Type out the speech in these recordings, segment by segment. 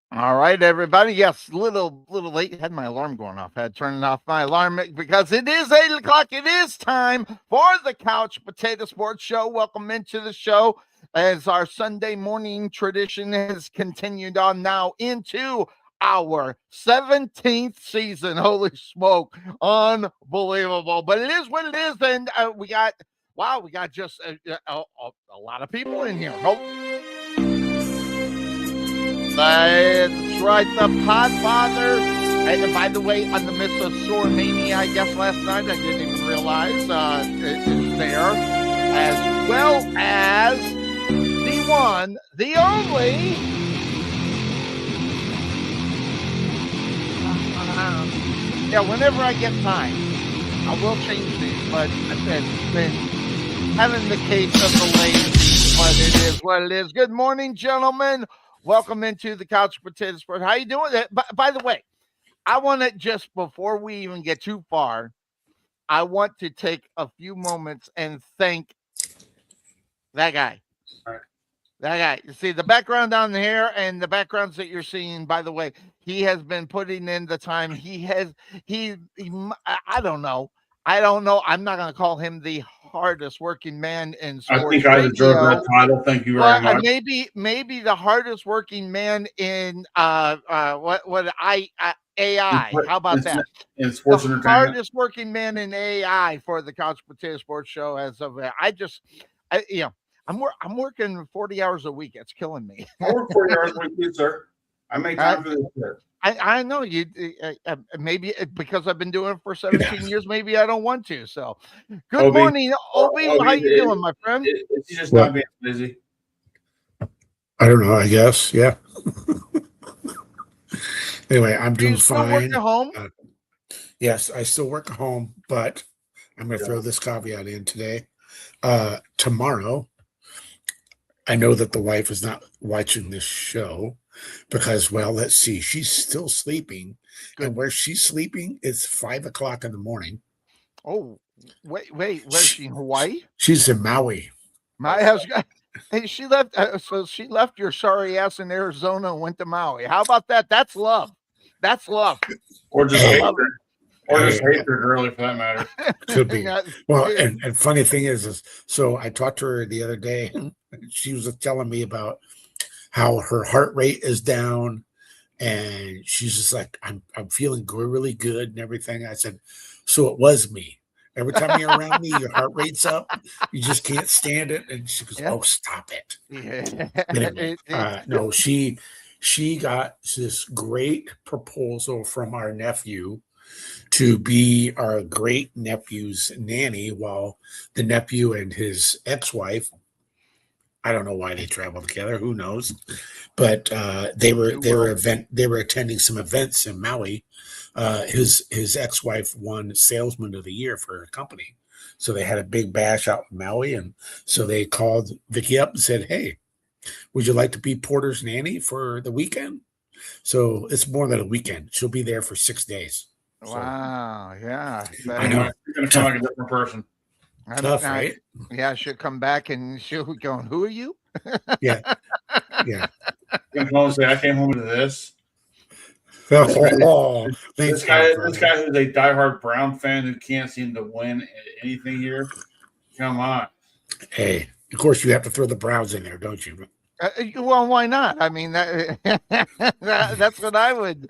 All right, everybody. Yes, little late. Had my alarm going off. Had turning off my alarm because it is 8 o'clock. It is time for the Couch Potato Sports Show. Welcome into the show as our Sunday morning tradition has continued on now into our 17th season. Holy smoke. Unbelievable. But it is what it is. And we got just a lot of people in here. That's right, the Podfather. And by the way, on the Miss Mania, I guess last night, I didn't even realize it is there, as well as the one, the only. Yeah, whenever I get time, I will change these, but it's been having the case of the lazy, but it is what it is. Good morning, gentlemen. Welcome into the Couch Potato Sport. How you doing? By the way, I want to just before we even get too far, I want to take a few moments and thank that guy. All right. That guy. You see the background down here and the backgrounds that you're seeing, by the way, he has been putting in the time. I don't know. I don't know. I'm not going to call him the hardest working man in I sports think I deserve radio. that title. Thank you very But much. maybe the hardest working man in AI. How about that? In sports The entertainment, hardest working man in AI for the Couch Potato Sports Show as of I'm working 40 hours a week. It's killing me. I work 40 hours a week, too, sir. I make time for this. Sir. I know you. Maybe because I've been doing it for 17 years. Maybe I don't want to. So, good morning, Obi. How you doing, my friend? It's just not being busy. I don't know. I guess, yeah. Anyway, I'm doing fine. Work at home? Yes, I still work at home, but I'm going to throw this caveat in today. Tomorrow, I know that the wife is not watching this show because, well, let's see, she's still sleeping. Good. And where she's sleeping, it's 5 o'clock in the morning. Oh, wait, where's she in Hawaii? She's in Maui. Hey, she left. So she left your sorry ass in Arizona and went to Maui. How about that? That's love. That's love. Or just hatred. Or just hatred, really, for that matter. Could be. Well, and funny thing is, so I talked to her the other day. She was telling me about how her heart rate is down, and she's just like, I'm feeling really good and everything. I said, so it was me. Every time you're around me, your heart rate's up. You just can't stand it. And she goes, "Oh, stop it." Yeah. Anyway, no, she got this great proposal from our nephew to be our great nephew's nanny while the nephew and his ex-wife, I don't know why they traveled together, who knows, but they were attending some events in Maui. His ex-wife won Salesman of the Year for her company, so they had a big bash out in Maui, and so they called Vicky up and said, "Hey, would you like to be Porter's nanny for the weekend?" So it's more than a weekend; she'll be there for 6 days. Wow! Yeah, I know. You're gonna come like a different person. Tough, right? Yeah, she'll come back and she'll be going, "Who are you?" Yeah. You're gonna come home and say, "I came home to this." This guy who's a diehard Brown fan who can't seem to win anything here. Come on. Hey, of course you have to throw the Browns in there, don't you? Well, why not? I mean, that's what I would.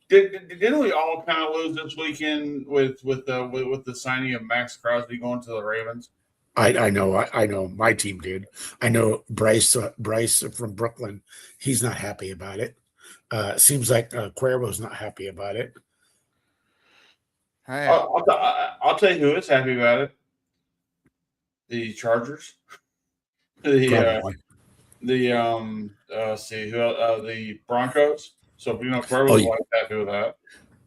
Didn't we all kind of lose this weekend with the signing of Max Crosby going to the Ravens? I know. My team did. I know Bryce from Brooklyn. He's not happy about it. Seems like Cuervo's not happy about it. I'll tell you who is happy about it. The Chargers. The Broncos. So Cuervo's like happy with that.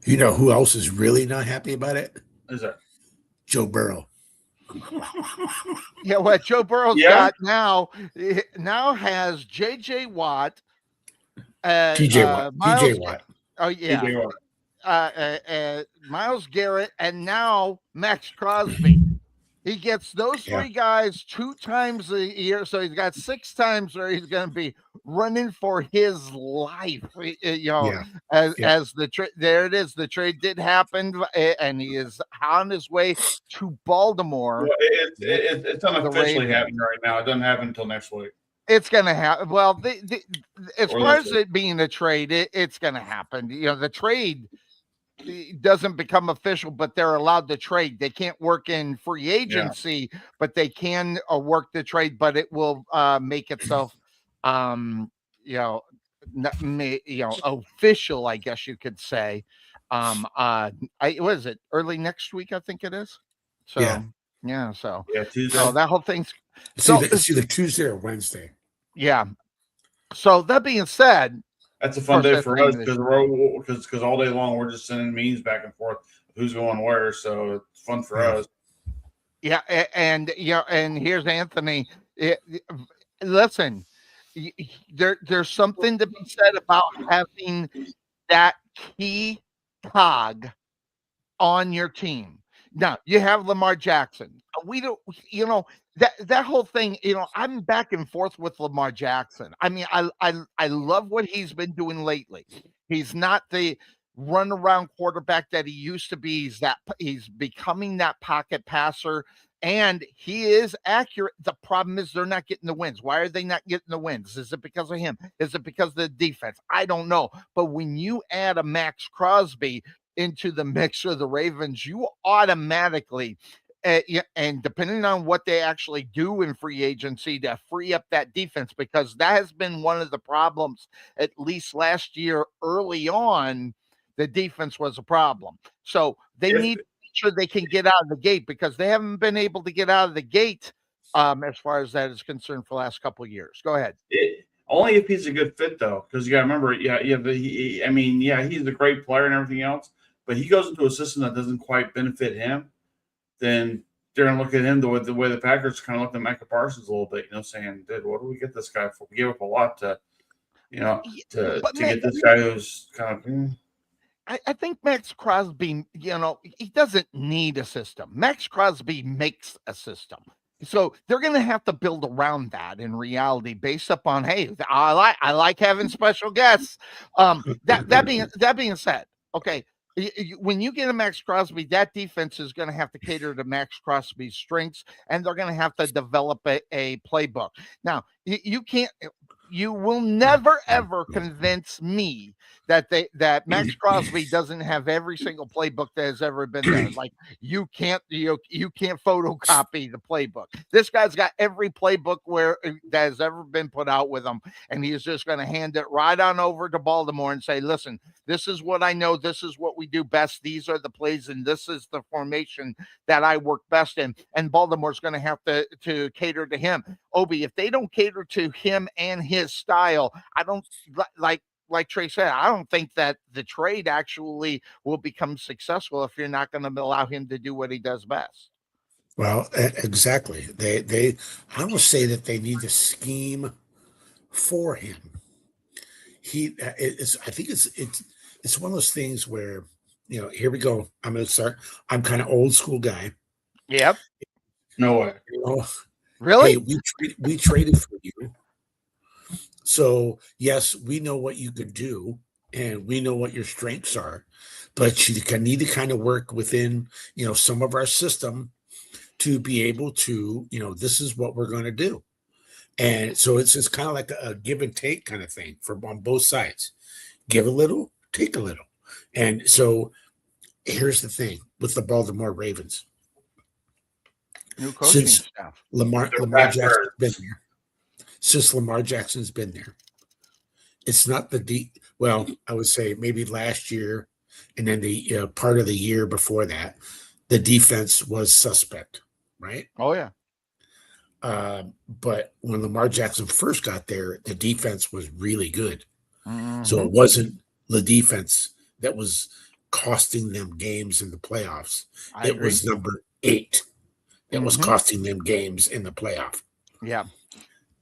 You know who else is really not happy about it? Who's that? Joe Burrow. Yeah, what Joe Burrow's got now has J.J. Watt, TJ Watt. Oh yeah, Myles Garrett, and now Max Crosby. He gets those Yeah. 3 guys 2 times a year, so he's got 6 times where he's going to be running for his life. Yeah. As Yeah. the trade, there it is. The trade did happen, and he is on his way to Baltimore. Well, it's The unofficially Ravens. happening right now. It doesn't happen until next week. It's going to happen. Well, as Or far this as week. it being a trade, it's going to happen. The trade doesn't become official, but they're allowed to trade. They can't work in free agency, but they can work the trade. But it will make itself, you know, official. I guess you could say. What is it? Early next week, I think it is. So Yeah. so Yeah, Tuesday. so that whole thing's It's so either Tuesday or Wednesday. yeah. So that being said, That's a of fun course, day that's for the us name of the because all day long we're just sending memes back and forth of who's going where. So it's fun for Yeah. us. Yeah, and here's Anthony. Listen, there's something to be said about having that key cog on your team. Now you have Lamar Jackson. We don't, that whole thing. I'm back and forth with Lamar Jackson. I mean, I love what he's been doing lately. He's not the run around quarterback that he used to be. He's becoming that pocket passer. And he is accurate. The problem is they're not getting the wins. Why are they not getting the wins? Is it because of him? Is it because of the defense? I don't know. But when you add a Max Crosby into the mix of the Ravens, you automatically, and depending on what they actually do in free agency to free up that defense, because that has been one of the problems, at least last year early on, the defense was a problem. So they need to make sure they can get out of the gate because they haven't been able to get out of the gate as far as that is concerned for the last couple of years. Go ahead. Only if he's a good fit, though, because you got to remember, he's a great player and everything else, but he goes into a system that doesn't quite benefit him, then they're going to look at him the way the Packers kind of looked at Micah Parsons a little bit, saying, dude, what do we get this guy for? We gave up a lot to get this guy who's kind of. I think Max Crosby, he doesn't need a system. Max Crosby makes a system. So they're going to have to build around that in reality, based upon, hey, I like having special guests. That being said, okay, when you get a Max Crosby, that defense is going to have to cater to Max Crosby's strengths, and they're going to have to develop a playbook. Now, you will never ever convince me that Max Crosby doesn't have every single playbook that has ever been there. Like you can't photocopy the playbook. This guy's got every playbook that has ever been put out with him, and he's just going to hand it right on over to Baltimore and say, "Listen, this is what I know. This is what we do best. These are the plays, and this is the formation that I work best in." And Baltimore's going to have to cater to him. Obi, if they don't cater to him and his style, I don't like Trey said, I don't think that the trade actually will become successful if you're not going to allow him to do what he does best. Well, exactly. They I will say that they need to scheme for him. I think it's one of those things where, here we go. I'm going to start. I'm kind of old school guy. Yep. No way. Really? Hey, we traded for you. So yes, we know what you could do and we know what your strengths are, but you need to kind of work within, some of our system to be able to, this is what we're going to do. And so it's just kind of like a give and take kind of thing on both sides. Give a little, take a little. And so here's the thing with the Baltimore Ravens. New coaching staff. Lamar Jackson's been there. Since Lamar Jackson's been there, it's not well, I would say maybe last year and then the part of the year before that, the defense was suspect, right? Oh, yeah. But when Lamar Jackson first got there, the defense was really good. Mm-hmm. So it wasn't the defense that was costing them games in the playoffs. It was number 8 that was costing them games in the playoff. Yeah.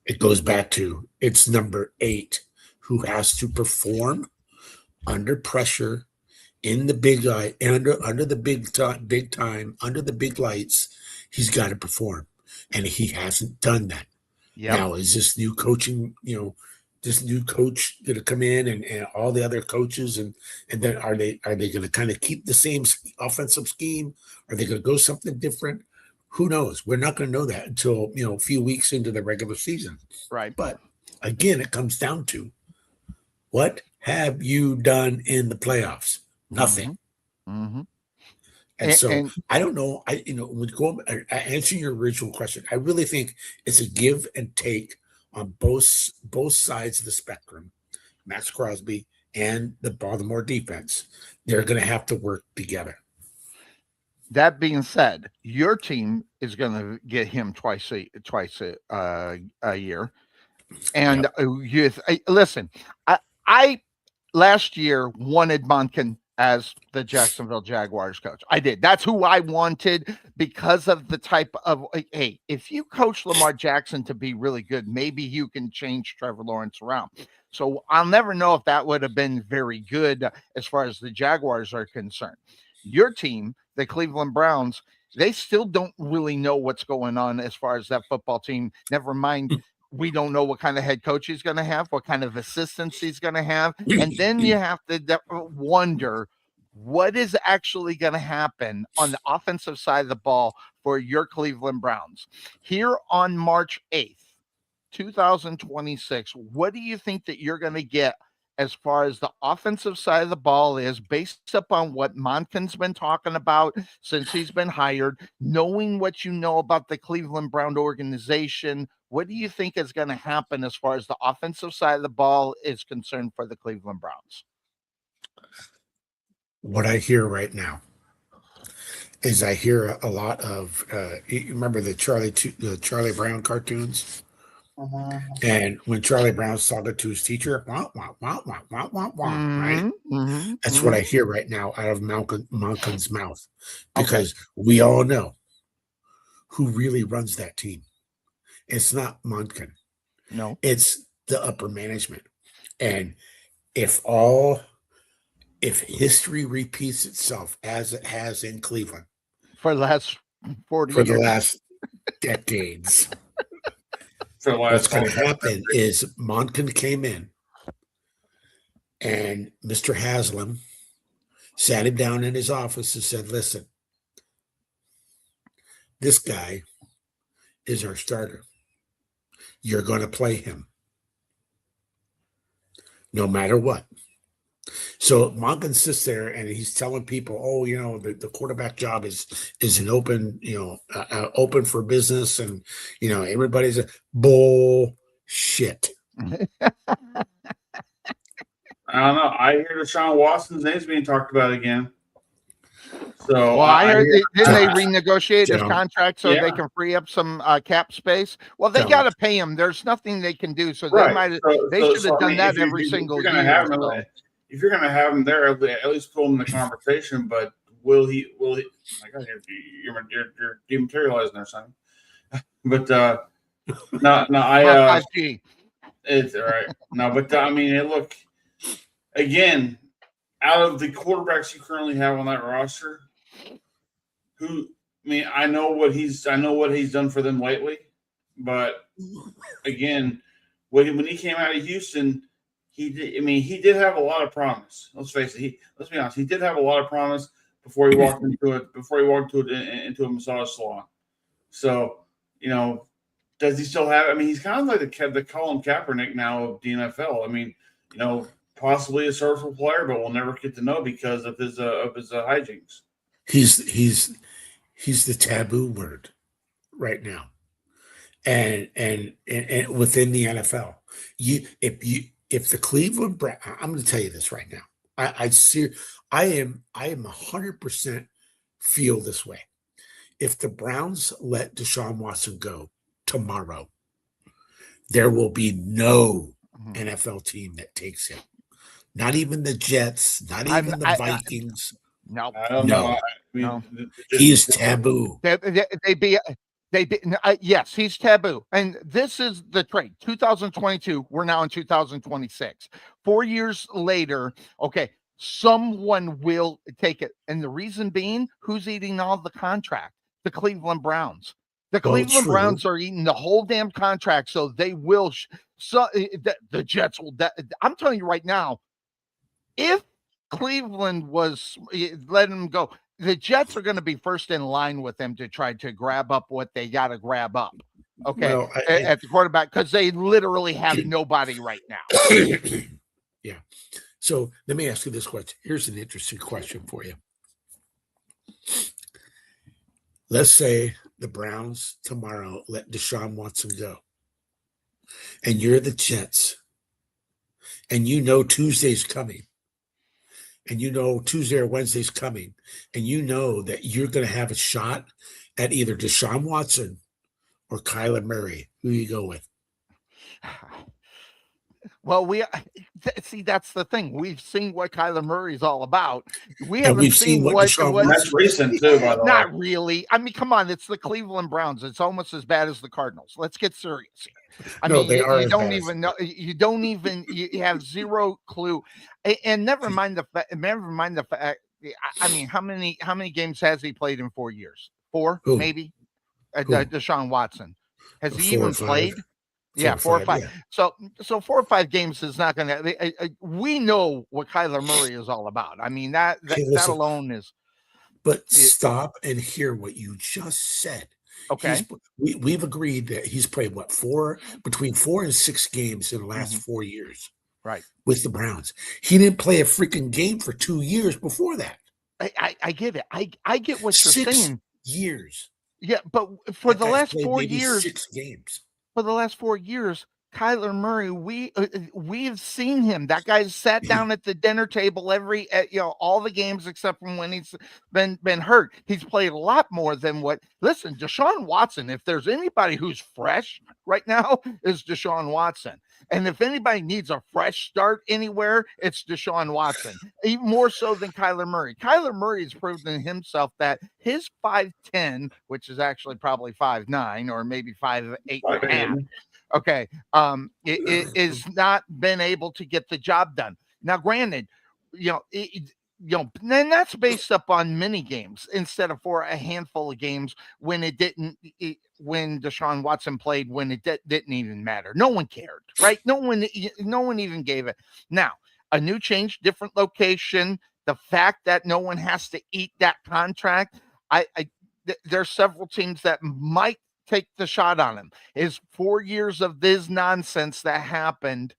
It goes back to it's number 8 who has to perform under pressure in the big eye, under the big time, under the big lights, he's got to perform, and he hasn't done that. Yep. Now, is this new coaching, this new coach going to come in and all the other coaches and then are they going to kind of keep the same offensive scheme? Are they going to go something different? Who knows? We're not going to know that until, a few weeks into the regular season. Right. But again, it comes down to what have you done in the playoffs? Nothing. Mm-hmm. And so I don't know. Answering your original question, I really think it's a give and take on both sides of the spectrum. Max Crosby and the Baltimore defense, they're going to have to work together. That being said, your team is going to get him twice a year, and listen. I last year wanted Monken as the Jacksonville Jaguars coach. I did. That's who I wanted because of the type of, hey, if you coach Lamar Jackson to be really good, maybe you can change Trevor Lawrence around. So I'll never know if that would have been very good as far as the Jaguars are concerned. Your team, the Cleveland Browns, they still don't really know what's going on as far as that football team. Never mind, we don't know what kind of head coach he's going to have, what kind of assistants he's going to have. And then you have to wonder what is actually going to happen on the offensive side of the ball for your Cleveland Browns. Here on March 8th, 2026, what do you think that you're going to get as far as the offensive side of the ball is based upon what Monken's been talking about since he's been hired, knowing what you know about the Cleveland Brown organization? What do you think is going to happen as far as the offensive side of the ball is concerned for the Cleveland Browns? What I hear right now is I hear a lot of, you remember the Charlie Brown cartoons? And when Charlie Brown's talking to his teacher, right? That's what I hear right now out of Monken's mouth, because we all know who really runs that team. It's not Monken. No, it's the upper management. And if history repeats itself as it has in Cleveland for the last 40 for years. the last decades. What's going to happen is Monken came in and Mr. Haslam sat him down in his office and said, listen, this guy is our starter. You're going to play him no matter what. So Monken sits there and he's telling people, oh, the quarterback job is an open, open for business. And, everybody's a bullshit. I don't know. I hear Deshaun Watson's name's being talked about again. So well, I heard didn't they renegotiate his contract so they can free up some cap space? Well, they got to pay him. There's nothing they can do. So they should have done that every single year. If you're going to have him there, at least pull him in the conversation. But will he? My God, you're dematerializing there, Sonny. But it's all right. No, but I mean, look again. Out of the quarterbacks you currently have on that roster, I know what he's done for them lately, but again, when he came out of Houston, he did have a lot of promise. Let's face it. Let's be honest. He did have a lot of promise before he walked into it. Into a massage salon. So, does he still have? He's kind of like the Colin Kaepernick now of the NFL. Possibly a serviceable player, but we'll never get to know because of his hijinks. He's the taboo word right now, and within the NFL, if the Cleveland Browns, I'm going to tell you this right now. I am 100% feel this way. If the Browns let Deshaun Watson go tomorrow, there will be no NFL team that takes him. Not even the Jets, not even the Vikings. No. He is taboo. Yes, he's taboo. And this is the trade. 2022, we're now in 2026. 4 years later, someone will take it. And the reason being, who's eating all the contract? The Cleveland Browns. The Well, Cleveland true. Browns are eating the whole damn contract, so they will. The Jets will. I'm telling you right now, if Cleveland was letting them go, the Jets are going to be first in line with them to try to grab up what they got to grab up. Okay, Well, at the quarterback, because they literally have nobody right now. Yeah. So let me ask you this question. Here's an interesting question for you. Let's say the Browns tomorrow let Deshaun Watson go, and you're the Jets, and you know Tuesday's coming, and you know Tuesday or Wednesday's coming, and you know that you're going to have a shot at either Deshaun Watson or Kyler Murray. Who you go with? Well, see, that's the thing. We've seen what Kyler Murray's all about. We And haven't we've seen what Deshaun And that's recent too, by the way. Not really. I mean, come on. It's the Cleveland Browns. It's almost as bad as the Cardinals. Let's get serious here. I No, mean, they are you as don't bad as even know. You don't even. You have zero clue. And never mind the fact. Never mind the fact. I mean, how many games has he played in 4 years? 4, Who? maybe. Who? Deshaun Watson. Has he 4 or even 5. played? 4 Yeah, or 4 or 5. 5. Yeah. So 4 or 5 games is not going to. We know what Kyler Murray is all about. I mean, that Okay, that listen, alone is but stop and hear what you just said. okay. We've agreed that he's played between 4 and 6 games in the last 4 years Right. with the Browns. He didn't play a freaking game for 2 years before that. I get it. I get what you're 6 saying. years. Yeah, but for That the guy's last played 4 maybe years, 6 games. Kyler Murray, we've seen him. That guy's sat down at the dinner table all the games except from when he's been hurt. He's played a lot more than what. Listen, Deshaun Watson. If there's anybody who's fresh right now, is Deshaun Watson. And if anybody needs a fresh start anywhere, it's Deshaun Watson. Even more so than Kyler Murray. Kyler Murray has proven himself that his 5'10", which is actually probably 5'9" or maybe 5'8 and a half. Okay, it is not been able to get the job done. Now, granted, then that's based up on mini games instead of for a handful of games when when Deshaun Watson played when it didn't even matter. No one cared, right? No one even gave it. Now, a new change, different location. The fact that no one has to eat that contract. There's several teams that might take the shot on him. Is 4 years of this nonsense that happened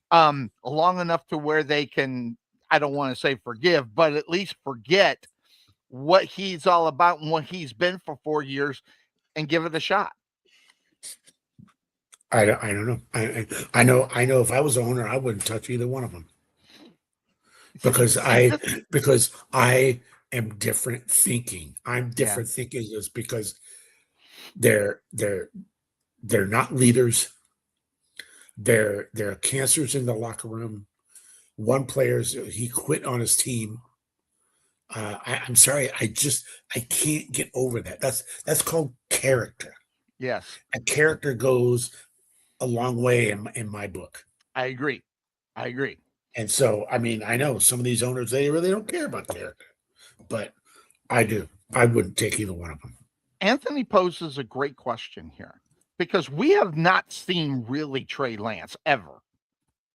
long enough to where they can, I don't want to say forgive, but at least forget what he's all about and what he's been for 4 years and give it a shot. I don't know. I know if I was the owner, I wouldn't touch either one of them because I am different thinking. I'm different thinking is because they're not leaders. They're cancers in the locker room. One he quit on his team. I'm sorry. I can't get over that. That's called character. Yes. And character goes a long way in my book. I agree. And so, I mean, I know some of these owners, they really don't care about character, but I do. I wouldn't take either one of them. Anthony poses a great question here because we have not seen really Trey Lance ever,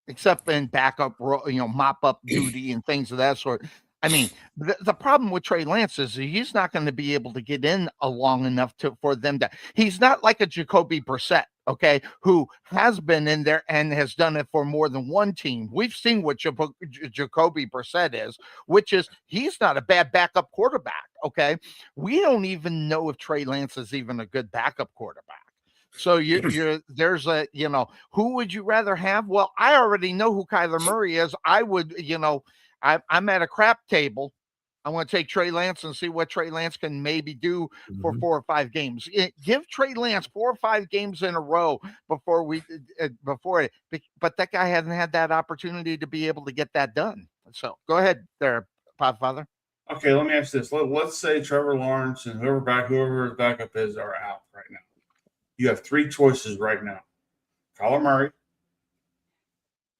except in backup, mop up duty and things of that sort. I mean, the problem with Trey Lance is he's not going to be able to get in long enough for them to. He's not like a Jacoby Brissett, okay, who has been in there and has done it for more than one team. We've seen what Jacoby Brissett is, which is he's not a bad backup quarterback, okay? We don't even know if Trey Lance is even a good backup quarterback. So there's a, who would you rather have? Well, I already know who Kyler Murray is. I would, I'm at a crap table. I want to take Trey Lance and see what Trey Lance can maybe do for 4 or 5 games. Give Trey Lance 4 or 5 games in a row before but that guy hasn't had that opportunity to be able to get that done. So go ahead there, Podfather. Okay, let me ask this. Let's say Trevor Lawrence and whoever his backup is are out right now. You have 3 choices right now: Kyler Murray,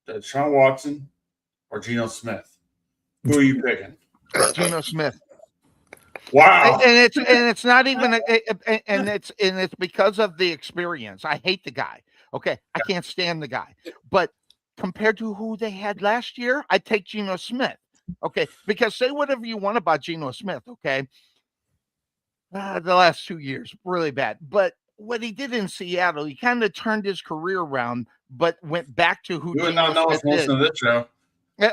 Deshaun Watson, or Geno Smith. Who are you picking? Geno Smith. Wow. And it's not even and it's because of the experience. I hate the guy. Okay, I can't stand the guy. But compared to who they had last year, I take Geno Smith. Okay, because say whatever you want about Geno Smith. Okay, the last 2 years really bad. But what he did in Seattle, he kind of turned his career around, but went back to who You would Geno not know Smith if listening is. to this show.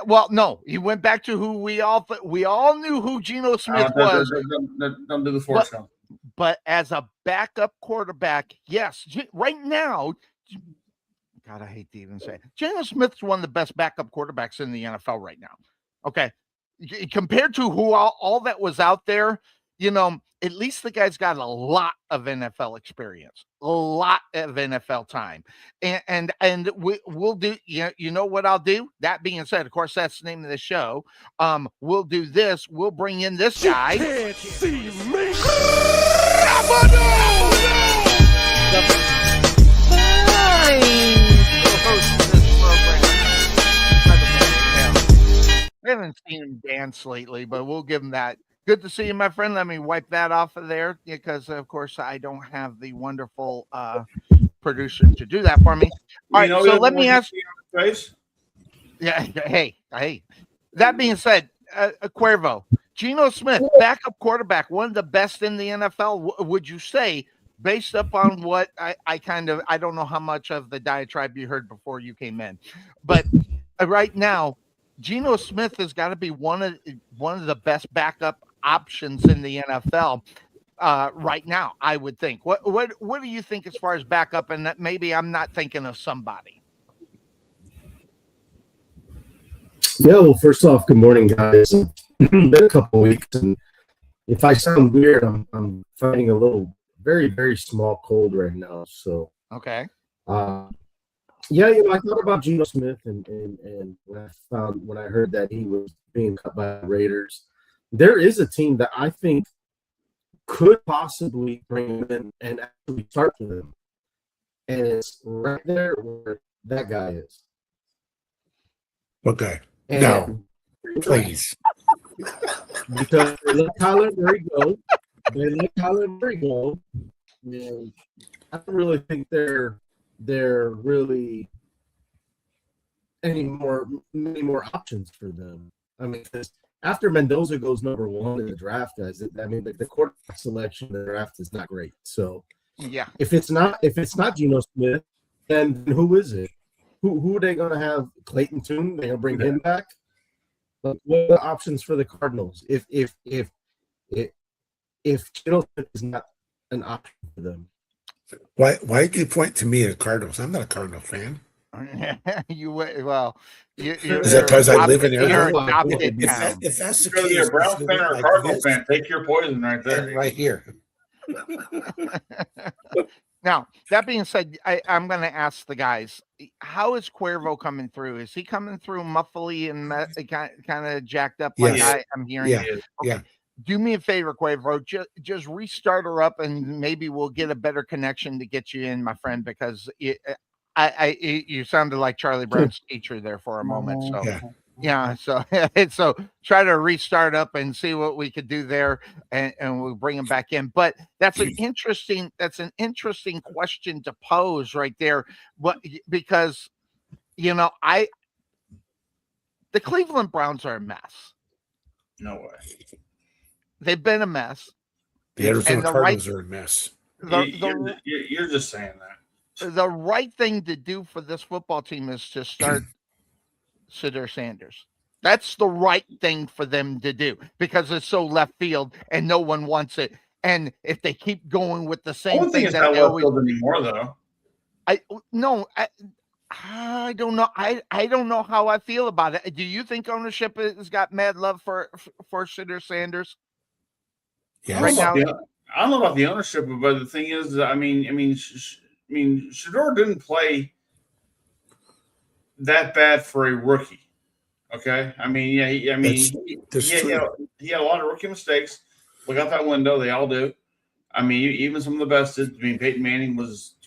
Well, no, he went back to who we all knew who Geno Smith was. Don't do the But force count. but as a backup quarterback, yes, right now, God, I hate to even say it. Geno Smith's one of the best backup quarterbacks in the NFL right now. Okay. Compared to who all that was out there, at least the guy's got a lot of NFL experience, a lot of NFL time. And we'll do, you know what I'll do? That being said, of course, that's the name of the show. We'll do this. We'll bring in this guy. Can't see me. I haven't seen him dance lately, but we'll give him that. Good to see you, my friend. Let me wipe that off of there because, of course, I don't have the wonderful producer to do that for me. All right, so let me ask. Yeah, hey. That being said, Cuervo, Geno Smith, backup quarterback, one of the best in the NFL. Would you say, based upon what I don't know how much of the diatribe you heard before you came in, but right now, Geno Smith has got to be one of the best backup options in the NFL right now. I would think. What do you think as far as backup? And that maybe I'm not thinking of somebody. Yeah, well, first off, good morning, guys. It's been a couple of weeks, and if I sound weird, I'm fighting a little, very, very small cold right now. So, okay. Yeah, I thought about Geno Smith, and when I heard that he was being cut by the Raiders, there is a team that I think could possibly bring him in and actually start with him, and it's right there where that guy is. What guy? And no, please. Because they let Kyler Murray go. And I don't really think they're really many more options for them. I mean, because after Mendoza goes number one in the draft, guys, the quarterback selection in the draft is not great. So yeah, if it's not Geno Smith, then who is it? Who are they going to have? Clayton Tune? They're going to bring him back? Like, what are the options for the Cardinals if Geno Smith is not an option for them? Why do you point to me at Cardinals? I'm not a Cardinal fan. Is that because I live in Arizona? If that's the Whether case, you're a Browns fan or a Cardinal fan, take your poison right there. right here. Now, that being said, I'm going to ask the guys, how is Cuervo coming through? Is he coming through muffly and kind of jacked up like I'm hearing? Yeah, yeah. Do me a favor, Cuervo. Just restart her up, and maybe we'll get a better connection to get you in, my friend, because you sounded like Charlie Brown's teacher there for a moment. So yeah, so try to restart up and see what we could do there, and we'll bring him back in. But that's an interesting question to pose right there. But because the Cleveland Browns are a mess. No way. They've been a mess. The Arizona Cardinals are a mess. You're just saying that. The right thing to do for this football team is to start Sidor Sanders. That's the right thing for them to do because it's so left field and no one wants it. And if they keep going with the same thing that they always anymore, though. I don't know. I don't know how I feel about it. Do you think ownership has got mad love for Sidor Sanders? Yeah. Right now, I don't know about the ownership, but the thing is, I mean, Shedeur didn't play that bad for a rookie. Okay, I mean, yeah, he had a lot of rookie mistakes. Look out that window; they all do. I mean, even some of the best did. I mean, Peyton Manning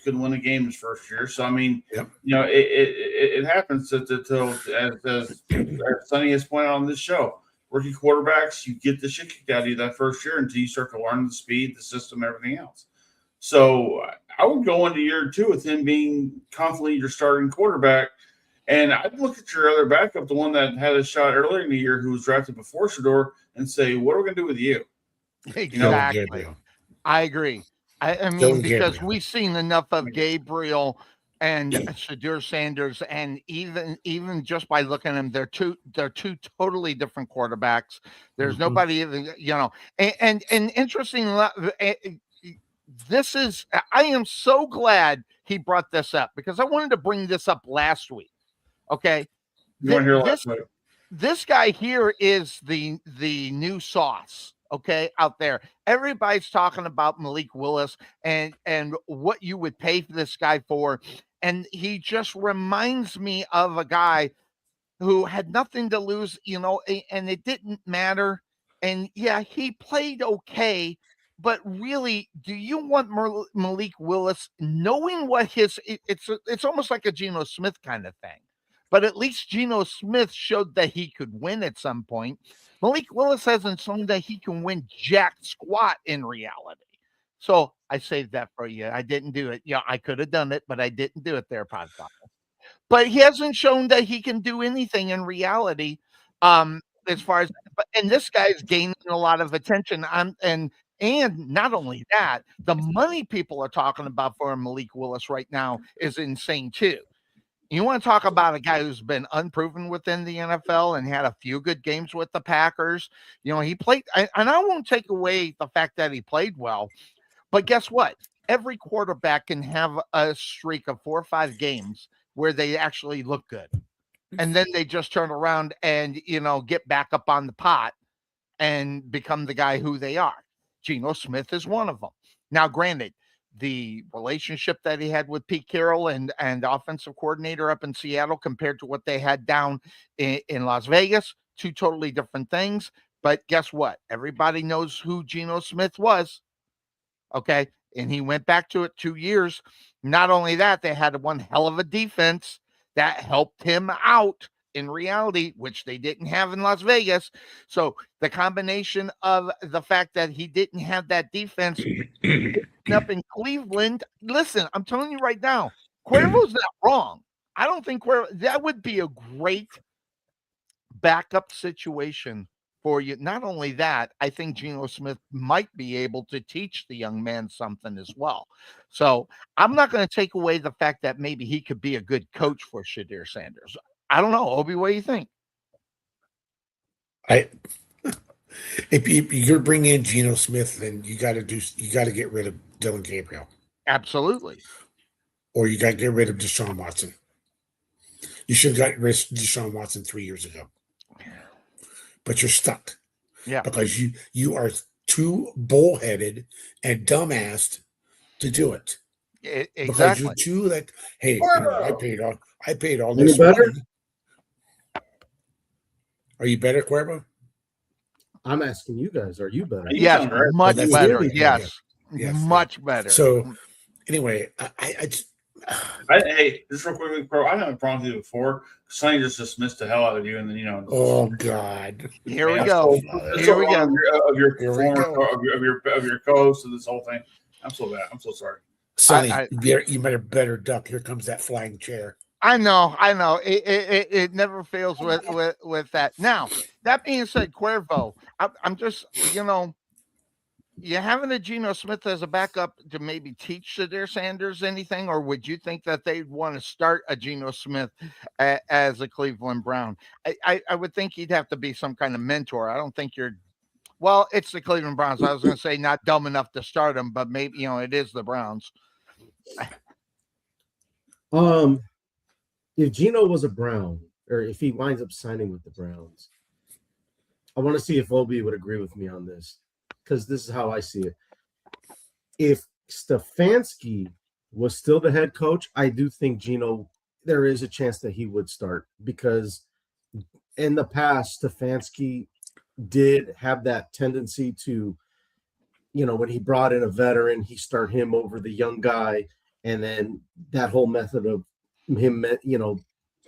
couldn't win a game his first year. So I mean, it happens as Sonny has pointed out on this show. rookie quarterbacks, you get the shit kicked out of you that first year until you start to learn the speed, the system, everything else. So I would go into year 2 with him being constantly your starting quarterback. And I'd look at your other backup, the one that had a shot earlier in the year who was drafted before Shador, and say, what are we going to do with you? Exactly. I agree. I mean, Dylan because Gabriel. we've seen enough of Gabriel and Shadur Sanders, and even just by looking at them, they're two totally different quarterbacks. There's nobody even, and interesting. This is, I am so glad he brought this up because I wanted to bring this up last week. Okay, You want to hear last week? This guy here is the new sauce, okay, out there. Everybody's talking about Malik Willis and what you would pay for this guy for, and he just reminds me of a guy who had nothing to lose, and it didn't matter. And yeah, he played okay, but really, do you want Malik Willis knowing what it's almost like a Geno Smith kind of thing. But at least Geno Smith showed that he could win at some point. Malik Willis hasn't shown that he can win jack squat in reality. So I saved that for you. I didn't do it. Yeah, I could have done it, but I didn't do it there, Podfather. But he hasn't shown that he can do anything in reality. As far as, and this guy's gaining a lot of attention. And not only that, the money people are talking about for Malik Willis right now is insane too. You want to talk about a guy who's been unproven within the NFL and had a few good games with the Packers. He played, and I won't take away the fact that he played well, but guess what? Every quarterback can have a streak of 4 or 5 games where they actually look good. And then they just turn around and, get back up on the pot and become the guy who they are. Geno Smith is one of them. Now, granted, the relationship that he had with Pete Carroll and offensive coordinator up in Seattle compared to what they had down in Las Vegas, 2 totally different things. But guess what? Everybody knows who Geno Smith was. Okay. And he went back to it 2 years. Not only that, they had one hell of a defense that helped him out in reality, which they didn't have in Las Vegas. So the combination of the fact that he didn't have that defense up in Cleveland. Listen, I'm telling you right now, Cuervo's not wrong. I don't think that would be a great backup situation for you. Not only that, I think Geno Smith might be able to teach the young man something as well. So I'm not going to take away the fact that maybe he could be a good coach for Shadur Sanders. I don't know. Obi, what do you think? If you're bringing in Geno Smith, then you got to get rid of Dylan Gabriel. Absolutely. Or you got to get rid of Deshaun Watson. You should have got rid of Deshaun Watson 3 years ago. But you're stuck. Yeah. Because you are too bullheaded and dumbassed to do it. Exactly. Because you're too like, hey, I paid all Any this better? money. Are you better, Cuervo? I'm asking you guys, are you better? Yes, much Well, better. really Yes. Yes, much better. So anyway, Hey, just real quickly, bro. I haven't problem with you before. Sonny just dismissed the hell out of you, and then oh God, here we go. Here we go. Of your co-host of this whole thing. I'm so bad. I'm so sorry. Sonny, you better duck. Here comes that flying chair. I know. It never fails with that. Now, that being said, Cuervo, I'm just, you having a Geno Smith as a backup to maybe teach Shadur Sanders anything, or would you think that they'd want to start a Geno Smith as a Cleveland Brown? I would think he'd have to be some kind of mentor. I don't think well, it's the Cleveland Browns. I was going to say not dumb enough to start him, but maybe, it is the Browns. If Geno was a Brown, or if he winds up signing with the Browns, I want to see if Obi would agree with me on this, because this is how I see it. If Stefanski was still the head coach, I do think Geno, there is a chance that he would start, because in the past, Stefanski did have that tendency to, when he brought in a veteran, he start him over the young guy, and then that whole method of him,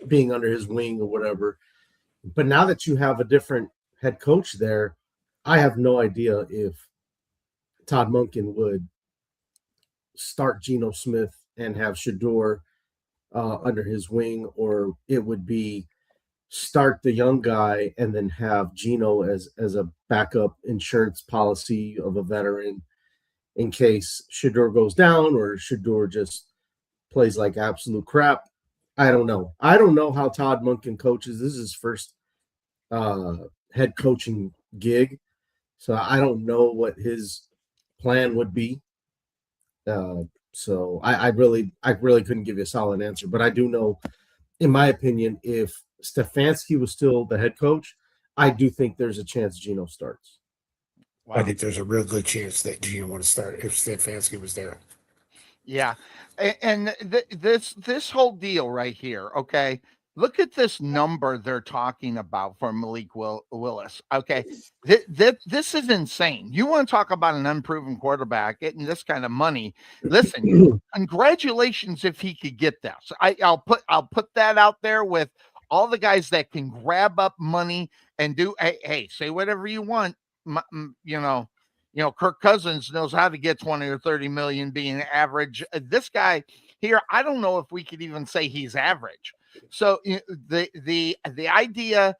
being under his wing or whatever. But now that you have a different head coach there, I have no idea if Todd Monken would start Geno Smith and have Shador under his wing, or it would be start the young guy and then have Geno as a backup insurance policy of a veteran in case Shador goes down or Shador just plays like absolute crap. I don't know. I don't know how Todd Monken coaches. This is his first head coaching gig, so I don't know what his plan would be. So I really couldn't give you a solid answer, but I do know, in my opinion, if Stefanski was still the head coach, I do think there's a chance Geno starts. Wow. I think there's a real good chance that Geno would start if Stefanski was there. Yeah, and this whole deal right here. Okay, look at this number they're talking about for Malik Willis. Okay, this is insane. You want to talk about an unproven quarterback getting this kind of money? Listen, congratulations if he could get that. So I'll put that out there with all the guys that can grab up money and do. Hey, say whatever you want. Kirk Cousins knows how to get 20 or 30 million being average. This guy here, I don't know if we could even say he's average. So the idea,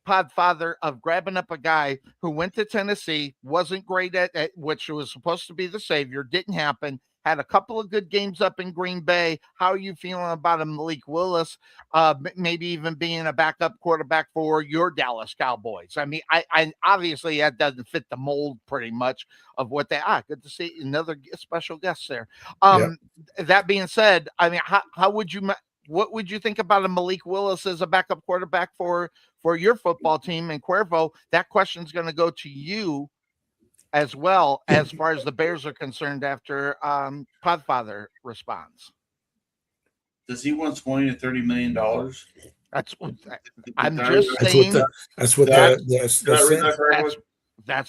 Podfather, of grabbing up a guy who went to Tennessee, wasn't great at which was supposed to be the savior, didn't happen, had a couple of good games up in Green Bay. How are you feeling about a Malik Willis? Maybe even being a backup quarterback for your Dallas Cowboys. I mean, I obviously that doesn't fit the mold pretty much of what they are. Good to see another special guest there. That being said, I mean, how would you? What would you think about a Malik Willis as a backup quarterback for your football team? And Cuervo, that question's going to go to you as well, as far as the Bears are concerned after Podfather responds. Does he want $20 to $30 million? That's what I'm just saying. That's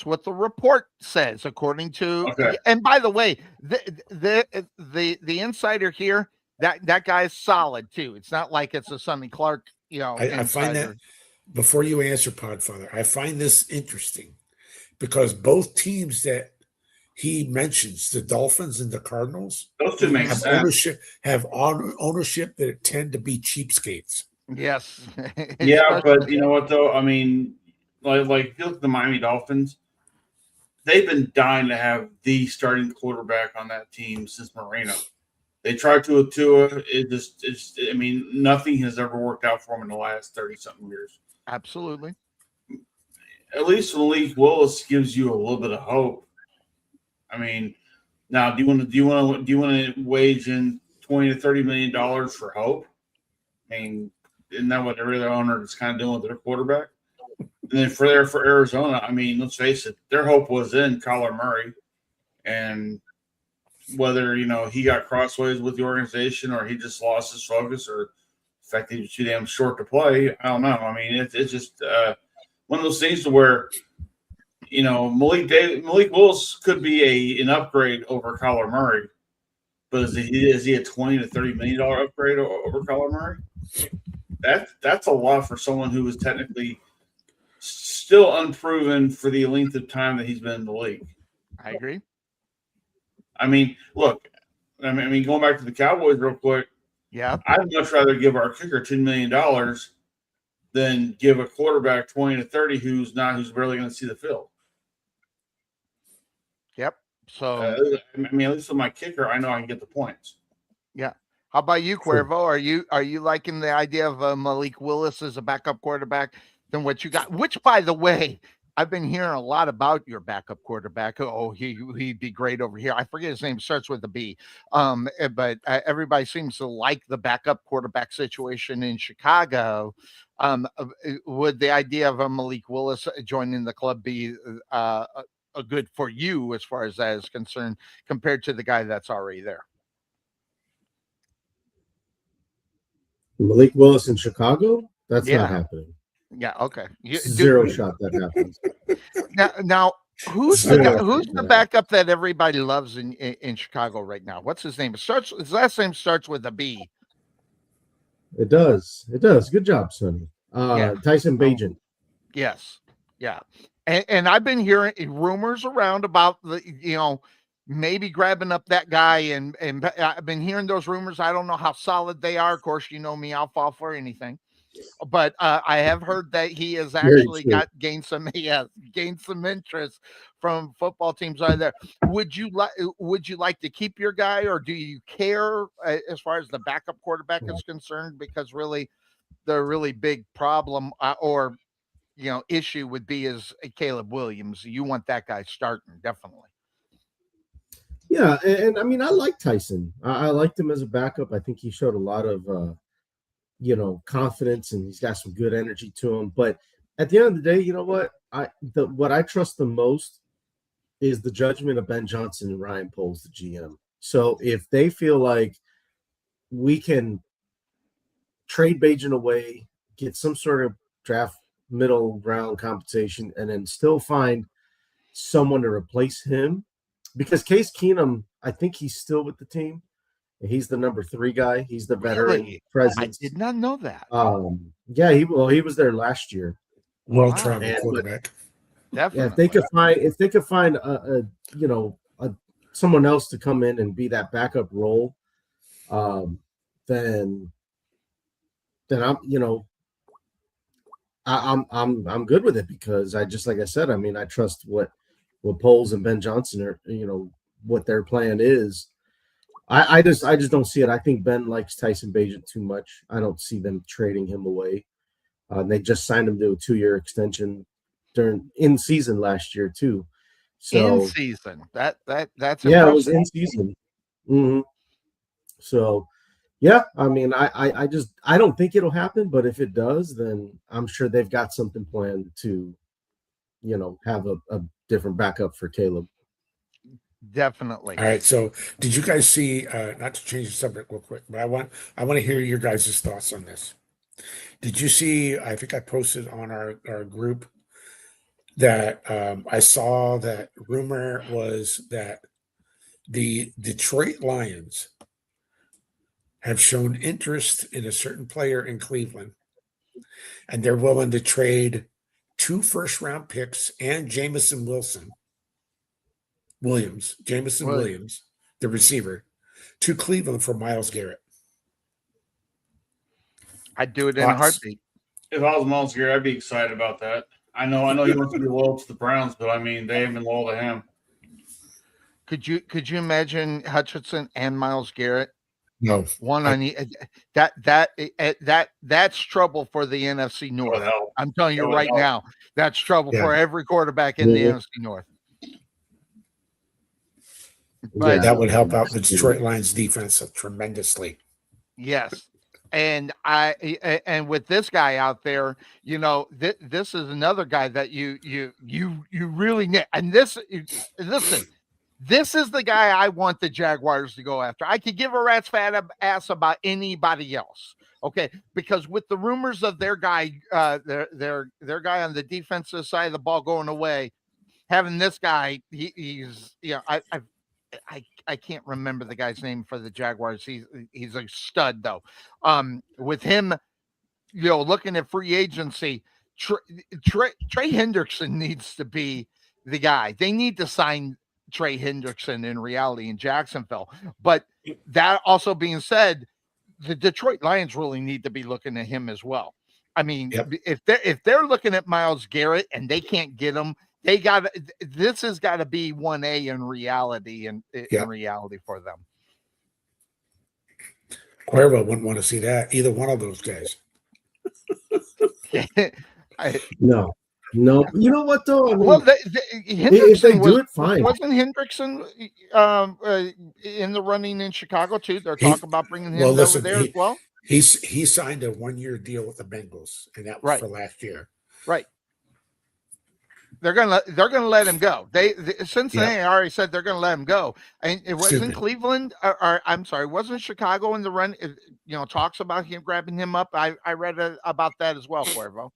what the report says, according to. Okay. And by the way, the insider here, that guy's solid too. It's not like it's a Sonny Clark, I find that, before you answer, Podfather, I find this interesting because both teams that he mentions, the Dolphins and the Cardinals, those two make sense. ownership that tend to be cheapskates. Yes. Yeah, but you know what though? I mean, like if you look at the Miami Dolphins, they've been dying to have the starting quarterback on that team since Marino. They tried to with Tua. I mean, nothing has ever worked out for them in the last 30-something years. Absolutely. At least Malik Willis gives you a little bit of hope. I mean, now do you want to wage in $20 to $30 million for hope? I mean, isn't that what every other owner is kind of doing with their quarterback? And then for Arizona, I mean, let's face it, their hope was in Kyler Murray, and whether he got crossways with the organization or he just lost his focus or the fact that he was too damn short to play, I don't know. I mean, it's just one of those things to where Malik Willis could be an upgrade over Kyler Murray, but is he a $20 to $30 million upgrade over Kyler Murray? That's a lot for someone who is technically still unproven for the length of time that he's been in the league. I agree. I mean, look, going back to the Cowboys real quick. Yeah, I'd much rather give our kicker $10 million than give a quarterback 20 to 30 who's barely going to see the field. Yep. So at least with my kicker, I know I can get the points. Yeah. How about you, Cuervo? Are you liking the idea of Malik Willis as a backup quarterback than what you got? Which, by the way, I've been hearing a lot about your backup quarterback. Oh, he'd be great over here. I forget his name. Starts with a B. But everybody seems to like the backup quarterback situation in Chicago. Would the idea of a Malik Willis joining the club be a good for you as far as that is concerned, compared to the guy that's already there? Malik Willis in Chicago? That's not happening. Yeah. Okay. Zero shot that happens. Now who's the backup that everybody loves in Chicago right now? What's his name? His last name starts with a B. It does. Good job, Sonny. Tyson Bagent. Yes. Yeah. And I've been hearing rumors around about maybe grabbing up that guy and I've been hearing those rumors. I don't know how solid they are. Of course, you know me, I'll fall for anything. But I have heard that he has Very actually true. gained some interest from football teams out there. Would you like to keep your guy, or do you care as far as the backup quarterback is concerned? Because really, the really big problem or issue would be is Caleb Williams. You want that guy starting, definitely. Yeah, and I mean, I like Tyson. I liked him as a backup. I think he showed a lot of confidence, and he's got some good energy to him. But at the end of the day, you know what? What I trust the most is the judgment of Ben Johnson and Ryan Poles, the GM. So if they feel like we can trade Bajan away, get some sort of draft middle round compensation, and then still find someone to replace him, because Case Keenum, I think he's still with the team. He's the number 3 guy. He's the veteran Really? presence. I did not know that. Yeah, he was there last year. Well-traveled quarterback. Definitely. Yeah, if they could find a someone else to come in and be that backup role, then I'm good with it, because like I said, I mean, I trust what Poles and Ben Johnson are, what their plan is. I just don't see it. I think Ben likes Tyson Bagent too much. I don't see them trading him away. They just signed him to a 2-year extension in season last year too. So in season, that's yeah, impressive. it was in season. Mm-hmm. So yeah, I mean, I don't think it'll happen, but if it does, then I'm sure they've got something planned to, have a different backup for Caleb. Definitely. All right. So, did you guys see? Not to change the subject real quick, but I want to hear your guys' thoughts on this. Did you see? I think I posted on our group that I saw that rumor was that the Detroit Lions have shown interest in a certain player in Cleveland, and they're willing to trade 2 first-round picks and Jameson Williams, the receiver, to Cleveland for Myles Garrett. I'd do it in a heartbeat. If I was Myles Garrett, I'd be excited about that. I know he wants to be loyal to the Browns, but I mean, they haven't been loyal to him. Could you imagine Hutchinson and Myles Garrett? No, one on that's trouble for the NFC North. I'm telling you right now, that's trouble for every quarterback in the NFC North. But that would help out the Detroit Lions defense tremendously. Yes. And with this guy out there, this is another guy that you really need. And listen, this is the guy I want the Jaguars to go after. I could give a rat's fat ass about anybody else. Okay, because with the rumors of their guy, their guy on the defensive side of the ball going away, having this guy, he's I can't remember the guy's name for the Jaguars. He's a stud though. With him, looking at free agency, Trey Hendrickson needs to be the guy. They need to sign Trey Hendrickson in reality in Jacksonville. But that also being said, the Detroit Lions really need to be looking at him as well. I mean, if they're looking at Myles Garrett and they can't get him, this has got to be 1A in reality in reality for them. Cuervo wouldn't want to see that, either one of those guys. No. You know what though? I mean, well, if they do it, fine. Wasn't Hendrickson in the running in Chicago too? They're talking about bringing him over there as well. He signed a 1-year deal with the Bengals, and that was for last year. Right. They're gonna let him go. Cincinnati already said they're gonna let him go. And it wasn't Cleveland, or I'm sorry, wasn't Chicago in the run? Talks about him grabbing him up. I read about that as well, Cuervo.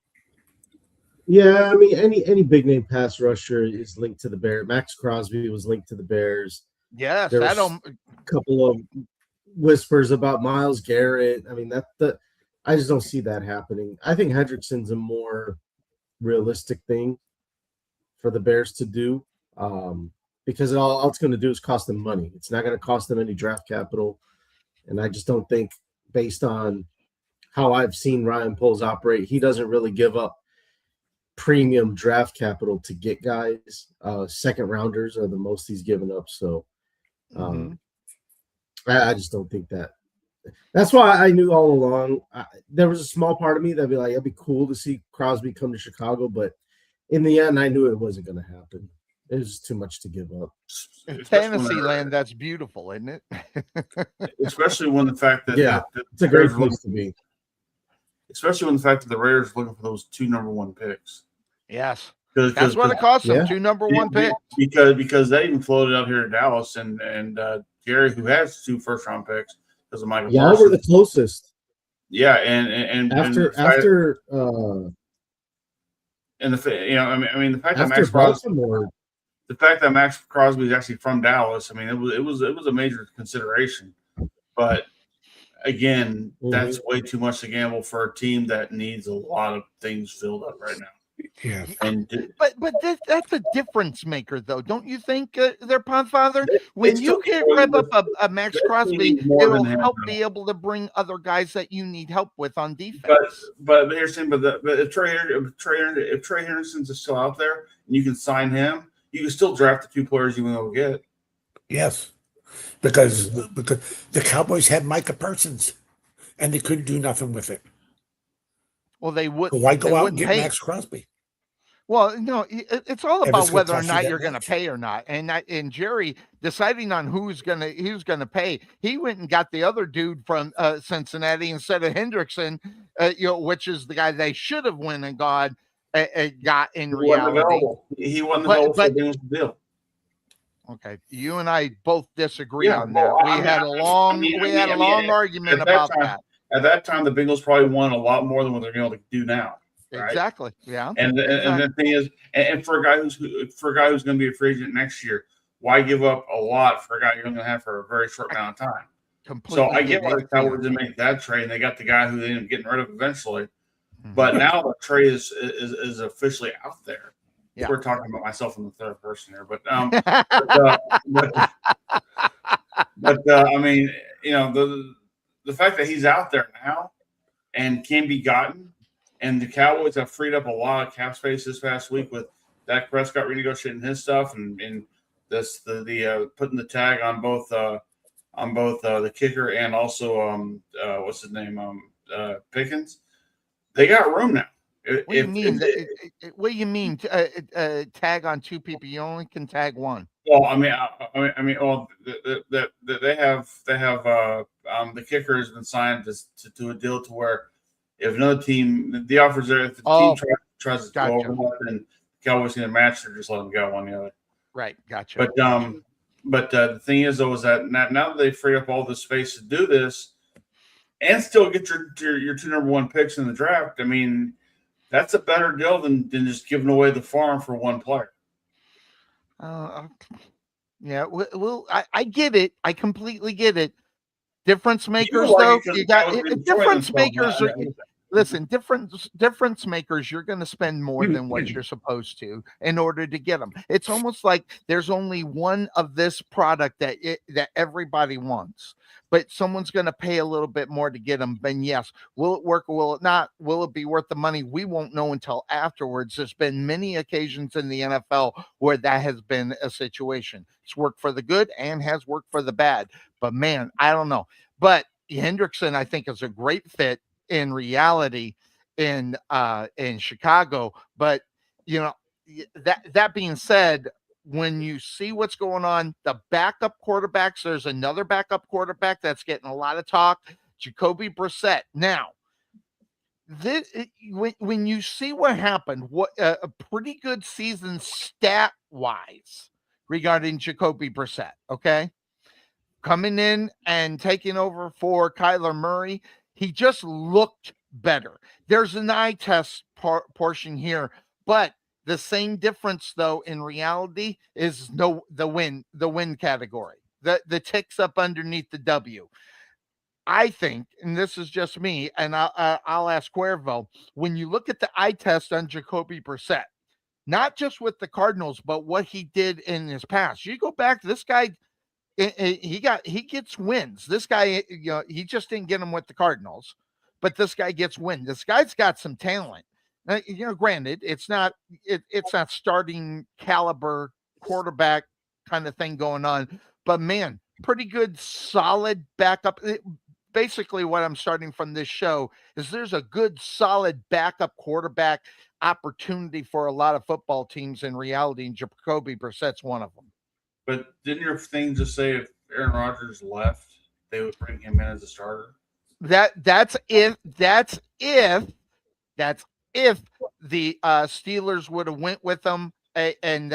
Yeah, I mean, any big name pass rusher is linked to the Bears. Max Crosby was linked to the Bears. Yes, there was a couple of whispers about Myles Garrett. I mean, I just don't see that happening. I think Hendrickson's a more realistic thing. for the Bears to do, because all it's going to do is cost them money. It's not going to cost them any draft capital, and I just don't think, based on how I've seen Ryan Poles operate, he doesn't really give up premium draft capital to get guys. Second rounders are the most he's given up. So I just don't think that. That's why I knew all along. There was a small part of me that'd be like, it'd be cool to see Crosby come to Chicago, but in the end, I knew it wasn't going to happen. It was too much to give up. In fantasy land, that's beautiful, isn't it? Especially when the fact that that it's a great place to be. Especially when the fact that the Raiders are looking for those 2 number 1 picks. Yes, that's what it costs them. 2 number 1 picks. Because they even floated out here in Dallas, and Gary, who has 2 first-round picks because of Michael. Yeah, we're the closest. Yeah, and after the fact that Max Baltimore. The fact that Max Crosby is actually from Dallas, I mean, it was a major consideration. But again, that's way too much to gamble for a team that needs a lot of things filled up right now. Yeah, but that's a difference maker, though, don't you think? Their Podfather, when you can rev up a Max Crosby, it'll help be able to bring other guys that you need help with on defense. But here's the thing: if Trey Henderson's still out there and you can sign him, you can still draft the 2 players you will get. Yes, because the Cowboys had Micah Parsons, and they couldn't do nothing with it. Well, they would. So why go out and get Max Crosby? Well, no, it's all about whether or not you're going to pay or not. And Jerry deciding on who's going to pay. He went and got the other dude from Cincinnati instead of Hendrickson, which is the guy they should have went and got in reality. He wasn't available for the deal. Okay, you and I both disagree on that. We had a long argument about that. At that time, the Bengals probably won a lot more than what they're able to do now. Right? Exactly. Yeah. And the thing is, and for a guy who's going to be a free agent next year, why give up a lot for a guy you're going to have for a very short amount of time? Completely. So I get why the Cowboys didn't make that trade, and they got the guy who they ended up getting rid of eventually. But now the trade is officially out there. Yeah. We're talking about myself in the third person here, but I mean, the fact that he's out there now and can be gotten, and the Cowboys have freed up a lot of cap space this past week with Dak Prescott renegotiating his stuff and the putting the tag on both the kicker and also what's his name Pickens. They got room now. What do you mean? Tag on 2 people? You only can tag 1. Well, I mean, they have the kicker has been signed to a deal to where if another team, the offers there, if the team tries to go over that, then the Cowboys going to match or just let them go one the other. Right, gotcha. But the thing is, though, is that now that they free up all the space to do this and still get your 2 number 1 picks in the draft, I mean, that's a better deal than just giving away the farm for 1 player. Yeah, well, I get it. I completely get it. Difference makers, though, you got difference makers. Listen, difference makers, you're going to spend more than what you're supposed to in order to get them. It's almost like there's only one of this product that everybody wants, but someone's going to pay a little bit more to get them. And yes, will it work or will it not? Will it be worth the money? We won't know until afterwards. There's been many occasions in the NFL where that has been a situation. It's worked for the good and has worked for the bad. But man, I don't know. But Hendrickson, I think, is a great fit in reality in Chicago. But that being said, when you see what's going on, the backup quarterbacks, there's another backup quarterback that's getting a lot of talk, Jacoby Brissett. Now, when you see what happened, what a pretty good season stat wise regarding Jacoby Brissett, okay, coming in and taking over for Kyler Murray, he just looked better. There's an eye test portion here, but the same difference, though, in reality is the win category. The ticks up underneath the W. I think, and this is just me, and I'll ask Cuervo, when you look at the eye test on Jacoby Brissett, not just with the Cardinals, but what he did in his past. You go back, this guy, he gets wins. This guy, he just didn't get them with the Cardinals, but this guy gets wins. This guy's got some talent. Granted, it's not starting caliber quarterback kind of thing going on, but man, pretty good, solid backup. Basically, what I'm starting from this show is there's a good, solid backup quarterback opportunity for a lot of football teams in reality, and Jacoby Brissett's one of them. But didn't your thing just say if Aaron Rodgers left, they would bring him in as a starter? That's if the Steelers would have went with them, and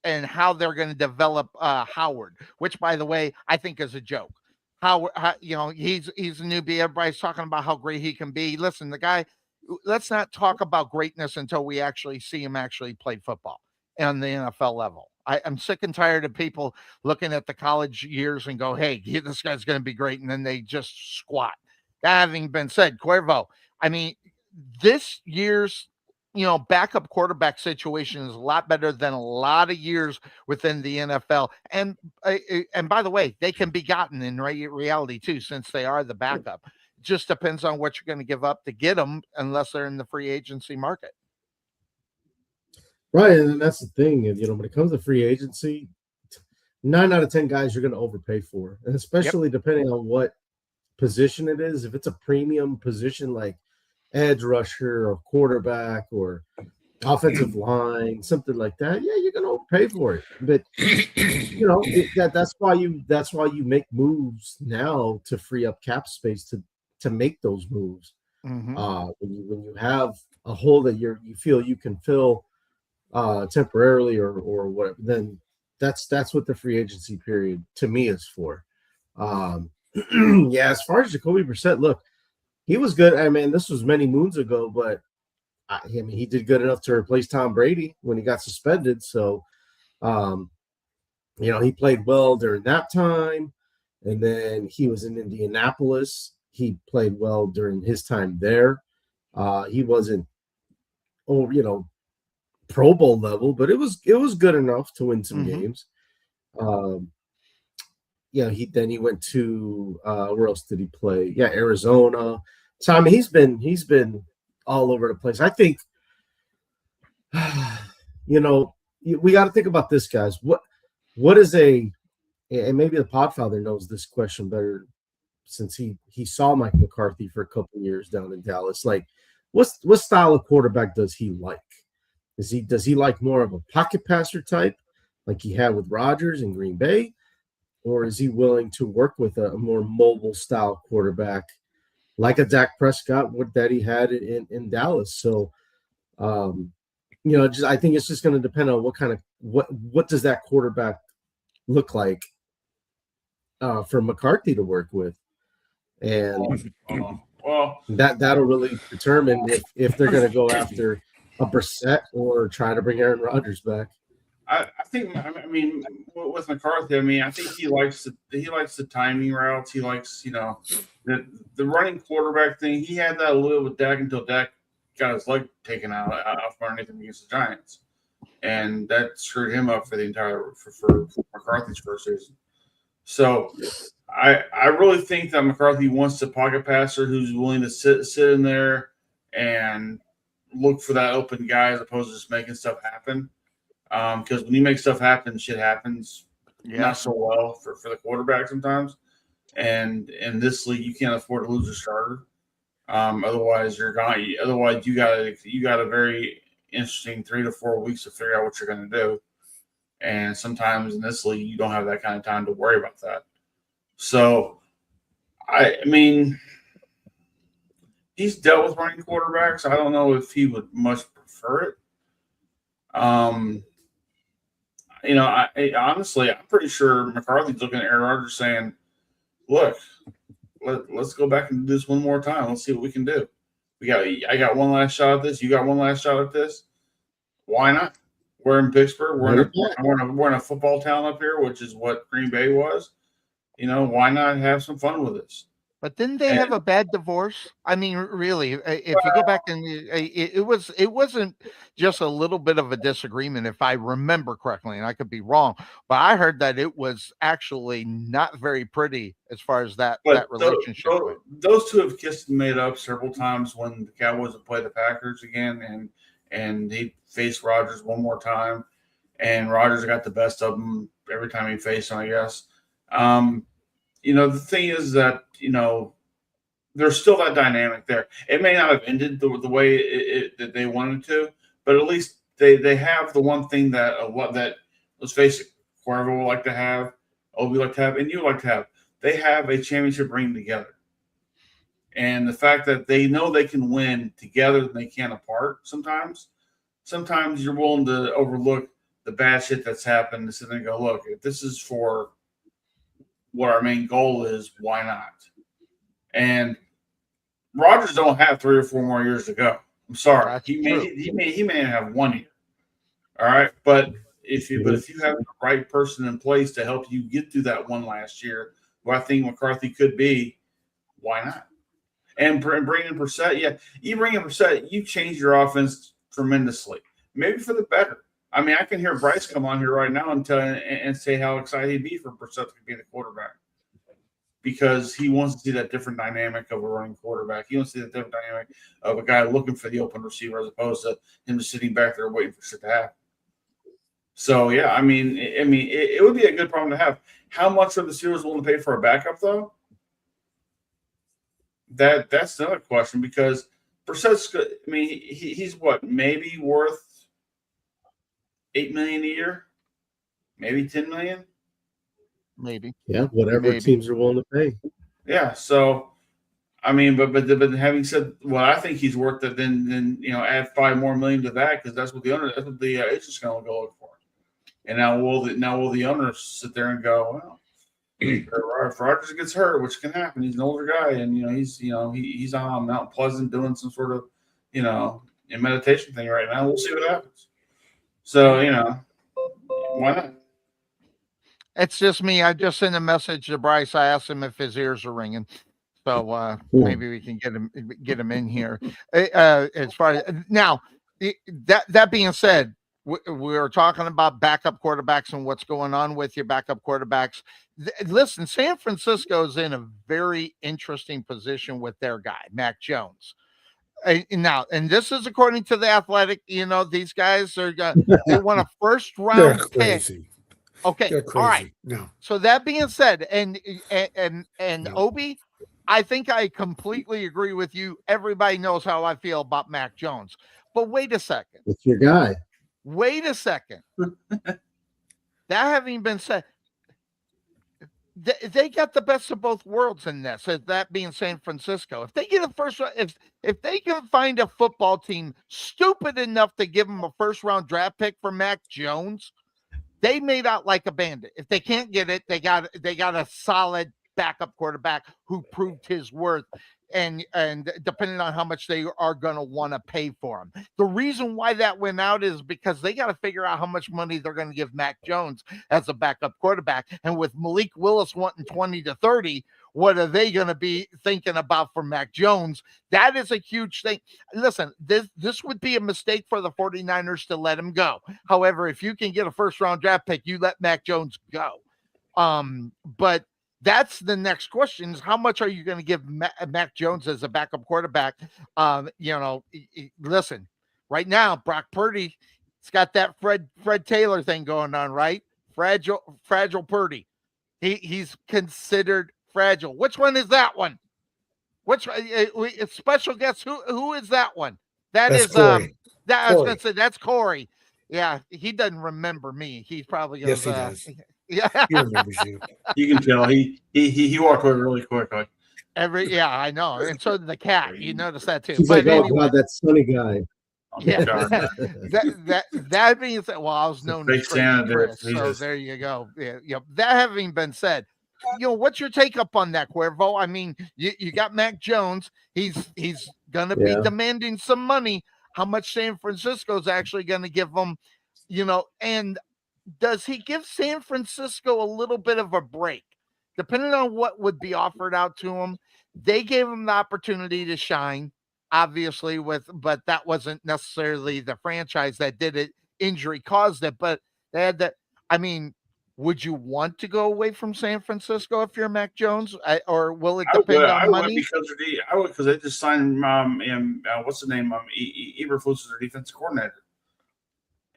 and how they're going to develop Howard, which by the way I think is a joke. How he's a newbie. Everybody's talking about how great he can be. Listen, the guy. Let's not talk about greatness until we actually see him actually play football on the NFL level. I'm sick and tired of people looking at the college years and go, hey, this guy's going to be great. And then they just squat. That having been said, Cuervo, I mean, this year's, backup quarterback situation is a lot better than a lot of years within the NFL. And by the way, they can be gotten in reality too, since they are the backup. It just depends on what you're going to give up to get them, unless they're in the free agency market. Right, and that's the thing. When it comes to free agency, 9 out of 10 guys you're going to overpay for, and especially depending on what position it is. If it's a premium position like edge rusher or quarterback or offensive line, something like that, yeah, you're going to overpay for it. But that's why you make moves now to free up cap space to make those moves. Mm-hmm. When you have a hole that you feel you can fill temporarily or whatever, then that's what the free agency period to me is for. As far as Jacoby Brissett, look, he was good. I mean, this was many moons ago, but he did good enough to replace Tom Brady when he got suspended. So, he played well during that time, and then he was in Indianapolis. He played well during his time there. He wasn't, Pro Bowl level, but it was good enough to win some games. He went to where else did he play? Yeah, Arizona. So I mean, he's been all over the place. I think, we got to think about this, guys. What is and maybe the Podfather knows this question better since he saw Mike McCarthy for a couple of years down in Dallas. Like, what style of quarterback does he like? Does he like more of a pocket passer type, like he had with Rodgers in Green Bay, or is he willing to work with a more mobile style quarterback, like a Dak Prescott that he had in Dallas? So, I think it's just going to depend on what does that quarterback look like for McCarthy to work with, and that'll really determine if they're going to go after a Brissett or try to bring Aaron Rodgers back. I think. I mean, with McCarthy, I think he likes the timing routes. He likes, the running quarterback thing. He had that a little with Dak until Dak got his leg taken out off underneath him against the Giants, and that screwed him up for the entire for McCarthy's first season. So, I really think that McCarthy wants a pocket passer who's willing to sit in there and look for that open guy as opposed to just making stuff happen. Because when you make stuff happen, shit happens not so well for the quarterback sometimes. And in this league, you can't afford to lose a starter. Otherwise, you got a very interesting 3 to 4 weeks to figure out what you're going to do. And sometimes in this league, you don't have that kind of time to worry about that. So, I mean, he's dealt with running quarterbacks. I don't know if he would much prefer it. Honestly, I'm pretty sure McCarthy's looking at Aaron Rodgers saying, "Look, let's go back and do this one more time. Let's see what we can do. I got one last shot at this. You got one last shot at this. Why not? We're in Pittsburgh. We're in a football town up here, which is what Green Bay was. Why not have some fun with this? But didn't they have a bad divorce? I mean, really, if you go back and it wasn't just a little bit of a disagreement, if I remember correctly, and I could be wrong, but I heard that it was actually not very pretty as far as that But relationship went. those two have kissed and made up several times when the Cowboys have played the Packers again, and he faced Rodgers one more time, and Rodgers got the best of him every time he faced him, I guess. The thing is that there's still that dynamic there. It may not have ended the way that they wanted to, but at least they have the one thing that let's face it, Cuervo would like to have, Obi like to have, and you like to have. They have a championship ring together, and the fact that they know they can win together and they can apart. Sometimes you're willing to overlook the bad shit that's happened and sit there and go, look, if this is for what our main goal is, why not? And Rodgers don't have 3 or 4 more years to go. I'm sorry. He may have 1 year. All right. But if you have the right person in place to help you get through that one last year, who I think McCarthy could be, why not? And bring in Brissett, yeah. You bring in Brissett, you change your offense tremendously. Maybe for the better. I mean, I can hear Bryce come on here right now and say how excited he'd be for Brissett to be the quarterback, because he wants to see that different dynamic of a running quarterback. He wants to see that different dynamic of a guy looking for the open receiver as opposed to him just sitting back there waiting for shit to happen. So yeah, I mean, it would be a good problem to have. How much are the Steelers willing to pay for a backup though? That's another question, because Brissett's good. I mean, he's what, maybe worth $8 million a year, maybe $10 million. Maybe. Yeah, whatever teams are willing to pay. Yeah. So, I mean, but having said what I think he's worth, it, then add $5 more million to that, because that's what the agent's going to go look for. And now will the owners sit there and go, well, if Rodgers gets hurt, which can happen, he's an older guy, and he's on Mount Pleasant doing some sort of a meditation thing right now. We'll see what happens. So why not? It's just me. I just sent a message to Bryce. I asked him if his ears are ringing, so maybe we can get him in here. As far as now, that being said, we're talking about backup quarterbacks and what's going on with your backup quarterbacks. Listen, San Francisco's in a very interesting position with their guy, Mac Jones. Now, and this is according to the Athletic. These guys are they want a first round pick. Okay, all right. No. So that being said, and No. Obi, I think I completely agree with you. Everybody knows how I feel about Mac Jones. But wait a second. It's your guy. Wait a second. That having been said, they got the best of both worlds in this. That being San Francisco, if they get a first, if they can find a football team stupid enough to give them a first round draft pick for Mac Jones, they may not like a bandit. If they can't get it, they got a solid backup quarterback who proved his worth, and depending on how much they are going to want to pay for him. The reason why that went out is because they got to figure out how much money they're going to give Mac Jones as a backup quarterback. And with Malik Willis wanting 20 to 30, what are they going to be thinking about for Mac Jones? That is a huge thing. Listen, this would be a mistake for the 49ers to let him go. However, if you can get a first round draft pick, you let Mac Jones go. But that's the next question, is how much are you going to give Mac Jones as a backup quarterback? Listen, right now, Brock Purdy, it's got that Fred Taylor thing going on, right? Fragile Purdy. He's considered fragile. Which one is that one? Which special guest? Who is that one? That's Corey. I was going to say that's Corey. Yeah, he doesn't remember me. He's probably yes, he does. Yeah, he remembers you. You can tell he walked away really quickly. I know, and so did the cat. You notice that too. She's but like, anyway, God, that Sonny guy. Yeah, that being said, well, I was known as Chris, so there you go. Yeah. That having been said, what's your take up on that, Cuervo? I mean, you got Mac Jones. He's gonna be demanding some money. How much San Francisco's actually going to give him? And does he give San Francisco a little bit of a break, depending on what would be offered out to him? They gave him the opportunity to shine, obviously, but that wasn't necessarily the franchise that did it. Injury caused it, but they had that. I mean, would you want to go away from San Francisco if you're Mac Jones, or will it depend on I would money? because they just signed what's the name Eberflus is their defensive coordinator,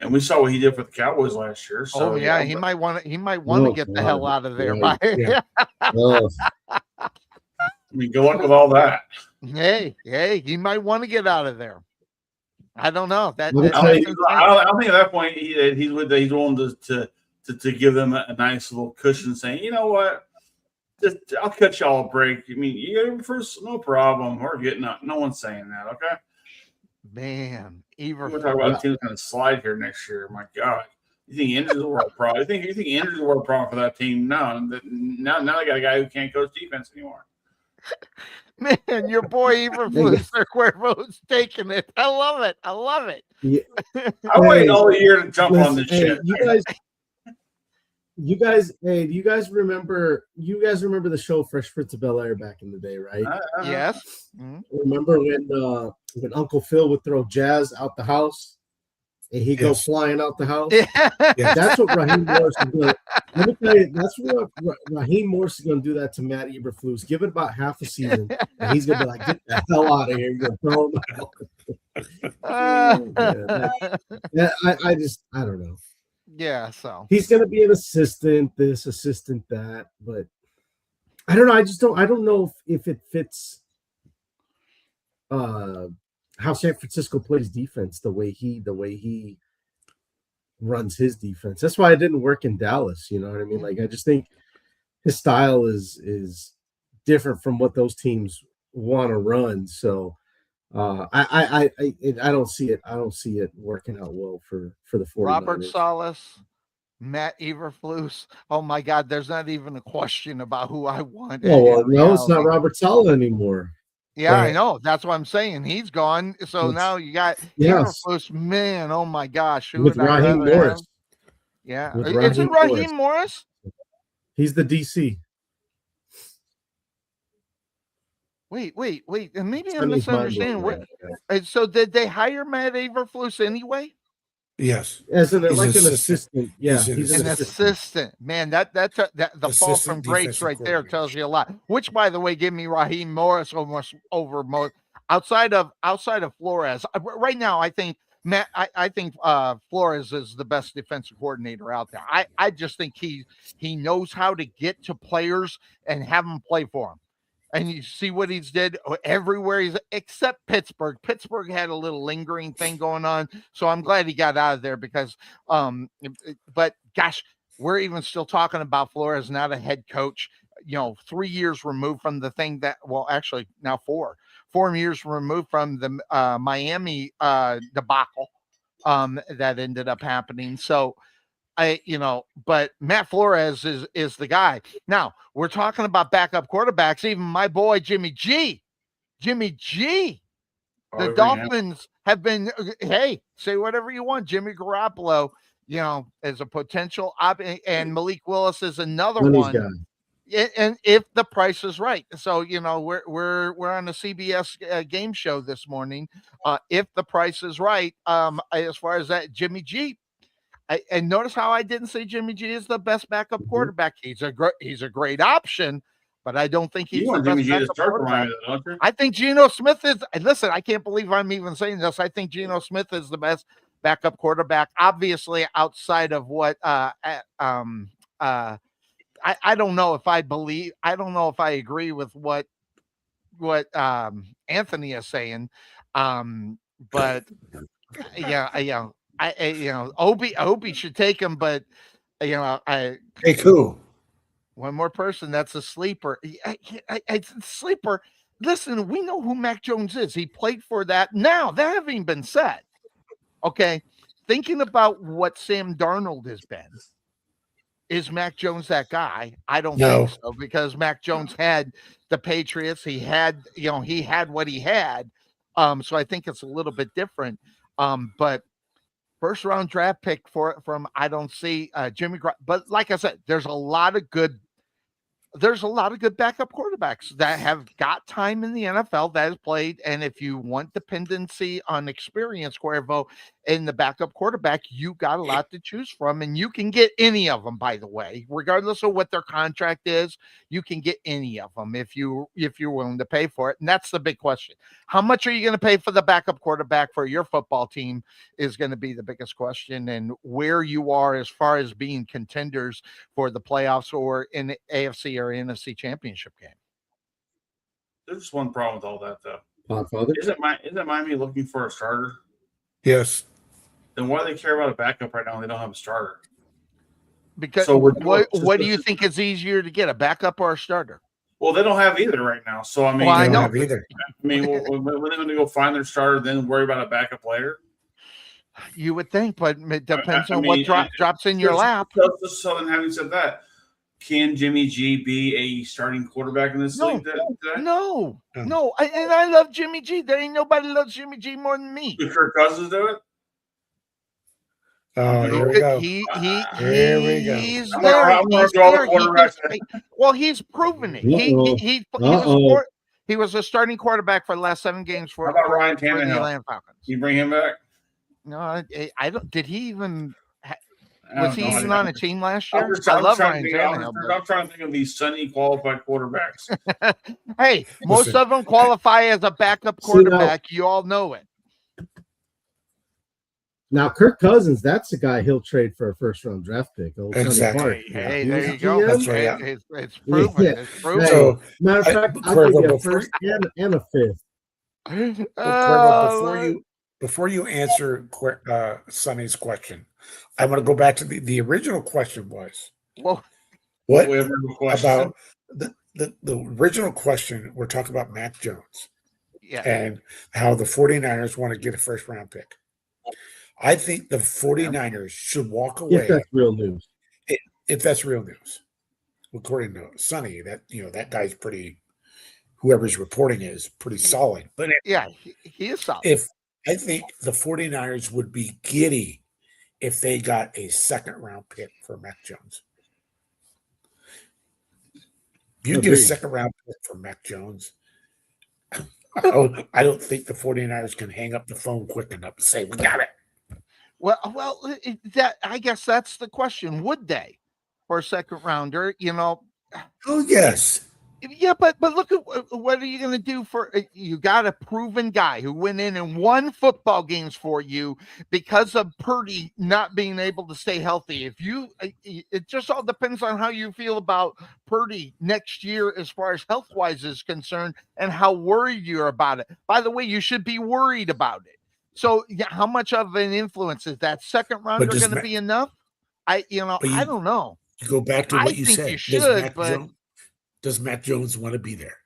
and we saw what he did for the Cowboys last year. So Oh yeah, he might want to. He might want to get the hell out of there. Right. Yeah. Oh, I mean, good luck with all that. hey, he might want to get out of there. I don't know. I don't think at that point he's willing to give them a nice little cushion, saying, you know what, just I'll cut y'all a break. I mean, you got first, no problem. We're getting up. No one's saying that, okay? Man, we're talking about teams going to slide here next year. My God, you think injuries were a problem? You think injuries were a problem for that team? No, now they got a guy who can't coach defense anymore. Man, your boy Eberflus or Cuervo's taking it. I love it. Yeah. I waited all year to jump on this shit. You guys remember the show Fresh Prince of Bel-Air back in the day, right? Yes. Mm-hmm. Remember when Uncle Phil would throw Jazz out the house and he'd go flying out the house? Yeah. That's what Raheem Morris is doing. Let me tell you, that's what Raheem Morris is going to do that to Matt Eberflus. Give it about half a season, and he's going to be like, get the hell out of here. You're going to throw him out. I don't know. Yeah, so he's going to be an assistant, this, assistant, that, but I don't know. I don't know if it fits how San Francisco plays defense, the way he runs his defense. That's why it didn't work in Dallas. You know what I mean? Like, I just think his style is different from what those teams want to run. So I don't see it. I don't see it working out well for the 49ers. Robert Saleh, Matt Eberflus. Oh my God, there's not even a question about who I want. Well, no, it's not Robert Saleh anymore. Yeah, right. I know. That's what I'm saying. He's gone. So now you got Eberflus. Man, oh my gosh. With Raheem Morris. Yeah. Isn't Raheem Morris? He's the DC. Wait. And maybe I'm misunderstanding. So did they hire Matt Eberflus anyway? Yes. As an assistant. Yeah. He's an assistant. Man, that the fall from grace right there tells you a lot. Which, by the way, give me Raheem Morris almost over most outside of Flores. Right now, I think Flores is the best defensive coordinator out there. I just think he knows how to get to players and have them play for him. And you see what he's did everywhere except Pittsburgh. Pittsburgh had a little lingering thing going on. So I'm glad he got out of there because, but gosh, we're even still talking about Flores, not a head coach, 3 years removed from the thing actually now 4 years removed from the Miami debacle that ended up happening. So, but Matt Flores is the guy. Now we're talking about backup quarterbacks. Even my boy Jimmy G. The Dolphins have been. Hey, say whatever you want. Jimmy Garoppolo, is a potential and Malik Willis is another one. And if the price is right, so we're on a CBS game show this morning. If the price is right, as far as that Jimmy G. And notice how I didn't say Jimmy G is the best backup quarterback. He's a great option, but I don't think he's the best backup quarterback. I think Geno Smith is. Listen, I can't believe I'm even saying this. I think Geno Smith is the best backup quarterback. Obviously, outside of what I don't know if I believe. I don't know if I agree with what Anthony is saying, but yeah. Obi should take him, but take who? One more person. That's a sleeper. It's a sleeper. Listen, we know who Mac Jones is. He played for that. Now that having been said, okay, thinking about what Sam Darnold has been, is Mac Jones that guy? I don't think so because Mac Jones had the Patriots. He had what he had. So I think it's a little bit different. But first round draft pick from I don't see Jimmy, but like I said, there's a lot of good there's a lot of good backup quarterbacks that have got time in the NFL that has played. And if you want dependency on experience, Cuervo, in the backup quarterback, you got a lot to choose from. And you can get any of them, by the way, regardless of what their contract is. You can get any of them if you're willing to pay for it. And that's the big question. How much are you going to pay for the backup quarterback for your football team is going to be the biggest question, and where you are as far as being contenders for the playoffs or in the AFC or NFC championship game. There's just one problem with all that, though. Podfather? Isn't Miami looking for a starter? Yes. Then why do they care about a backup right now when they don't have a starter? Because So what do you think is easier to get, a backup or a starter? Well, they don't have either right now. So I mean, Well, I They don't know. have either. I mean, when are they going to go find their starter, then worry about a backup player? You would think, but it depends I on mean, what drops in your lap. So then, having said that, can Jimmy G be a starting quarterback in this league today? No. And I love Jimmy G. There ain't nobody loves Jimmy G more than me. Could Kirk Cousins do it? Oh, here we go. Here we go. He's I'm there. gonna He's draw the there. quarterbacks. Well, he's proven it. He was a starting quarterback for the last 7 games for How about Ryan the Tannehill? Atlanta Falcons. Can you bring him back? No, I don't. Did he even? I Was don't he know. even on a team last year? I'm I love trying Ryan to Tannehill. I'm trying to think of these Sonny qualified quarterbacks. Hey, most Listen. of them qualify as a backup See, now- quarterback. You all know it. Now, Kirk Cousins, that's the guy he'll trade for a first-round draft pick. Old Sonny Exactly. Clark. Hey, He there was you go. That's right, yeah. It's proven. Yeah. It's proven. So, Matter of fact, I'll Cuervo, give you a before- first and a fifth. Cuervo, before you answer Sonny's question, I want to go back to the original question was Well, what We have a question. about the original question. We're talking about Mac Jones yeah. and how the 49ers want to get a first round pick. I think the 49ers should walk away If that's real news. if that's real news. According to Sonny, that guy's pretty. Whoever's reporting is pretty solid. But Yeah, he is solid. if I think the 49ers would be giddy if they got a second round pick for Mac Jones. You get a Agreed. second round pick for Mac Jones. I don't think the 49ers can hang up the phone quick enough to say, we got it. Well, that I guess that's the question. Would they for a second rounder? Oh, yes. Yeah, but look at what are you going to do for you got a proven guy who went in and won football games for you because of Purdy not being able to stay healthy. It just all depends on how you feel about Purdy next year as far as health wise is concerned and how worried you're about it. By the way, you should be worried about it. So yeah, how much of an influence is that second rounder going to be enough? I don't know. You go back to I what you think said. you should, Does Mac Jones want to be there?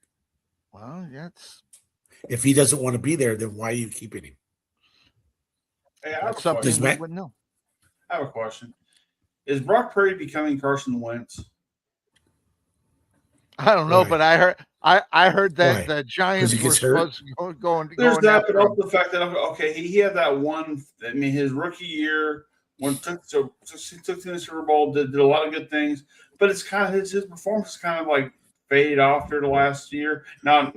Well, that's If he doesn't want to be there, then why are you keeping him? Hey, I have a something question. we Mac- wouldn't know. I have a question. Is Brock Purdy becoming Carson Wentz? I don't know, Why? but I heard that Why? the Giants he were gets hurt? supposed to going There's that, after but him. also the fact that okay, he had that one. I mean, his rookie year when took to the Super Bowl, did a lot of good things, but it's kind of his performance is kind of like faded off through the last year. Now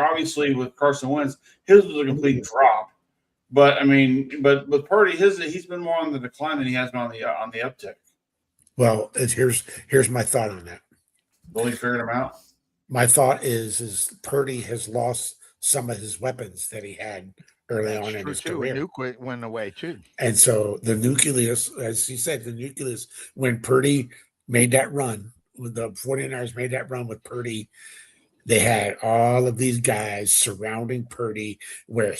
obviously with Carson Wentz, his was a complete drop. But I mean, but with Purdy, he's been more on the decline than he has been on the uptick. Well, here's my thought on that. Really figured him out. My thought is Purdy has lost some of his weapons that he had early on in his career. Nuke went away too. And so the nucleus, as he said, when Purdy made that run, when the 49ers made that run with Purdy, they had all of these guys surrounding Purdy where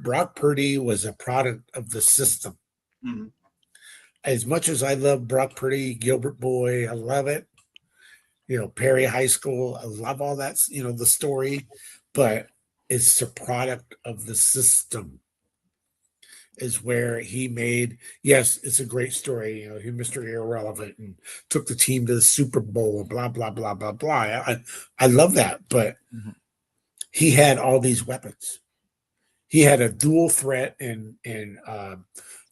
Brock Purdy was a product of the system. Mm-hmm. As much as I love Brock Purdy, Gilbert Boy, I love it. Perry High School, I love all that, the story, but it's a product of the system. Is where he made, yes, it's a great story. He Mr. Irrelevant and took the team to the Super Bowl, blah, blah, blah, blah, blah. I love that, but he had all these weapons. He had a dual threat in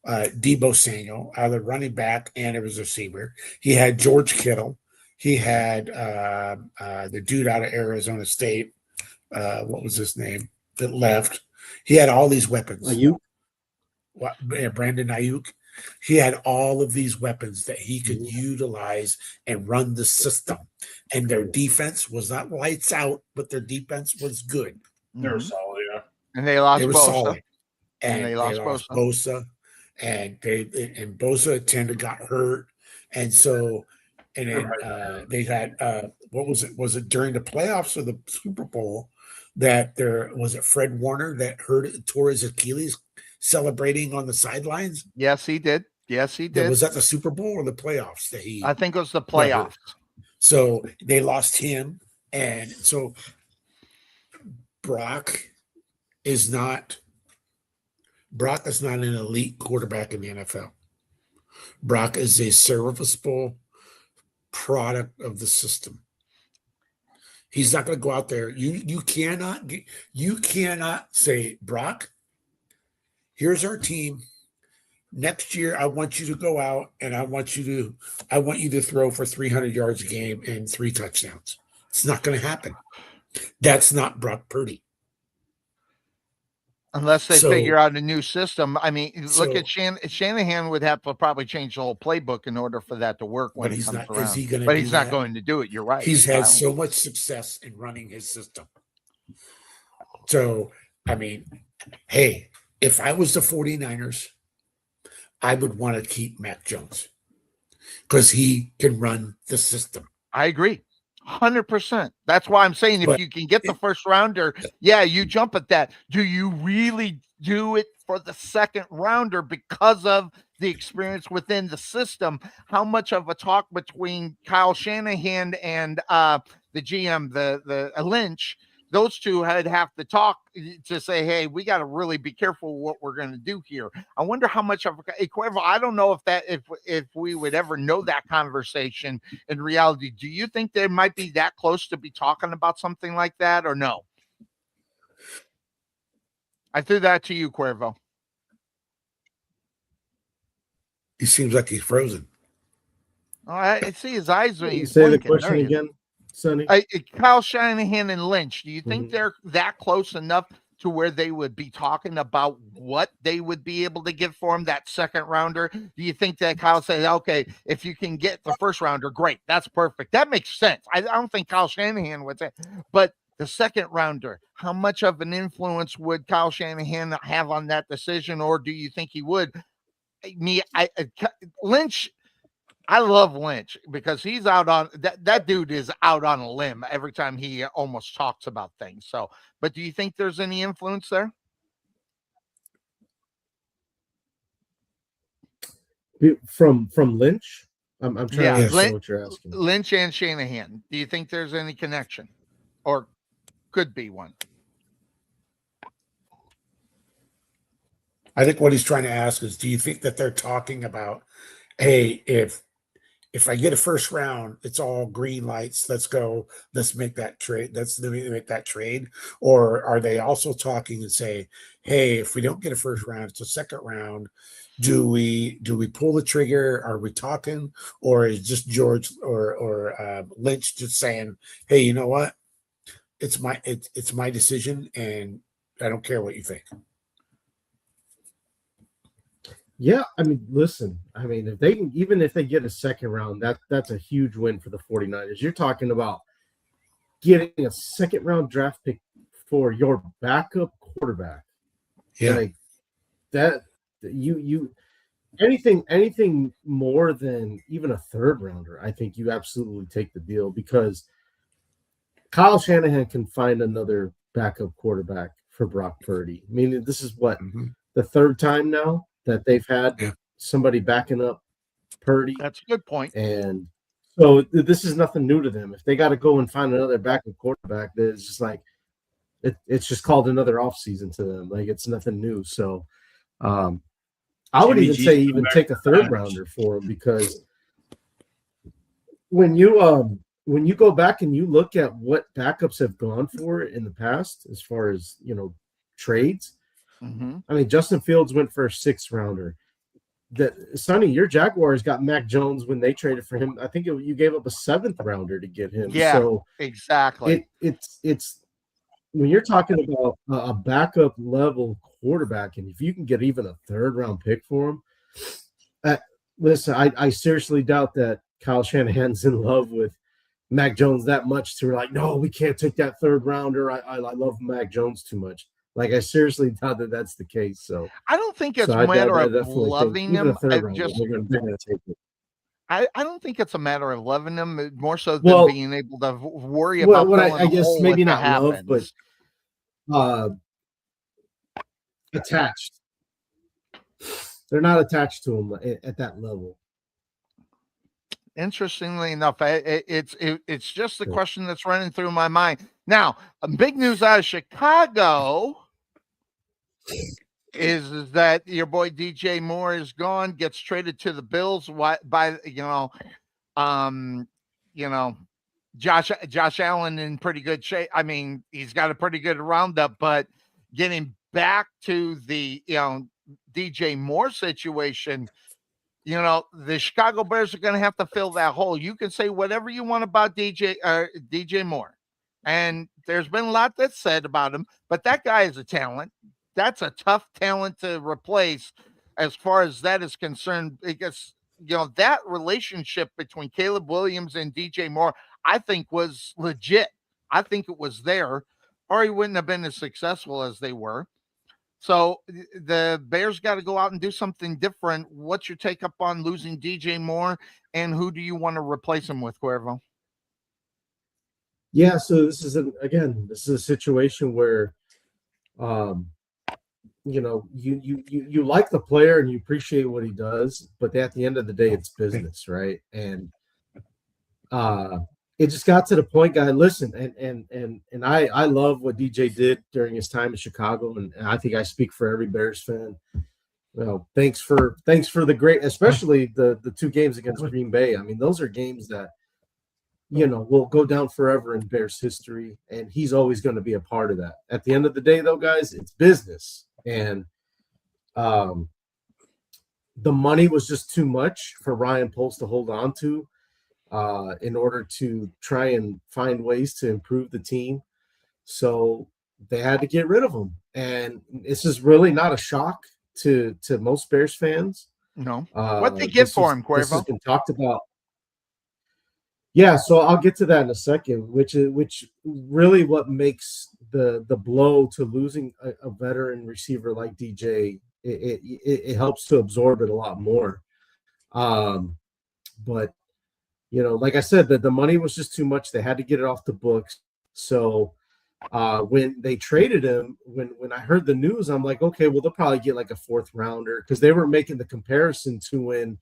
Debo Samuel, either running back and a receiver. He had George Kittle. He had the dude out of Arizona State. What was his name that left? He had all these weapons. Ayuk? Brandon Ayuk. He had all of these weapons that he could Yeah. utilize and run the system. And their defense was not lights out, but their defense was good. They're Mhm. solid, yeah. And they lost It was Bosa. solid. And they lost Bosa. And Bosa tended got hurt. And so and then they had what was it? Was it during the playoffs or the Super Bowl that there was it Fred Warner that tore his Achilles celebrating on the sidelines? Yes, he did. Yes, he did. Was that the Super Bowl or the playoffs that he? I think it was the playoffs. So they lost him, and so Brock is not an elite quarterback in the NFL. Brock is a serviceable product of the system. He's not going to go out there. You cannot say, Brock, here's our team. Next year, I want you to go out and I want you to throw for 300 yards a game and 3 touchdowns. It's not going to happen. That's not Brock Purdy. Unless they figure out a new system. I mean, look at Shanahan would have to probably change the whole playbook in order for that to work when it comes around. But he's not going to do it. You're right. He's had so much success in running his system. So, I mean, hey, if I was the 49ers, I would want to keep Mac Jones because he can run the system. I agree. 100%. That's why I'm saying if you can get the first rounder, yeah, you jump at that. Do you really do it for the second rounder because of the experience within the system? How much of a talk between Kyle Shanahan and the GM, the Lynch? Those two had have to talk to say, hey, we got to really be careful what we're going to do here. I wonder how much of a Cuervo, I don't know if we would ever know that conversation in reality. Do you think they might be that close to be talking about something like that or no? I threw that to you, Cuervo. He seems like he's frozen. Oh, I see his eyes when he's say blinking. the question again, Sonny. Kyle Shanahan and Lynch, do you think they're that close enough to where they would be talking about what they would be able to get for him, that second rounder? Do you think that Kyle says, okay, if you can get the first rounder, great, that's perfect. That makes sense. I don't think Kyle Shanahan would say, but the second rounder, how much of an influence would Kyle Shanahan have on that decision? Or do you think he would? Lynch, I love Lynch because he's out on that dude is out on a limb every time he almost talks about things. So, but do you think there's any influence there? From Lynch? I'm trying to understand what you're asking. Lynch and Shanahan. Do you think there's any connection or could be one? I think what he's trying to ask is, do you think that they're talking about, hey, if I get a first round, it's all green lights. Let's go. Let's make that trade. Let's make that trade. Or are they also talking and say, hey, if we don't get a first round, it's a second round. Do we pull the trigger? Are we talking? Or is just George or Lynch just saying, hey, you know what? It's my decision, and I don't care what you think. Yeah, I mean, listen, I mean, if they get a second round, that's a huge win for the 49ers. You're talking about getting a second round draft pick for your backup quarterback. Yeah. Like that you anything more than even a third rounder, I think you absolutely take the deal because Kyle Shanahan can find another backup quarterback for Brock Purdy. I mean, this is what the third time now that they've had somebody backing up Purdy. That's a good point. And so this is nothing new to them. If they got to go and find another backup quarterback, it's just like it's just called another offseason to them. Like it's nothing new. So I would even say take a third rounder for him because when you go back and you look at what backups have gone for in the past, as far as trades. I mean, Justin Fields went for a 6th rounder. that Sonny, your Jaguars got Mac Jones when they traded for him. I think you gave up a 7th rounder to get him. Yeah, So exactly. It's when you're talking about a backup level quarterback, and if you can get even a 3rd round pick for him, listen, I seriously doubt that Kyle Shanahan's in love with Mac Jones that much to like, no, we can't take that 3rd rounder. I love Mac Jones too much. Like, I seriously doubt that that's the case. So I don't think it's so a matter I of definitely think loving even a him. 3rd rounder, Just they're gonna take it. I don't think it's a matter of loving him, more so than Well, being able to worry about what filling I a guess hole if maybe it not love, but happens. attached. They're not attached to him at that level. Interestingly enough, it's just the question that's running through my mind. Now, big news out of Chicago is that your boy DJ Moore is gone, gets traded to the Bills by Josh Allen in pretty good shape. I mean, he's got a pretty good roundup, but getting back to the DJ Moore situation, the Chicago Bears are going to have to fill that hole. You can say whatever you want about DJ Moore, and there's been a lot that's said about him, but that guy is a talent. That's a tough talent to replace as far as that is concerned, because that relationship between Caleb Williams and DJ Moore, I think, was legit. I think it was there, or he wouldn't have been as successful as they were. So the Bears got to go out and do something different. What's your take up on losing DJ Moore, and who do you want to replace him with, Cuervo? Yeah, so this is a situation where, you like the player and you appreciate what he does, but at the end of the day, it's business, right? And it just got to the point, guy. Listen, and I love what DJ did during his time in Chicago, and I think I speak for every Bears fan. Well, thanks for the great, especially the 2 games against Green Bay. I mean, those are games that will go down forever in Bears history, and he's always going to be a part of that. At the end of the day, though, guys, it's business, and the money was just too much for Ryan Poles to hold on to. In order to try and find ways to improve the team. So they had to get rid of him. And this is really not a shock to most Bears fans. No. What they get for him, Cuervo? This has been talked about. Yeah, so I'll get to that in a second, which really what makes the blow to losing a veteran receiver like DJ, it helps to absorb it a lot more. But like I said, the money was just too much. They had to get it off the books. So when they traded him, when I heard the news, I'm like, okay, well, they'll probably get like a 4th rounder, because they were making the comparison to when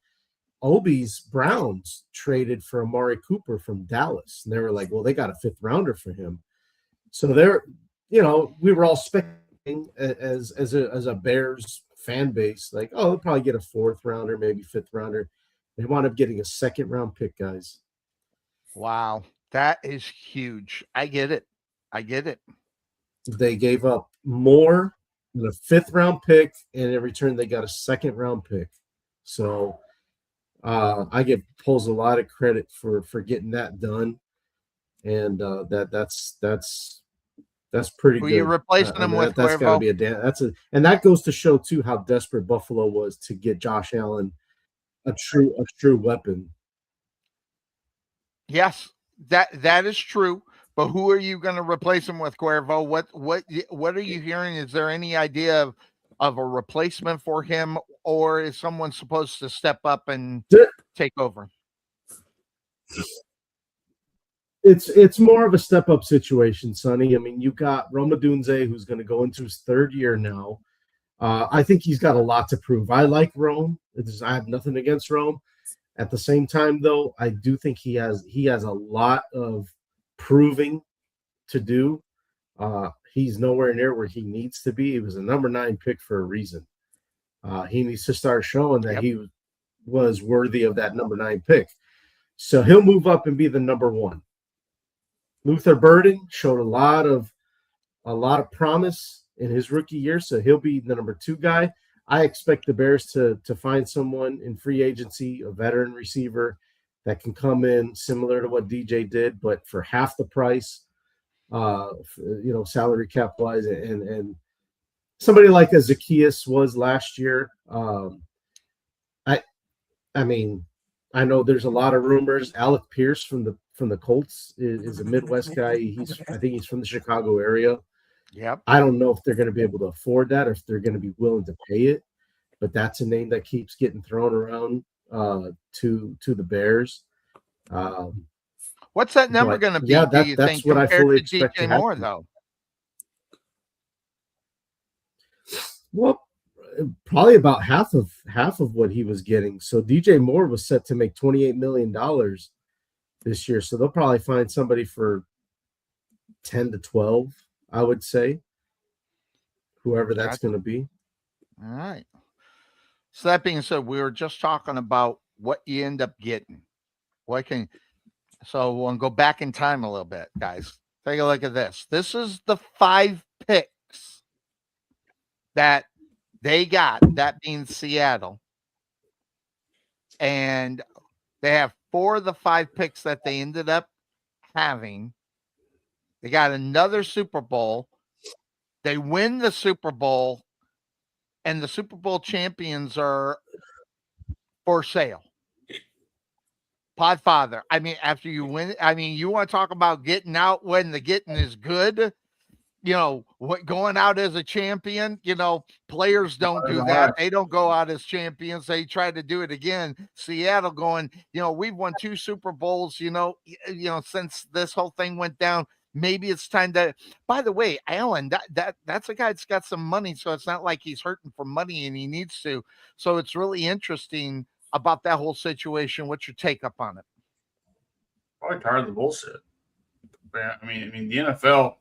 Obi's Browns traded for Amari Cooper from Dallas. And they were like, well, they got a 5th rounder for him. So we were all speculating as a Bears fan base, like, oh, they'll probably get a 4th rounder, maybe 5th rounder. They wound up getting a 2nd round pick, guys. Wow. That is huge. I get it. They gave up more than a 5th round pick, and in return, they got a 2nd round pick. So I give Poles a lot of credit for getting that done. And that's pretty good. Who you replacing him with, that's got to Cuervo? be and that goes to show too how desperate Buffalo was to get Josh Allen a true weapon. Yes, that is true. But who are you going to replace him with, Cuervo? What are you hearing? Is there any idea of a replacement for him, or is someone supposed to step up and take over? It's more of a step up situation, Sonny. I mean, you got Rome Odunze, who's going to go into his 3rd year now. I think he's got a lot to prove. I like Rome. I have nothing against Rome. At the same time, though, I do think he has a lot of proving to do. He's nowhere near where he needs to be. He was a number 9 pick for a reason. He needs to start showing that he was worthy of that number 9 pick. So he'll move up and be the number 1. Luther Burden showed a lot of promise in his rookie year, so he'll be the number 2 guy. I expect the Bears to find someone in free agency, a veteran receiver that can come in similar to what DJ did, but for half the price, salary cap wise, and somebody like a Zacchaeus was last year. I mean, I know there's a lot of rumors. Alec Pierce from the Colts is a Midwest guy. I think he's from the Chicago area. Yep. I don't know if they're going to be able to afford that or if they're going to be willing to pay it, but that's a name that keeps getting thrown around to the Bears. What's that number going to be? Yeah, do you that's think what I compared fully to expect to DJ Moore, happen. though? Well, probably about half of what he was getting. So DJ Moore was set to make $28 million this year. So they'll probably find somebody for 10 to 12, I would say. Whoever that's going to be. All right. So that being said, we were just talking about what you end up getting. So we'll go back in time a little bit, guys. Take a look at this. This is the 5 picks that they got, that being Seattle. And they have 4 of the 5 picks that they ended up having. They got another Super Bowl. They win the Super Bowl, and the Super Bowl champions are for sale. Podfather. I mean, after you win, you want to talk about getting out when the getting is good. What going out as a champion, players don't do that. They don't go out as champions. They try to do it again. Seattle going, we've won 2 Super Bowls, since this whole thing went down. Maybe it's time to, by the way, Allen, that's a guy that's got some money. So it's not like he's hurting for money and he needs to. So it's really interesting about that whole situation. What's your take up on it? Probably tired of the bullshit. I mean, the NFL,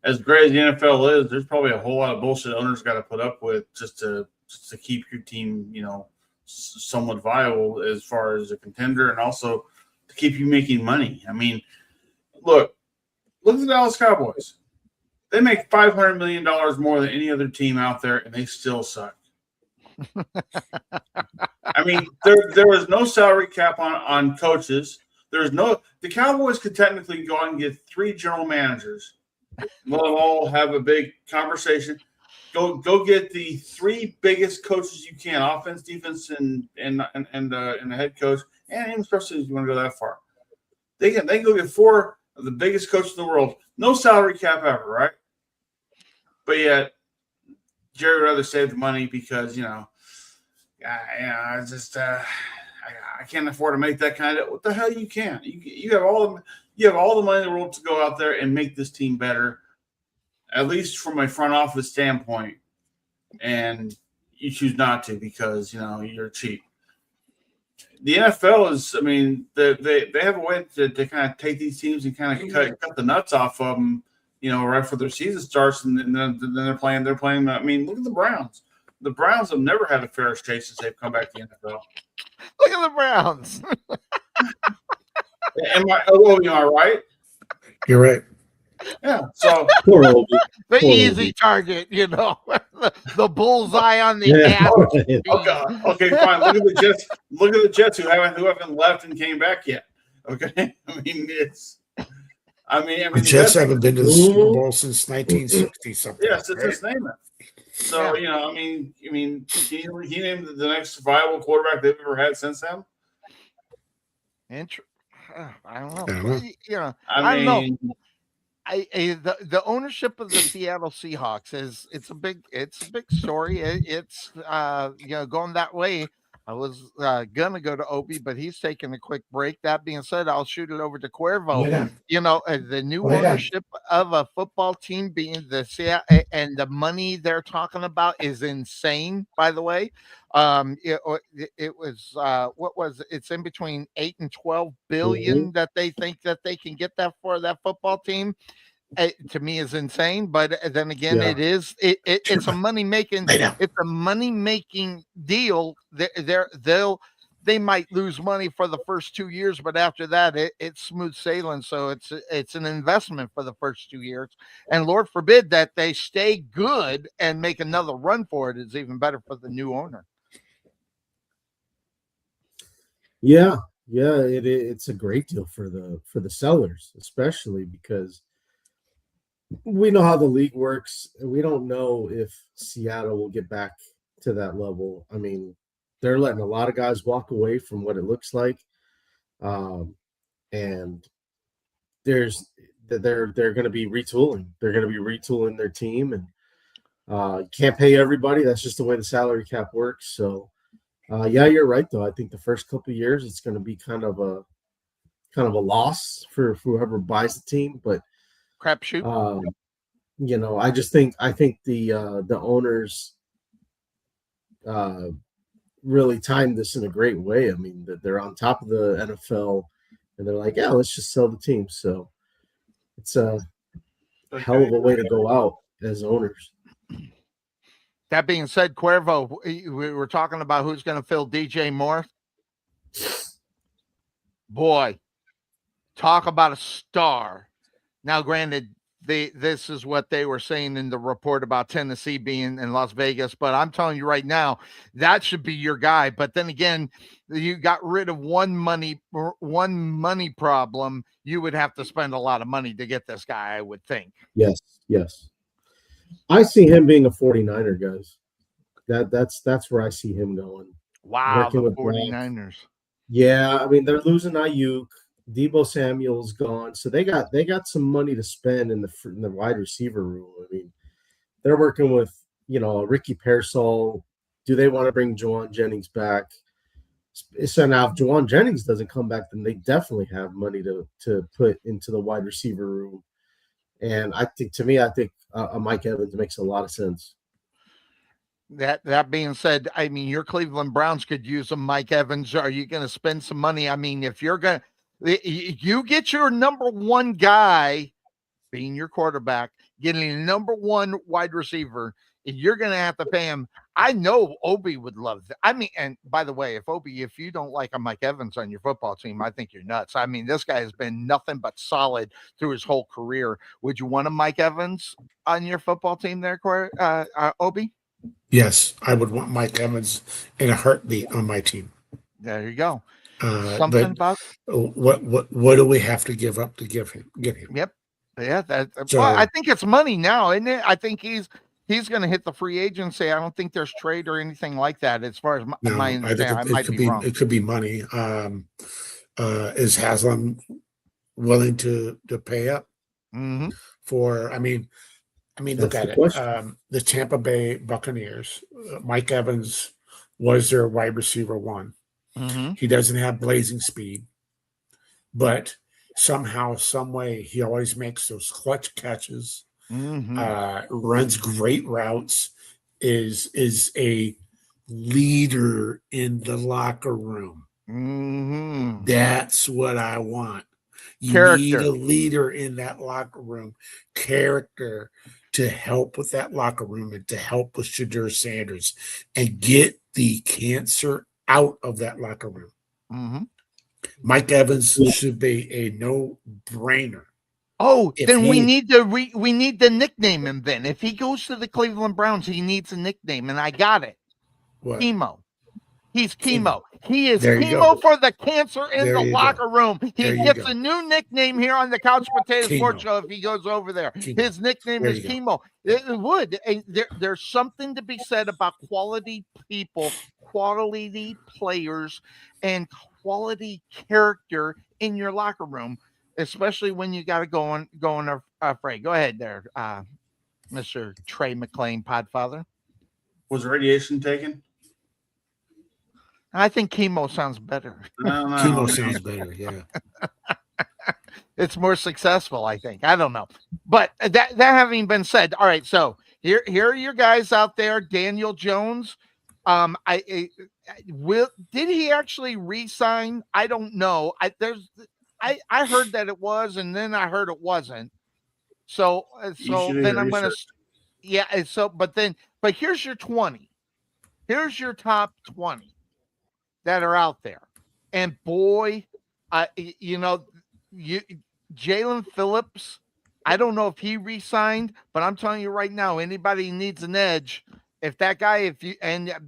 as great as the NFL is, there's probably a whole lot of bullshit owners got to put up with just to keep your team, somewhat viable as far as a contender, and also to keep you making money. I mean, look at the Dallas Cowboys. They make $500 million more than any other team out there, and they still suck. I mean, there was no salary cap on coaches. The Cowboys could technically go out and get 3 general managers. Let them all have a big conversation. Go get the 3 biggest coaches you can: offense, defense, and the head coach, and even especially if you want to go that far. They can go get 4 of the biggest coaches in the world. No salary cap ever, right? But yet Jerry would rather save the money because it's just I can't afford to make that kind of. What the hell you can? You have all the money in the world to go out there and make this team better, at least from a front office standpoint, and you choose not to because you're cheap. The NFL is, they have a way to kind of take these teams and kind of cut the nuts off of them, right before their season starts, and then they're playing. I mean, look at the Browns. The Browns have never had a fair shake since they've come back to the NFL. Look at the Browns. Am I right? You're right. Yeah. So the easy target, the bullseye on the app. Okay, fine. Look at the Jets. Look at the Jets who haven't left and came back yet. Okay, the Jets haven't been to the Super Bowl since 1960 something. Yes, it's his name. So he named the next viable quarterback they've ever had since then. I don't know. I don't know. The ownership of the Seattle Seahawks it's a big story. It's going that way. I was gonna go to Opie, but he's taking a quick break. That being said, I'll shoot it over to Cuervo. The new ownership of a football team being the Seattle, and the money they're talking about is insane. By the way, it was what was it? It's in between 8 and 12 billion that they think that they can get that for that football team. To me is insane, but then again, it's a money making deal. they might lose money for the first 2 years, but after that, it's smooth sailing. So it's an investment for the first 2 years, and Lord forbid that they stay good and make another run for it is even better for the new owner. Yeah, it's a great deal for the sellers, especially because we know how the league works. We don't know if Seattle will get back to that level. I mean, they're letting a lot of guys walk away from what it looks like, and they're going to be retooling. They're going to be retooling their team, and you can't pay everybody. That's just the way the salary cap works. So, yeah, you're right though. I think the first couple of years it's going to be kind of a loss for whoever buys the team, but Crapshoot. I think the owners really timed this in a great way. I mean, that they're on top of the NFL, and they're like, yeah, let's just sell the team. So it's a hell of a way to go out as owners. That being said, Cuervo, we were talking about who's going to fill DJ Moore. Boy, talk about a star. Now, granted, this is what they were saying in the report about Tennessee being in Las Vegas, but I'm telling you right now, that should be your guy. But then again, you got rid of one money problem. You would have to spend a lot of money to get this guy, I would think. Yes. I see him being a 49er, guys. That's where I see him going. Wow, the 49ers. Yeah, I mean, they're losing Ayuk. Debo Samuel's gone, so they got some money to spend in the wide receiver room. I mean, they're working with Ricky Pearsall. Do they want to bring Juwan Jennings back? So now, if Juwan Jennings doesn't come back, then they definitely have money to put into the wide receiver room. And I think Mike Evans makes a lot of sense. That being said, I mean, your Cleveland Browns could use a Mike Evans. Are you going to spend some money? I mean, if you're going to, you get your number one guy being your quarterback, getting a number one wide receiver, you're going to have to pay him. I know Obi would love that. I mean, and by the way, if you don't like a Mike Evans on your football team, I think you're nuts. I mean, this guy has been nothing but solid through his whole career. Would you want a Mike Evans on your football team there, Obi? Yes, I would want Mike Evans in a heartbeat on my team. There you go. Something about what do we have to give up to get him? Yep. Yeah. Well, I think it's money now, isn't it? I think he's going to hit the free agency. I don't think there's trade or anything like that. As far as my understanding, I might be wrong. It could be money. Is Haslam willing to pay up for? I mean, look at it. The Tampa Bay Buccaneers. Mike Evans was their wide receiver one. He doesn't have blazing speed, but somehow, some way, he always makes those clutch catches. Runs great routes. Is a leader in the locker room. That's what I want. You need a leader in that locker room. Character to help with that locker room and to help with Shadur Sanders and get the cancer out of that locker room. Mike Evans should be a no-brainer. Oh, then we need to nickname him then. If he goes to the Cleveland Browns, he needs a nickname, and I got it. What? Chemo. He's chemo. He is chemo for the cancer in the locker room. He gets a new nickname here on the Couch Potato Sports Show if he goes over there. His nickname is Chemo. It would. There's something to be said about quality people, quality players, and quality character in your locker room, especially when you got to go on afraid. Go ahead there, Mr. Trey McLean, Podfather. Was radiation taken? I think chemo sounds better. Chemo sounds better, yeah. It's more successful, I think. I don't know. But that having been said, all right, so here are your guys out there. Daniel Jones. Did he actually re-sign? I don't know. I heard that it was, and then I heard it wasn't. So then I'm gonna but here's your 20. Here's your top 20 that are out there. And boy, you know, Jalen Phillips, I don't know if he re-signed, but I'm telling you right now, anybody needs an edge. If that guy,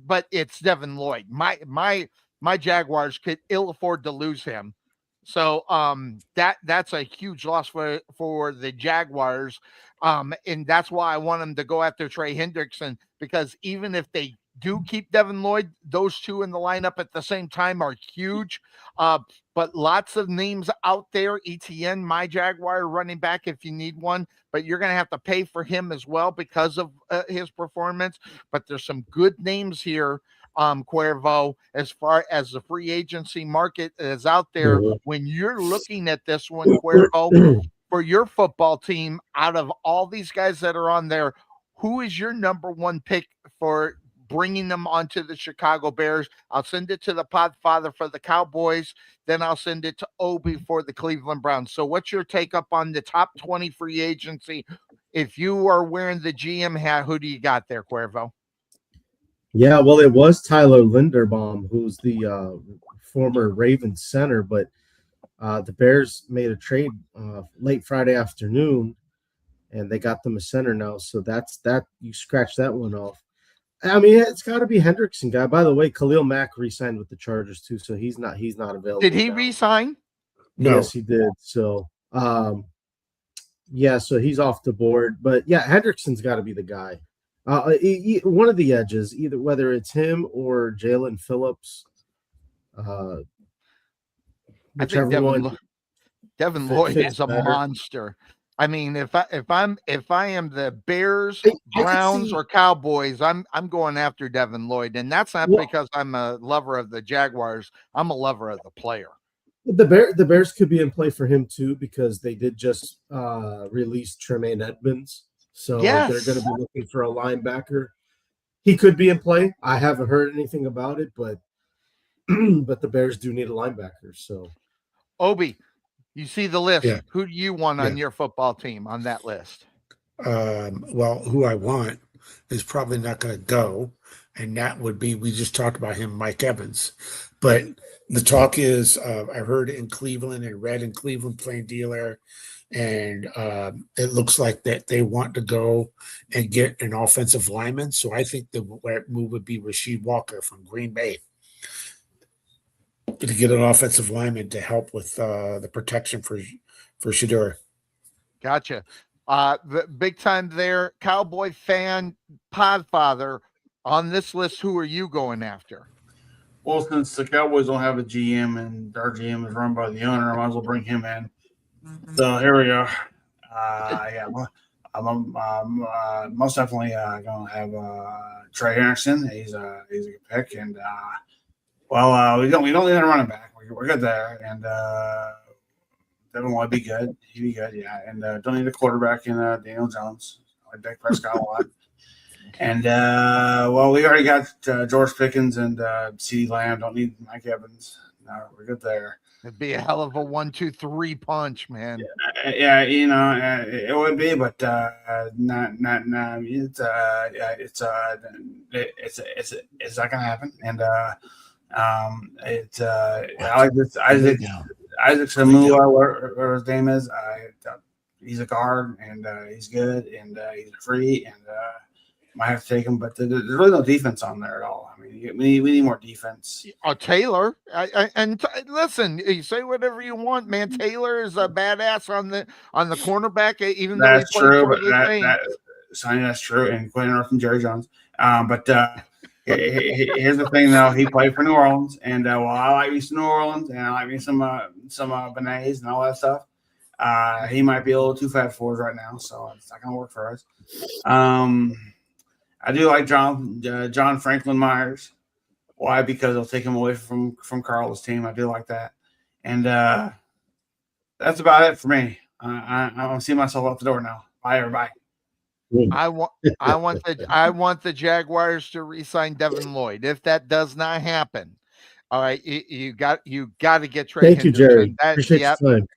but it's Devin Lloyd. My Jaguars could ill afford to lose him. So that's a huge loss for the Jaguars. And that's why I want them to go after Trey Hendrickson, because even if they do keep Devin Lloyd, those two in the lineup at the same time are huge. But lots of names out there. ETN, my Jaguar running back, if you need one, but you're going to have to pay for him as well because of his performance. But there's some good names here, Cuervo, as far as the free agency market is out there. When you're looking at this one, Cuervo, for your football team, out of all these guys that are on there, who is your number one pick for bringing them onto the Chicago Bears? I'll send it to the Podfather for the Cowboys. Then I'll send it to Obi for the Cleveland Browns. So what's your take up on the top 20 free agency? If you are wearing the GM hat, who do you got there, Cuervo? Yeah, well, it was Tyler Linderbaum, who's the former Ravens center, but the Bears made a trade late Friday afternoon, and they got them a center now. So that's that. You scratch that one off. I mean, it's got to be Hendrickson guy. By the way, Khalil Mack re-signed with the Chargers too, so he's not available. Did he now. re-sign? No. Yes, he did. So, yeah, so he's off the board. But yeah, Hendrickson's got to be the guy. One of the edges, either whether it's him or Jalen Phillips. Whichever one. Devin Lloyd is a monster. I mean, if I am the Bears, Browns, or Cowboys, I'm going after Devin Lloyd, and that's not because I'm a lover of the Jaguars. I'm a lover of the player. The Bears could be in play for him too, because they did just release Tremaine Edmonds, so they're going to be looking for a linebacker. He could be in play. I haven't heard anything about it, but but the Bears do need a linebacker. So, Obi, you see the list. Yeah. Who do you want on your football team on that list? Well, who I want is probably not going to go, and that would be, we just talked about him, Mike Evans. But the talk is, I heard in Cleveland and read in Cleveland plain dealer, and it looks like that they want to go and get an offensive lineman. So I think the move would be Rasheed Walker from Green Bay to get an offensive lineman to help with the protection for Shedeur. Gotcha. The big time there, Cowboy fan, Podfather. On this list, who are you going after? Well, since the Cowboys don't have a GM and our GM is run by the owner, I might as well bring him in. So here we go. I'm most definitely going to have Trey Hendrickson. He's a good pick, and we don't need a running back. We're good there, and Devin Lloyd be good. He'd be good, yeah. And don't need a quarterback in Daniel Jones. I like Dak Prescott a lot. And we already got George Pickens and CeeDee Lamb. Don't need Mike Evans. No, we're good there. It'd be a hell of a 1-2-3 punch, man. Yeah, it would be, but not. It's not gonna happen. And I like this Isaac Samua, whatever his name is. He's a guard, and he's good, and he's free, and might have to take him. But there's really no defense on there at all. I mean, we need more defense. Taylor, listen, you say whatever you want, man. Taylor is a badass on the cornerback, even That's though he true. But Sonny, that's true, and Quentin Earth and Jerry Jones. But here's the thing, though. He played for New Orleans, and I like me some New Orleans, and I like me some beignets and all that stuff. He might be a little too fat for us right now, so it's not gonna work for us. I do like John Franklin Myers. Why? Because it'll take him away from Carl's team. I do like that, and that's about it for me. I don't see myself out the door now. Bye, everybody. I want the Jaguars to re-sign Devin Lloyd. If that does not happen, all right, you got to get Trey. Thank you, Jerry. Appreciate your time.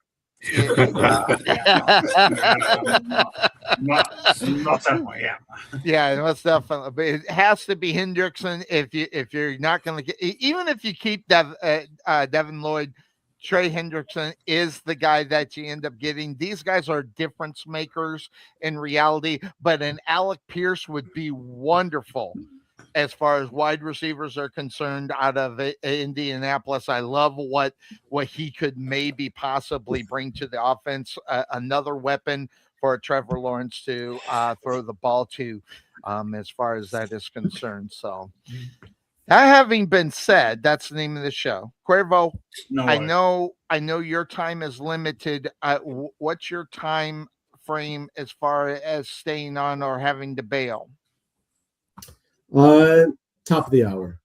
Not definitely, yeah. Yeah, most definitely. But it has to be Hendrickson if you're not going to get, even if you keep Devin Lloyd, Trey Hendrickson is the guy that you end up getting. These guys are difference makers in reality, but an Alec Pierce would be wonderful as far as wide receivers are concerned out of Indianapolis. I love what he could maybe possibly bring to the offense. Another weapon for Trevor Lawrence to throw the ball to, as far as that is concerned. So that having been said, that's the name of the show. Cuervo, No I way. know your time is limited. What's your time frame as far as staying on or having to bail? Top of the hour.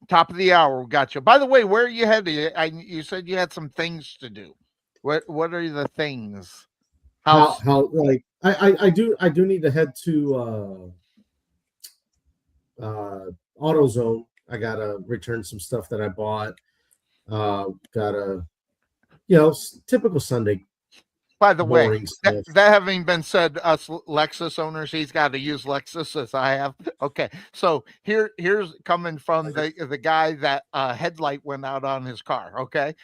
Top of the hour, gotcha. By the way, where are you headed? You said you had some things to do. What are the things? How like I do need to head to AutoZone. I gotta return some stuff that I bought. Gotta typical Sunday. By the way, Boring that stuff. having been said, us Lexus owners, he's got to use Lexus as I have. Okay, so here's coming from the guy that headlight went out on his car. Okay,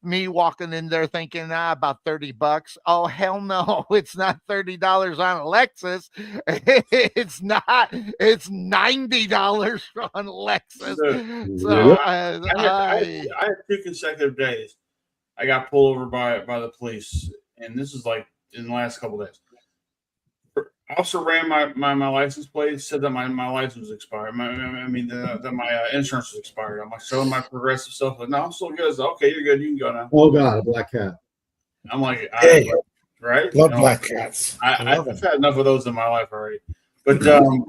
me walking in there thinking about $30. Oh hell no, it's not $30 on a Lexus. It's not. It's $90 on Lexus. So I had 2 consecutive days. I got pulled over by the police, and this is like in the last couple of days. Officer ran my license plate, said that my license was expired. That my insurance was expired. I'm like showing my progressive stuff. Like, no, I'm still good. So, okay, you're good. You can go now. Oh God, a black cat. I'm like, Hey, right? love black cats. I've had enough of those in my life already. But then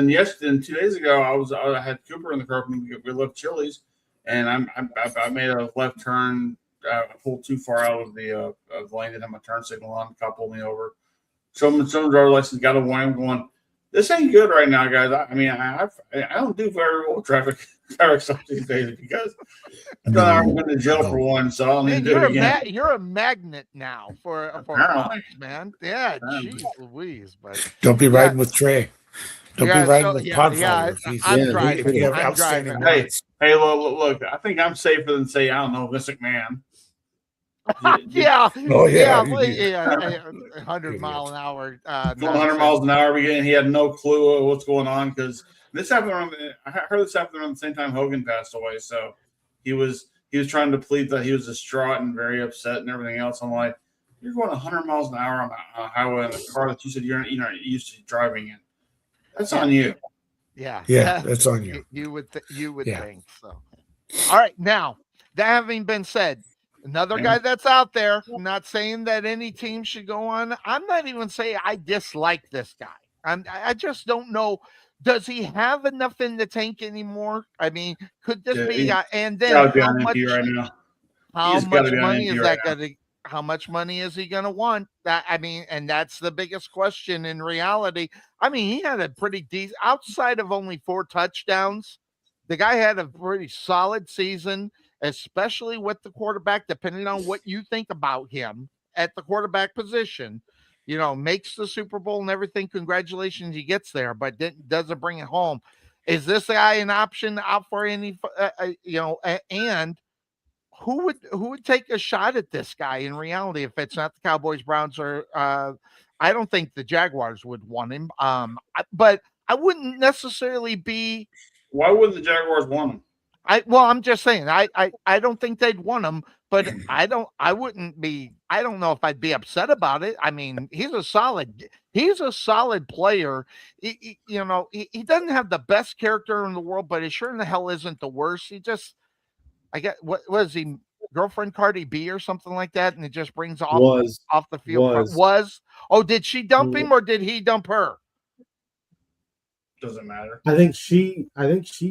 2 days ago, I had Cooper in the car. We left Chili's, and I made a left turn. I pulled too far out of the lane that had my turn signal on. The cop pulled me over. Some driver's license, got a warning. I'm going, this ain't good right now, guys. I don't do very well traffic stops these days because I've been to jail for one, so I don't need to do it again. You're a magnet now for cops, man. Yeah, jeez Louise. But don't be riding with Trey. Don't be riding with Podfather. I'm driving. I'm driving. Hey, look, I think I'm safer than say, I don't know, Vince McMahon. Yeah. Oh yeah. 100 mile an hour. 100 miles an hour. He had no clue what's going on because this happened I heard this happened around the same time Hogan passed away. So he was trying to plead that he was distraught and very upset and everything else. I'm like, you're going 100 miles an hour on a highway in a car that you said you're not used to driving in. That's on you. Yeah, that's on you. You would think so. All right, now that having been said, another guy that's out there, not saying that any team should go on. I'm not even saying I dislike this guy. I just don't know. Does he have enough in the tank anymore? I mean, could this be? And then how much? Right now. How much money is that going to? How much money is he going to want? And that's the biggest question in reality. I mean, he had a pretty decent, outside of only 4 touchdowns. The guy had a pretty solid season, especially with the quarterback, depending on what you think about him at the quarterback position. Makes the Super Bowl and everything. Congratulations, he gets there, but doesn't bring it home. Is this guy an option out for any, and who would take a shot at this guy in reality if it's not the Cowboys, Browns, or I don't think the Jaguars would want him. But I wouldn't necessarily be. Why wouldn't the Jaguars want him? I'm just saying, I don't think they'd want him, but I don't know if I'd be upset about it. I mean, he's a solid player. He doesn't have the best character in the world, but he sure in the hell isn't the worst. He just, I get, what was he, girlfriend Cardi B or something like that, and it just brings off the field. Oh, did she dump him or did he dump her? Doesn't matter. I think she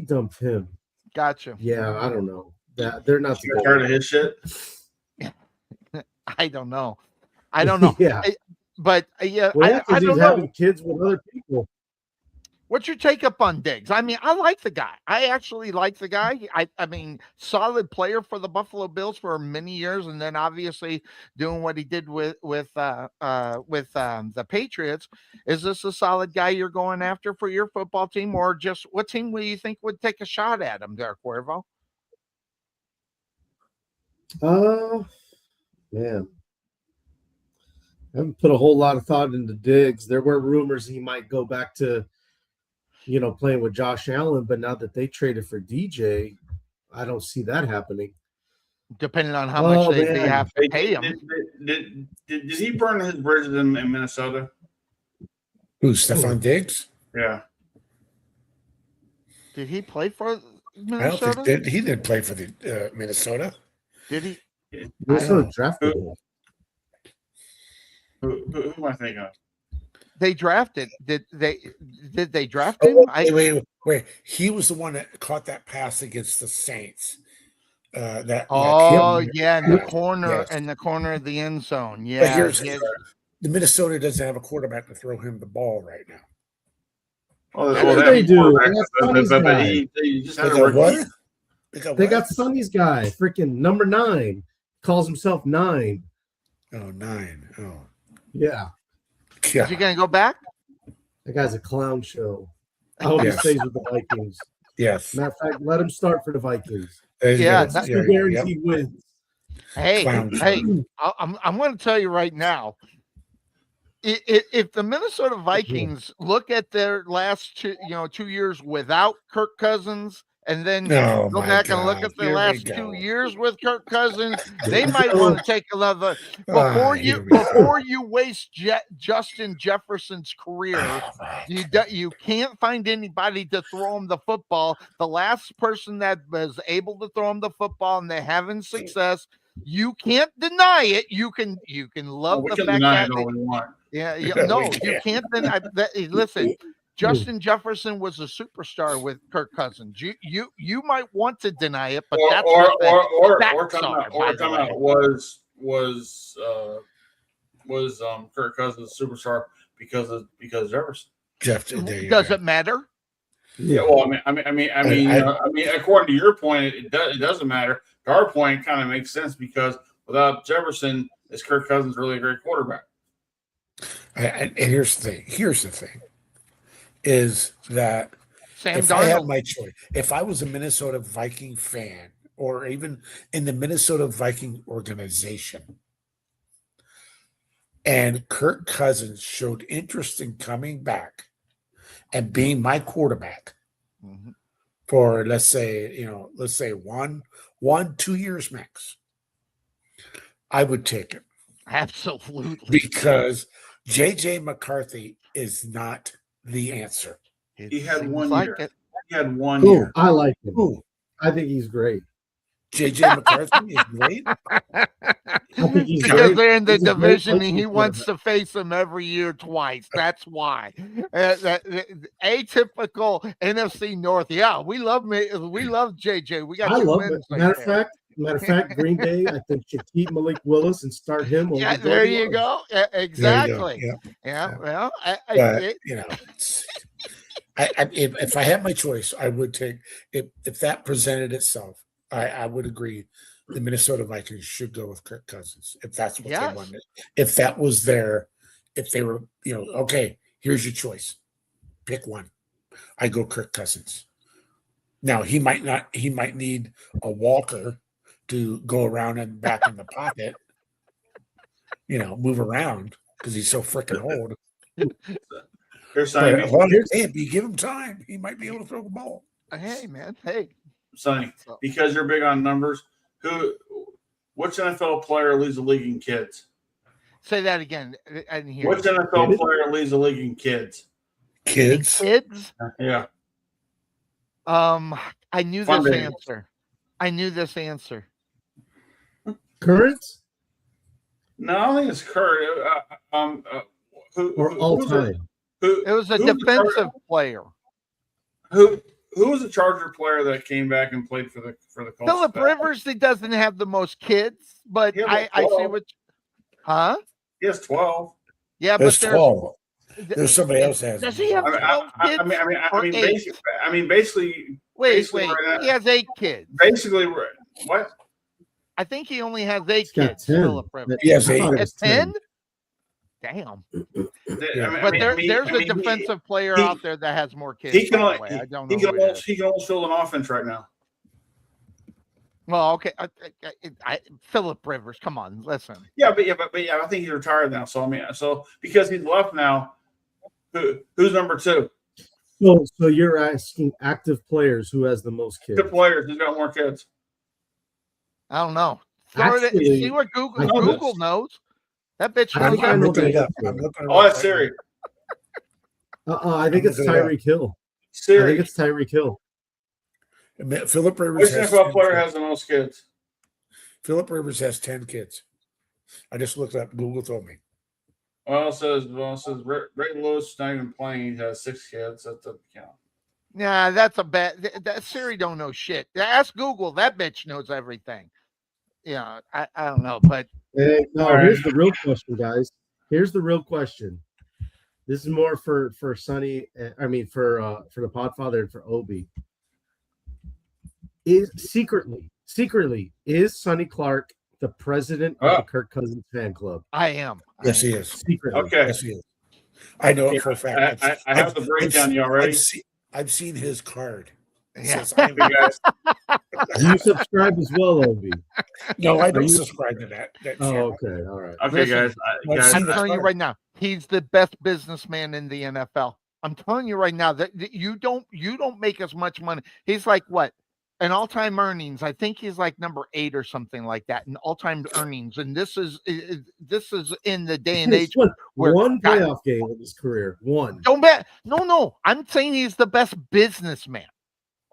dumped him. Gotcha. Yeah, I don't know. They're not tired of his shit. I don't know. Yeah, but yeah, well, I don't know. Having kids with other people. What's your take up on Diggs? I mean, I like the guy. I actually like the guy. I mean, solid player for the Buffalo Bills for many years, and then obviously doing what he did with the Patriots. Is this a solid guy you're going after for your football team, or just what team will you think would take a shot at him there, Cuervo? Man, I haven't put a whole lot of thought into Diggs. There were rumors he might go back to, playing with Josh Allen, but now that they traded for DJ, I don't see that happening. Depending on how much they have to pay him. Did he burn his bridges in Minnesota? Who, Stephon Diggs? Yeah. Did he play for Minnesota? I don't think he did play for the Minnesota. Did he? Minnesota drafted him. Who am I thinking of? They drafted. Did they draft him? Wait. He was the one that caught that pass against the Saints. In the corner, yes. In the corner of the end zone. Yeah. The Minnesota doesn't have a quarterback to throw him the ball right now. They do. He just had a rookie. They got Sonny's guy, freaking number 9. Calls himself 9. Oh, 9. Oh. Yeah. Is he going to go back? That guy's a clown show. I hope he stays with the Vikings. Yes. Matter of fact, let him start for the Vikings. That's guaranteed wins. Hey, I'm going to tell you right now. If the Minnesota Vikings look at their last 2 years without Kirk Cousins, and then go back and look at the last 2 years with Kirk Cousins, they might want to take another before you waste Justin Jefferson's career. You can't find anybody to throw him the football. The last person that was able to throw him the football and they're having success, you can't deny it. You can love the fact that you can't deny that. Listen. Justin Jefferson was a superstar with Kirk Cousins. You might want to deny it, but that's was Kirk Cousins a superstar because of Jefferson? Does it matter? Yeah. Well, I mean, according to your point, it doesn't matter. To our point, it kind of makes sense because without Jefferson, is Kirk Cousins really a great quarterback? And here's the thing. Is that if Darnold. I had my choice, if I was a Minnesota Viking fan or even in the Minnesota Viking organization and Kirk Cousins showed interest in coming back and being my quarterback for let's say 2 years max, I would take it. Absolutely. Because JJ McCarthy is not the answer. He had 1 year. He had 1 Ooh, year. I like him. Ooh. I think he's great. JJ McCarthy is great. Because they're in the division and he wants to face them every year twice. That's why. Atypical NFC North. Yeah, we love JJ. We got two wins. Matter of fact, Green Bay, I think, should keep Malik Willis and start him. Yeah, there you go. Exactly. Yeah. Well, if I had my choice, I would take if that presented itself. I would agree. The Minnesota Vikings should go with Kirk Cousins if that's what they wanted. If that was if they were, okay, here's your choice. Pick one. I go Kirk Cousins. Now he might need a walker to go around and back in the pocket, move around because he's so freaking old. If you give him time, he might be able to throw the ball. Hey, man. Hey. Sonny, because you're big on numbers, which NFL player leads the league in kids? Say that again. I didn't hear. Which NFL player leads the league in kids? Kids? Yeah. I knew this answer. Current? No, I don't think it's current. Or all time? It was a defensive player. Who was a Charger player that came back and played for the Colts? Phillip Rivers. He doesn't have the most kids, but I see what. Huh? He has 12. Yeah, there's 12. There's somebody else that has. Does he have 12 kids? or eight? Basically. Wait. right now, He has 8 kids. Basically, what? I think he only has 8 He's got kids. 10. Philip Rivers. He has I 8. thought it At was 10? 10. Damn. Yeah. But there's a defensive player he- out there that has more kids. He can by the only way. I don't he know. can who it almost is. he can almost field an offense right now. Well, okay. Philip Rivers, come on, listen. Yeah, but I think he's retired now. So so because he's left now, who's number 2? So you're asking active players who has the most kids? Good players. Who's got more kids? I don't know. Actually, See what Google I know Google this. knows. That bitch I knows think I I'm know looking it that. up. I'm looking it Oh, up that's right Siri. I think it's I'm looking it up. Tyreek Hill. I Siri. think it's Tyreek Hill. now. Philip Rivers Which has NFL 10 player kids. has the most kids? Philip Rivers has 10 kids. I just looked up. Google told me. Well, it says Ray Lewis not even playing. He has 6 kids. That doesn't count. Nah, that's a bad. That Siri don't know shit. Ask Google. That bitch knows everything. Yeah, I don't know, but No, here's the real question, guys. Here's the real question. This is more for Sonny. I mean, for the Podfather and for Obi. Is secretly is Sonny Clark the president of the Kirk Cousins fan club? I am. Yes, he is. Secretly. Okay. Yes, he is. I know it for a fact. I have the breakdown. You already? I've seen his card. Yeah. Says I'm Hey, guys. Do you subscribe as well, Obi? No, I Are don't you- subscribe to that. Oh, channel. okay, all right. Okay, Listen, guys. I've I'm seen telling you card. right now, he's the best businessman in the NFL. I'm telling you right now that you don't make as much money. He's like what? An all-time earnings. I think he's like number 8 or something like that in all-time earnings. And this is in the day and age. where- One playoff game in his career. One. Don't bet. No. I'm saying he's the best businessman.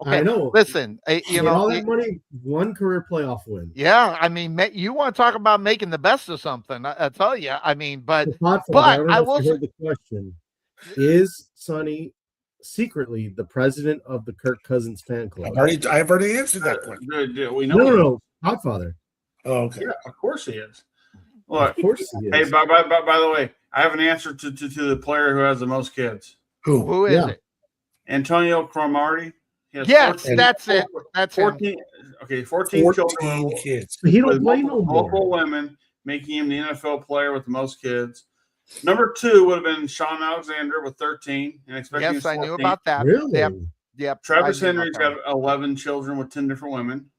Okay. I know. Listen, You know all that money, one career playoff win. yeah. I mean, you want to talk about making the best of something? I tell you. I mean, but I don't know if you heard the question. Is Sonny secretly the president of the Kirk Cousins fan club? I've already answered that question. We know. No. Podfather. Oh, okay. Yeah, of course he is. Look, Of course he is. hey, by the way, I have an answer to the player who has the most kids. who is Yeah. it? Antonio Cromartie. He has Yes, 14 that's it. That's him. 14. Okay, 14 children 14 kids. He don't with play no multiple more. women, making him the NFL player with the most kids. Number 2 would have been Sean Alexander with 13, and expecting Yes, I knew 14. about that. Really? Yep. Travis I knew Henry's about got 11 children with 10 different women.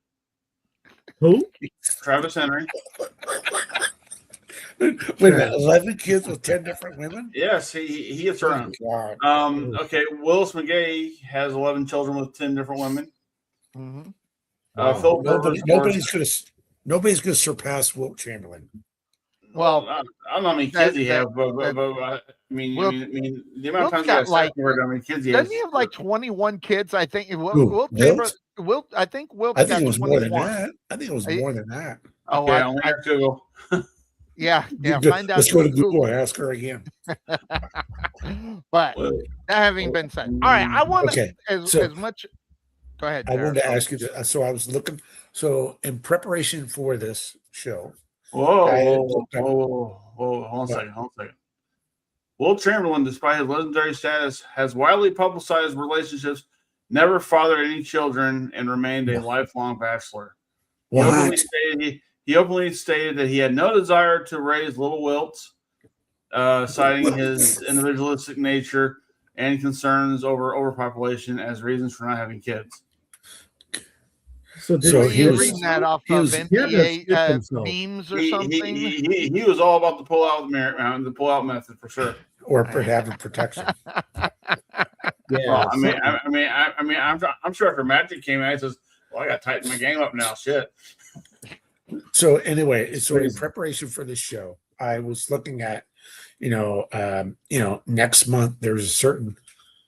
Who? Travis Henry. Wait a minute, 11 kids with 10 different women? Yes, he hits Oh, around. God. Okay, Willis McGay has 11 children with 10 different women. that. Mhm. Phil Rivers, Nobody's gonna surpass Wilt Chamberlain. Well, I don't know how many kids he that- has, but I mean, Wilt- the amount of times Wilt's got I heard how many kids he has. Doesn't he have like 21 kids? I think. Who, Wilt Wilt? I think Wilt I think got it was 21. more than that. I think it was I- more than that. Oh, Okay, I only have to go. yeah. Find out. Let's go to Google and ask her again. But that having been said, all right, I want Okay, as so- much. Go ahead. I wanted to Jared. ask you. So I was looking. So in preparation for this show, Whoa, hold on a second. Wilt Chamberlain, despite his legendary status, has widely publicized relationships, never fathered any children, and remained a lifelong bachelor. He openly stated that he had no desire to raise little Wilts, citing his individualistic nature and concerns over overpopulation as reasons for not having kids. So, did So Were he you was- reading that off he of was- he had to NBA skip himself. memes or He something? was all about the pull-out method for sure. or having protection. Yeah. I'm sure after Magic came out, he says, "Well, I got to tighten my game up now." Shit. So anyway, so in crazy. preparation for this show, I was looking at, next month there's a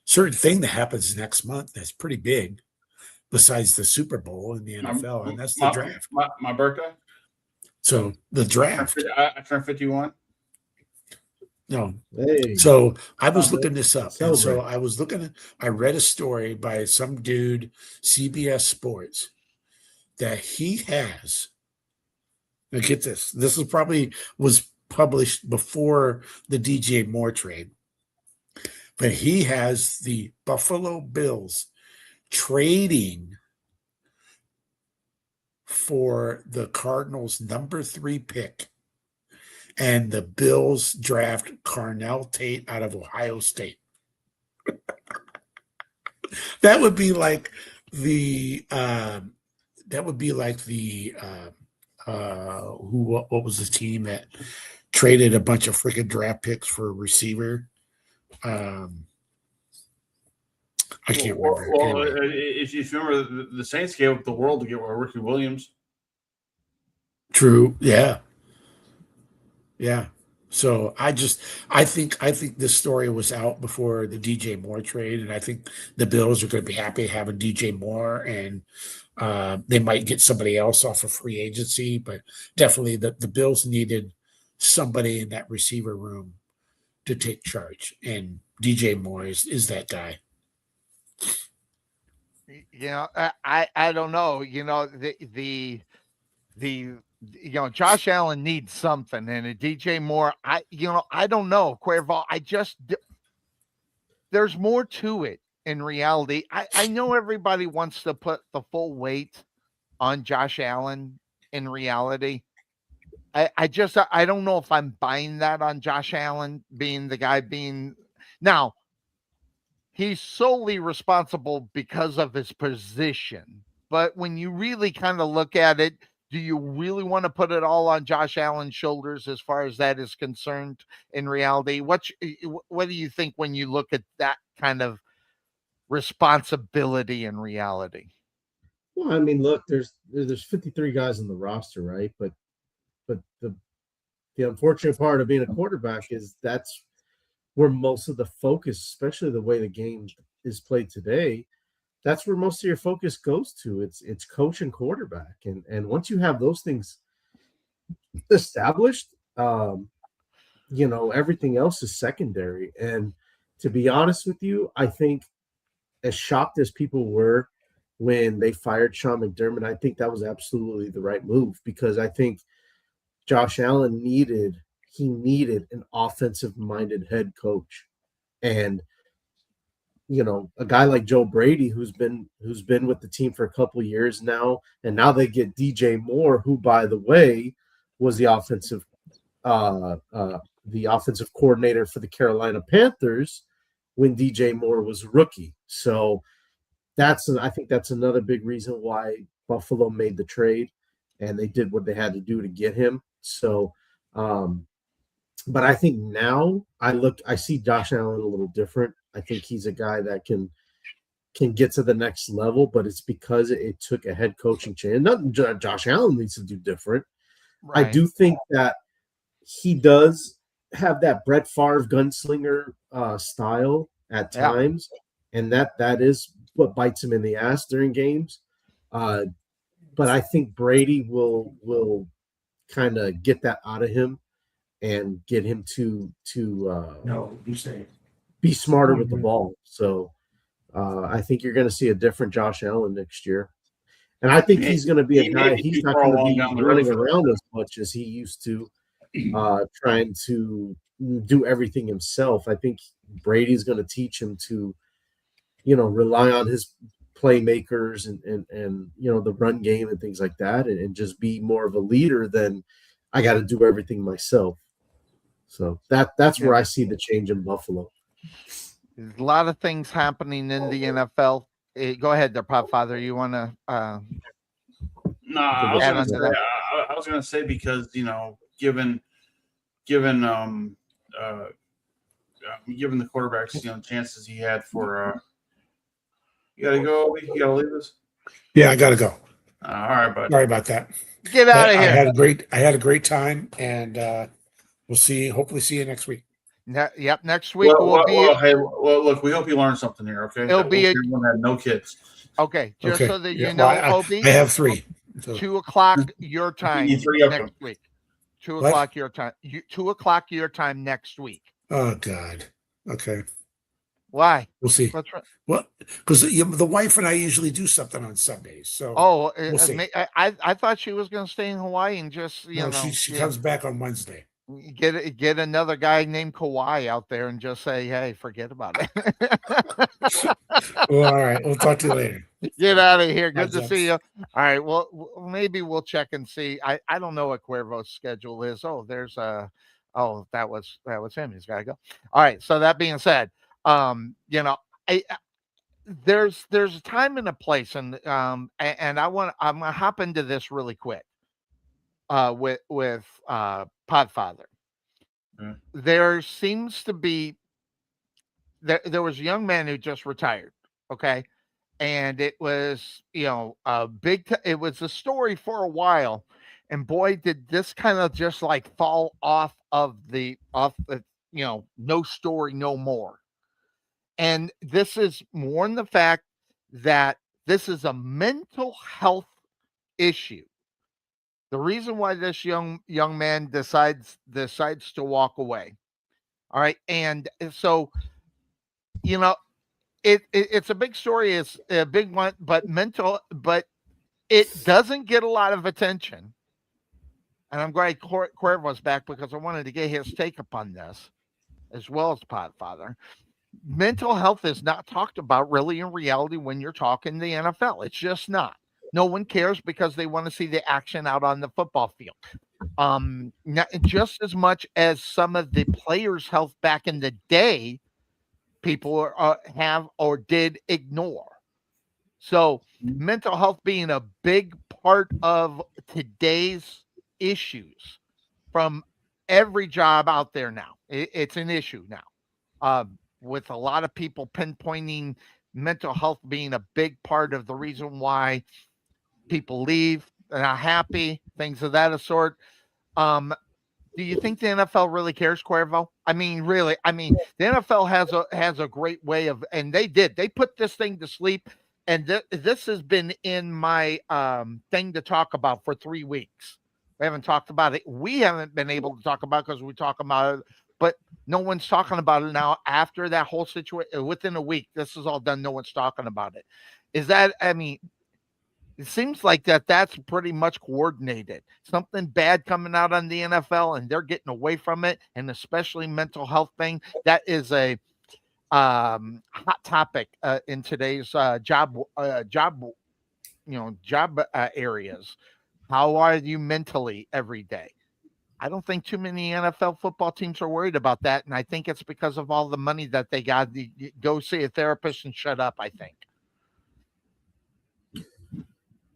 certain thing that happens next month that's pretty big, besides the Super Bowl in the NFL, and that's the draft. My birthday. So the draft. I turned 51. No, Hey. so I was looking this up, and so Celebrate. I read a story by some dude, CBS Sports, that he has. Now get this. This was published before the DJ Moore trade. but he has the Buffalo Bills trading for the Cardinals' number 3 pick, and the Bills draft Carnell Tate out of Ohio State. That would be like the what was the team that traded a bunch of freaking draft picks for a receiver? I can't remember. Well, Anyway. if you remember, the Saints gave up the world to get Ricky Williams. True. Yeah. Yeah. So I think this story was out before the DJ Moore trade, and I think the Bills are going to be happy having DJ Moore, and they might get somebody else off of free agency, but definitely the Bills needed somebody in that receiver room to take charge, and DJ Moore is that guy. You know, I don't know. You know, Josh Allen needs something, and a DJ Moore, I don't know, Cuervo. There's more to it in reality. I know everybody wants to put the full weight on Josh Allen in reality. I don't know if I'm buying that on Josh Allen being the guy now. He's solely responsible because of his position. But when you really kind of look at it, do you really want to put it all on Josh Allen's shoulders as far as that is concerned in reality? What do you think when you look at that kind of responsibility in reality? Well, I mean, look, there's 53 guys on the roster, right? But the unfortunate part of being a quarterback is that's where most of the focus, especially the way the game is played today, that's where most of your focus goes to. It's coach and quarterback. And once you have those things established, everything else is secondary. And to be honest with you, I think as shocked as people were when they fired Sean McDermott, I think that was absolutely the right move, because I think Josh Allen needed an offensive-minded head coach. And a guy like Joe Brady, who's been with the team for a couple of years now, and now they get DJ Moore, who, by the way, was the offensive coordinator for the Carolina Panthers when DJ Moore was a rookie. So I think that's another big reason why Buffalo made the trade, and they did what they had to do to get him. So, but I think now I see Josh Allen a little different. I think he's a guy that can get to the next level, but it's because it took a head coaching change. Nothing Josh Allen needs to do different. Right. I do think that he does have that Brett Favre gunslinger style at times, and that is what bites him in the ass during games. But I think Brady will kind of get that out of him and get him to be smarter with the ball. So I think you're going to see a different Josh Allen next year. And I think he's going to be a guy, he's not going to be running around as much as he used to, trying to do everything himself. I think Brady's going to teach him to, rely on his playmakers and the run game and things like that, and just be more of a leader than I got to do everything myself. So that's where I see the change in Buffalo. There's a lot of things happening in the NFL. Go ahead there, Popfather. You want to no, I was going to say because, given the quarterbacks, chances he had for you got to go. You got to leave us. Yeah, I got to go. All right, bud. Sorry about that. Get out of here. I had a great time, and we'll hopefully see you next week. Yep, next week look, we hope you learned something here, okay? It'll be everyone had no kids. Okay, so that you know, Obi, I have 3. So. 2:00 your time next week. 2:00 your time. 2:00 your time next week. Oh God. Okay. Why? We'll see. What's right? Well, because the wife and I usually do something on Sundays. So we'll see. I thought she was going to stay in Hawaii and just she comes back on Wednesday. Get another guy named Kawhi out there and just say, "Hey, forget about it." Well, all right. We'll talk to you later. Get out of here. Bye, Good to see you. All right. Well, maybe we'll check and see. I don't know what Cuervo's schedule is. Oh, there's a. Oh, that was him. He's got to go. All right. So that being said, I there's a time and a place, and I'm gonna hop into this really quick. With Podfather, Yeah. there seems to be there was a young man who just retired. Okay, and it was a it was a story for a while, and boy did this kind of just like fall off the no story no more. And this is more in the fact that this is a mental health issue. The reason why this young man decides to walk away. All right, and so you know it's a big story, it's a big one, but it doesn't get a lot of attention. And I'm glad Cuervo's back because I wanted to get his take upon this as well as Podfather. Mental health is not talked about really in reality when you're talking the NFL. It's just not. No one cares because they want to see the action out on the football field. Not, just as much as some of the players' health back in the day, people have or did ignore. So, mental health being a big part of today's issues from every job out there now. It's an issue now, with a lot of people pinpointing mental health being a big part of the reason why people leave, they're not happy, things of that sort. Um, do you think the NFL really cares, Cuervo? I mean, really, the NFL has a great way of, and they put this thing to sleep, and this has been in my thing to talk about for 3 weeks. We haven't talked about it. We haven't been able to talk about because we talk about it, but no one's talking about it now. After that whole situation, within a week, this is all done. No one's talking about it. Is that? I mean, it seems like that's pretty much coordinated. Something bad coming out on the NFL and they're getting away from it, and especially mental health thing. That is a hot topic in today's job areas. How are you mentally every day? I don't think too many NFL football teams are worried about that, and I think it's because of all the money that they got. Go see a therapist and shut up, I think.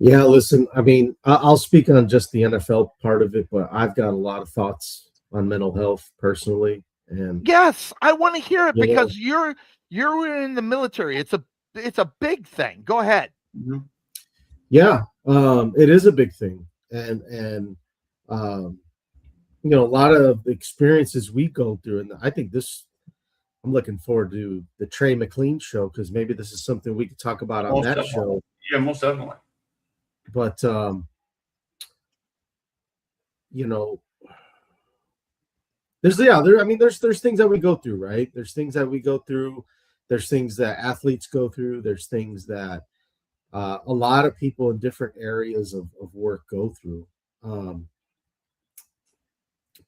Yeah, listen, I mean, I'll speak on just the NFL part of it, but I've got a lot of thoughts on mental health personally. And Yes, I want to hear it you know, because you're in the military. It's a big thing. Go ahead. Mhm. yeah, it is a big thing. And um, a lot of the experiences we go through, and I think I'm looking forward to the Trey McLean show because maybe this is something we could talk about on Most that definitely. show. Yeah, most definitely. But you know, there's things that we go through, right? There's things that we go through. There's things that athletes go through. There's things that a lot of people in different areas of work go through.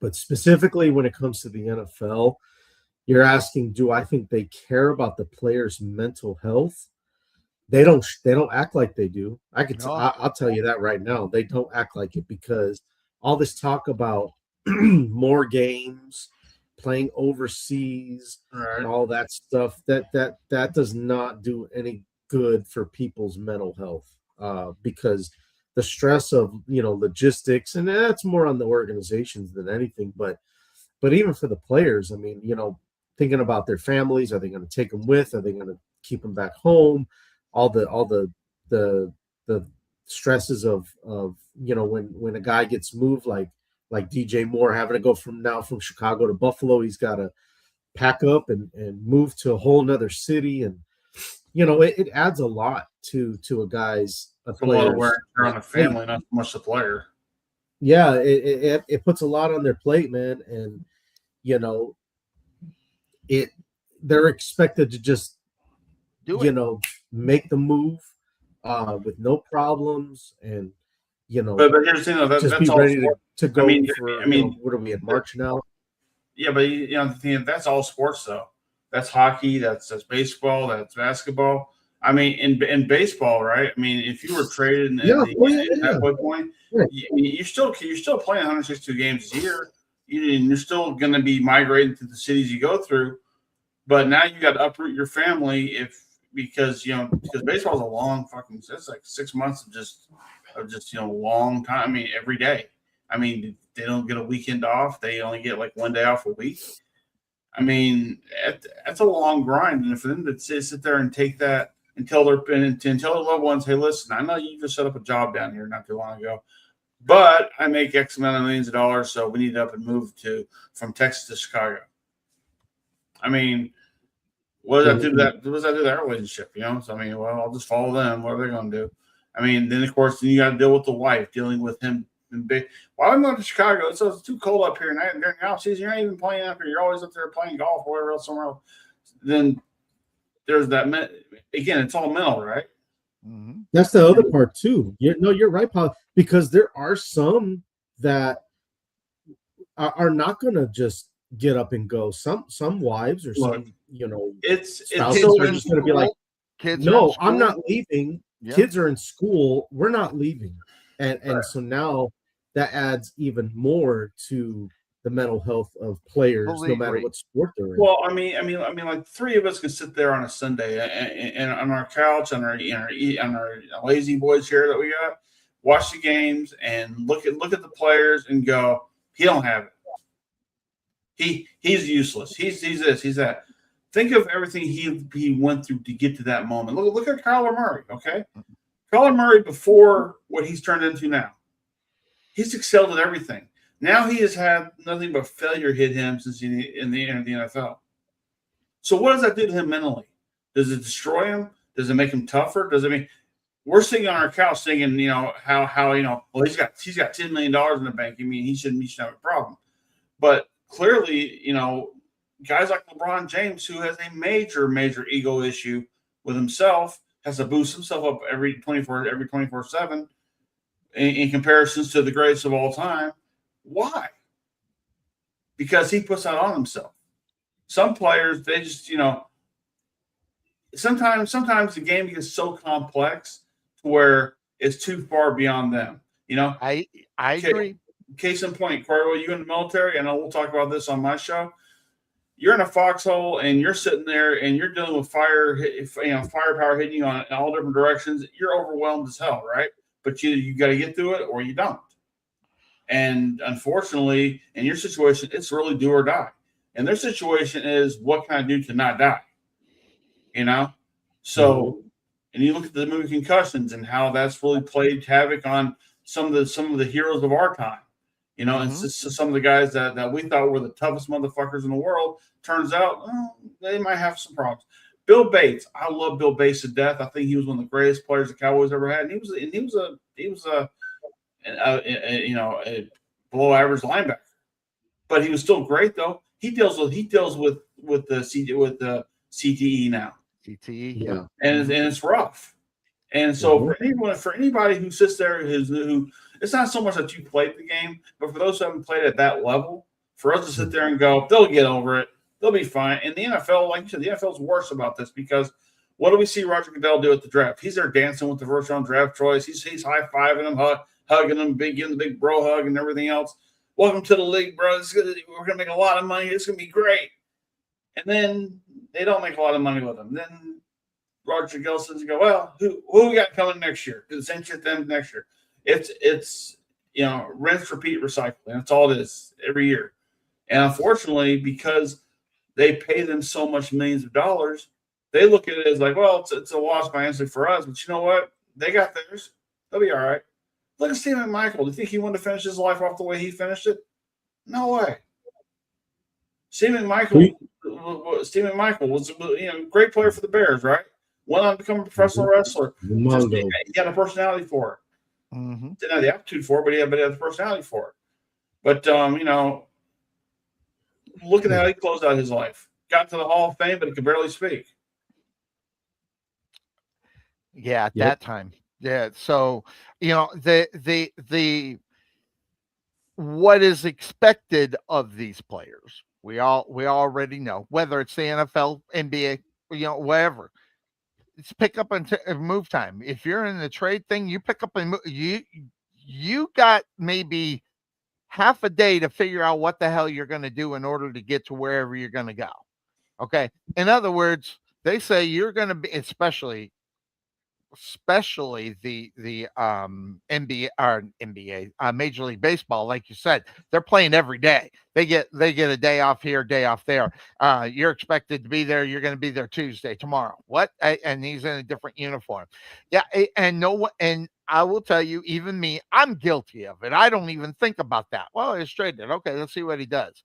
But specifically when it comes to the NFL, you're asking, do I think they care about the players' mental health? They don't act like they do. No. I'll tell you that right now. They don't act like it because all this talk about more games, playing overseas, Right. and all that stuff that does not do any good for people's mental health because the stress of logistics, and that's more on the organizations than anything, but even for the players, I mean, thinking about their families, are they going to take them with? Are they going to keep them back home? All the stresses of when a guy gets moved, like DJ Moore having to go from Chicago to Buffalo, he's got to pack up and move to a whole nother city, and it adds a lot to a It's a lot of player's wear and tear on the family, not so much the player. yeah, it puts a lot on their plate, man, and you know it they're expected to just Do it. make the move with no problems, and you know, But here's the thing, though, just that's be all ready sport. to go for. I mean, what are we in March now? Yeah, but the thing, that's all sports though. That's hockey. That's baseball. That's basketball. I mean, in baseball, right? I mean, if you were traded in the halfway point, Right. you're still playing 162 games a year. You're still going to be migrating through the cities you go through. But now you got to uproot your family because baseball is a long fucking. It's like 6 months of just long time. I mean, every day. I mean, they don't get a weekend off. They only get like 1 day off a week. I mean, that's a long grind. And for them to sit there and take that and tell their loved ones, hey, listen, I know you just set up a job down here not too long ago, but I make X amount of millions of dollars, so we need to up and move from Texas to Chicago. I mean, what does that do to that? What does that do to that relationship? So I mean, well, I'll just follow them. What are they going to do? I mean, then of course, you got to deal with the wife, dealing with him. Why am I going to Chicago? It's too cold up here. And during the off season, you're not even playing up here. You're always up there playing golf or whatever else somewhere else. Then there's that. Again, it's all mental, right? Mm-hmm. That's the other part too. You're right, Paul. Because there are some that are not going to just get up and go. Some wives or some it's spouses are just going to be like, no, I'm not leaving. Yeah. Kids are in school. We're not leaving. And so now that adds even more to the mental health of players, no matter what sport they're in. Well, I mean, like three of us can sit there on a Sunday and on our couch, on our lazy boys here that we got, watch the games and look at the players and go, he don't have it. He's useless. He's this. He's that. Think of everything he went through to get to that moment. Look at Kyler Murray. Okay. Kyler Murray before what he's turned into now. He's excelled at everything. Now he has had nothing but failure hit him since he in the NFL. So what does that do to him mentally? Does it destroy him? Does it make him tougher? Does it mean we're sitting on our couch thinking, how well he's got $10 million in the bank. I mean, he shouldn't have a problem. But clearly, guys like LeBron James, who has a major, major ego issue with himself, has to boost himself up every 24/7 in comparisons to the greatest of all time. Why? Because he puts that on himself. Some players, they just, sometimes the game gets so complex to where it's too far beyond them. I agree. Case in point, Cuervo, you in the military, and we'll talk about this on my show. You're in a foxhole and you're sitting there and you're dealing with firepower hitting you on all different directions. You're overwhelmed as hell, right? But you got to get through it or you don't. And unfortunately, in your situation, it's really do or die. And their situation is, what can I do to not die? So, and you look at the movie Concussions and how that's really played havoc on some of the heroes of our time. And some of the guys that we thought were the toughest motherfuckers in the world, turns out they might have some problems. Bill Bates, I love Bill Bates to death. I think he was one of the greatest players the Cowboys ever had. And he was a below average linebacker, but he was still great though. He deals with the CTE now. CTE, yeah, and it's rough. And so for anybody who sits there who it's not so much that you played the game, but for those who haven't played at that level, for us to sit there and go, they'll get over it, they'll be fine. And the NFL, like you said, the NFL's worse about this because what do we see Roger Goodell do at the draft? He's there dancing with the first round draft choice. He's high fiving them, hugging them, giving the big bro hug and everything else. Welcome to the league, bro. We're gonna make a lot of money. It's gonna be great. And then they don't make a lot of money with him. Then Roger Goodell says, well, who we got coming next year? Do the same shit then next year. It's rinse, repeat, recycle. And that's all it is every year. And unfortunately, because they pay them so much millions of dollars, they look at it as like, well, it's a loss financially for us. But you know what? They got theirs. They'll be all right. Look at Stephen Michael. Do you think he wanted to finish his life off the way he finished it? No way. Stephen Michael was a great player for the Bears, right? Went on to become a professional wrestler. He had a personality for it. Didn't have the aptitude for it, but he had the personality for it. But look at how he closed out his life. Got to the Hall of Fame, but he could barely speak. Yeah, at that time. Yeah. So the what is expected of these players. We already know, whether it's the NFL, NBA, whatever. It's pick up and move time. If you're in the trade thing, you pick up and you got maybe half a day to figure out what the hell you're going to do in order to get to wherever you're going to go. Okay. In other words, they say you're going to be, especially the NBA or NBA Major League Baseball, like you said, they're playing every day. They get a day off here, day off there. You're expected to be there. You're going to be there Tuesday, tomorrow. What? And he's in a different uniform. Yeah, and no one. And I will tell you, even me, I'm guilty of it. I don't even think about that. Well, he's traded. Okay, let's see what he does.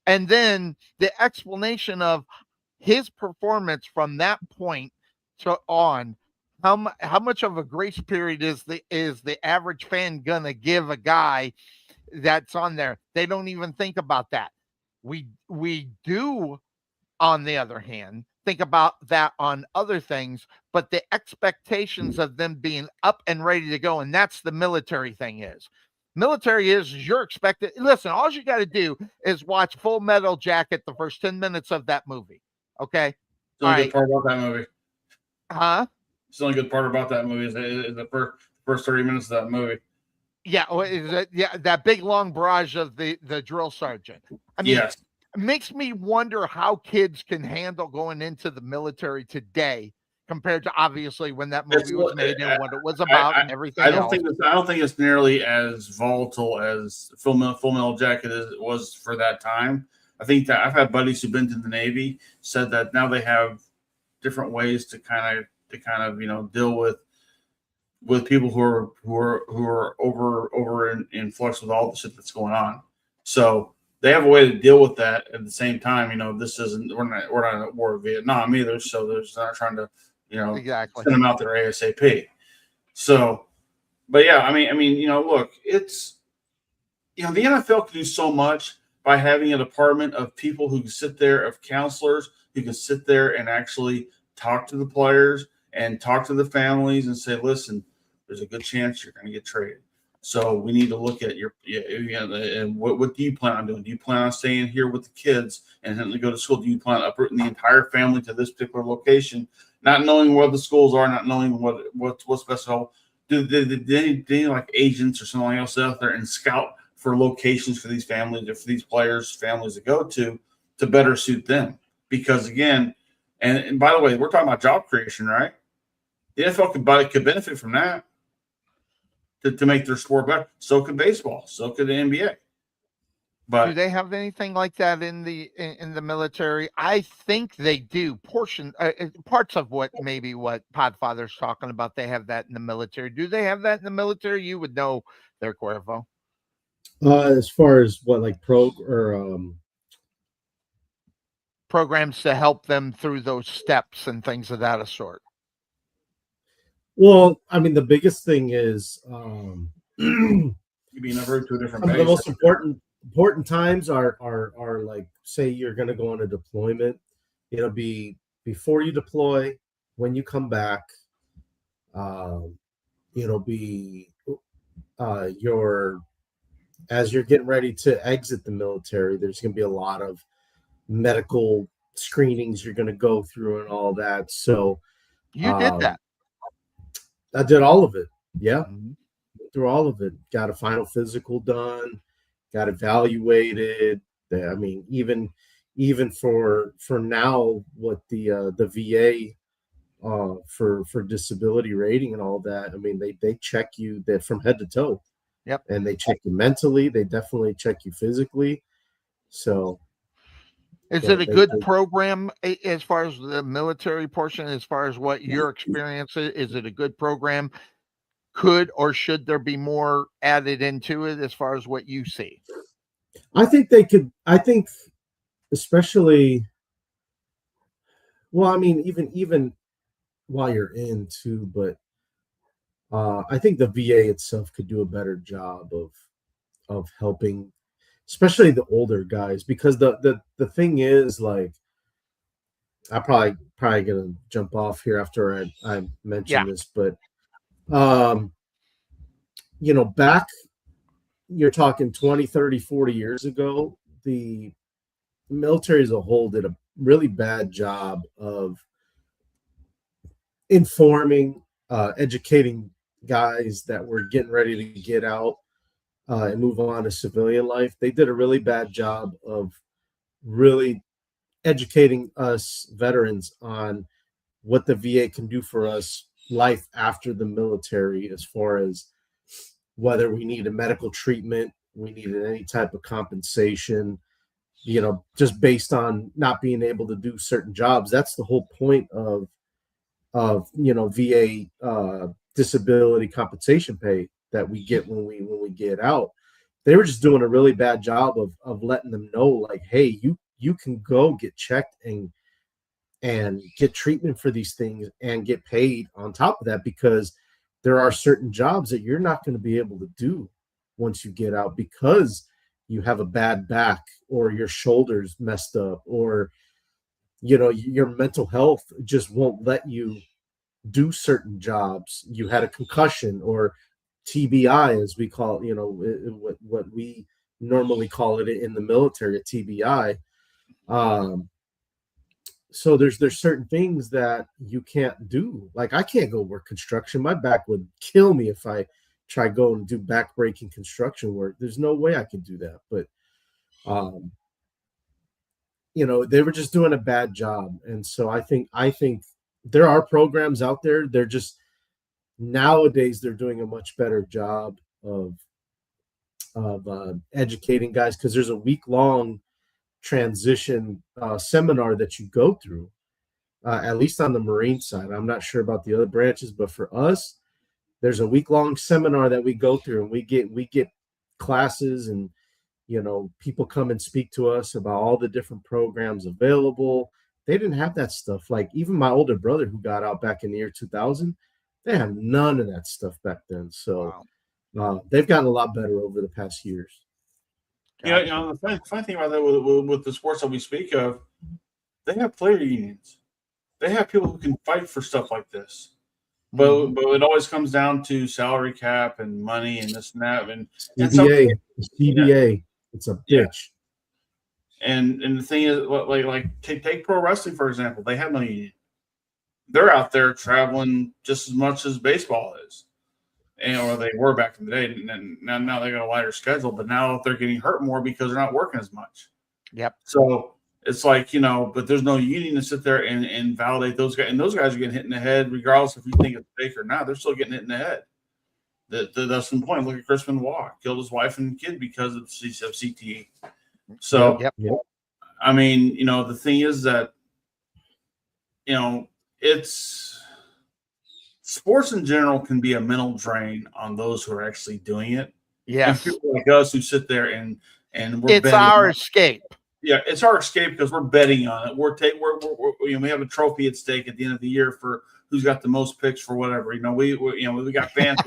And then the explanation of his performance from that point to on, how much of a grace period is the average fan gonna give a guy that's on there? They don't even think about that. We do, on the other hand, think about that on other things, but the expectations of them being up and ready to go, and that's the military thing is. Military is you're expected. Listen, all you got to do is watch Full Metal Jacket, the first 10 minutes of that movie. Okay. The only good part about that movie. Huh? It's the only good part about that movie is the first 30 minutes of that movie. Yeah, that big long barrage of the drill sergeant. I mean, yes. It makes me wonder how kids can handle going into the military today compared to obviously when that movie was made and what it was about and everything I don't else. think it's nearly as volatile as Full Metal Jacket was for that time. I think that I've had buddies who've been to the Navy said that now they have different ways to kind of deal with people who are over in flux with all the shit that's going on. So they have a way to deal with that. At the same time, this isn't we're not at war with Vietnam either. So they're not trying to exactly send them out there ASAP. So, but yeah, I mean, look, it's the NFL can do so much by having a department of people who can sit there, of counselors who can sit there and actually talk to the players and talk to the families and say, listen, there's a good chance you're going to get traded. So we need to look at and what do you plan on doing? Do you plan on staying here with the kids and then to go to school? Do you plan on uprooting the entire family to this particular location, not knowing where the schools are, not knowing what's best at all? Do they like agents or something else out there and scout for locations for these families or for these players' families to go to better suit them? Because again, and by the way, we're talking about job creation, right? The NFL could benefit from that to make their sport better. So could baseball. So could the NBA. But do they have anything like that in the military? I think they do. Parts of what Podfather's talking about, they have that in the military. Do they have that in the military? You would know there, Cuervo. As far as what, like programs to help them through those steps and things of that sort. Well, I mean, the biggest thing is you being over to a different base. The most important times are like, say you're going to go on a deployment. It'll be before you deploy, when you come back. It'll be as you're getting ready to exit the military. There's going to be a lot of medical screenings you're going to go through and all that. So you did that. I did all of it. Yeah. Mm-hmm. Through all of it. Got a final physical done, got evaluated. I mean, even for now, what the VA for disability rating and all that, I mean, they check you from head to toe. Yep. And they check you mentally, they definitely check you physically. So is it a good program as far as the military portion, as far as what your experience is? Is it a good program? Could or should there be more added into it as far as what you see? I think they could. I think especially, well, I mean, even while you're in too, but I think the VA itself could do a better job of helping, especially the older guys, because the thing is, like, I probably gonna jump off here after I mention this, but back, you're talking 20, 30, 40 years ago, the military as a whole did a really bad job of informing, educating guys that were getting ready to get out and move on to civilian life. They did a really bad job of really educating us veterans on what the VA can do for us life after the military, as far as whether we need a medical treatment, we needed any type of compensation, just based on not being able to do certain jobs. That's the whole point of VA disability compensation pay that we get when we get out. They were just doing a really bad job of letting them know, like, hey, you can go get checked and get treatment for these things and get paid on top of that, because there are certain jobs that you're not going to be able to do once you get out, because you have a bad back or your shoulders messed up, or your mental health just won't let you do certain jobs. You had a concussion, or TBI, as we call it, what we normally call it in the military, a TBI. So there's certain things that you can't do. Like, I can't go work construction. My back would kill me if I try go and do back-breaking construction work. There's no way I could do that. But they were just doing a bad job. And so I think there are programs out there. They're just, nowadays they're doing a much better job of educating guys, because there's a week-long transition seminar that you go through, at least on the Marine side. I'm not sure about the other branches, but for us, there's a week-long seminar that we go through, and we get classes, and people come and speak to us about all the different programs available. They didn't have that stuff. Like, even my older brother, who got out back in the year 2000, they had none of that stuff back then. So they've gotten a lot better over the past years. Yeah, the funny thing about that with the sports that we speak of, they have player unions. They have people who can fight for stuff like this. But it always comes down to salary cap and money and this and that. And CBA, it's a bitch. Yeah. And the thing is, like take pro wrestling, for example. They have no union. They're out there traveling just as much as baseball is. Or they were back in the day, and now they got a lighter schedule. But now they're getting hurt more because they're not working as much. Yep. So it's like, but there's no union to sit there and validate those guys. And those guys are getting hit in the head, regardless if you think it's fake or not. They're still getting hit in the head. That's the point. Look at Chris Benoit, killed his wife and kid because of CTE. So, yep. I mean, the thing is that, it's. Sports in general can be a mental drain on those who are actually doing it. Yeah, and people like us who sit there and we're it's our escape. Yeah, it's our escape because we're betting on it. We have a trophy at stake at the end of the year for who's got the most picks for whatever. We got fans.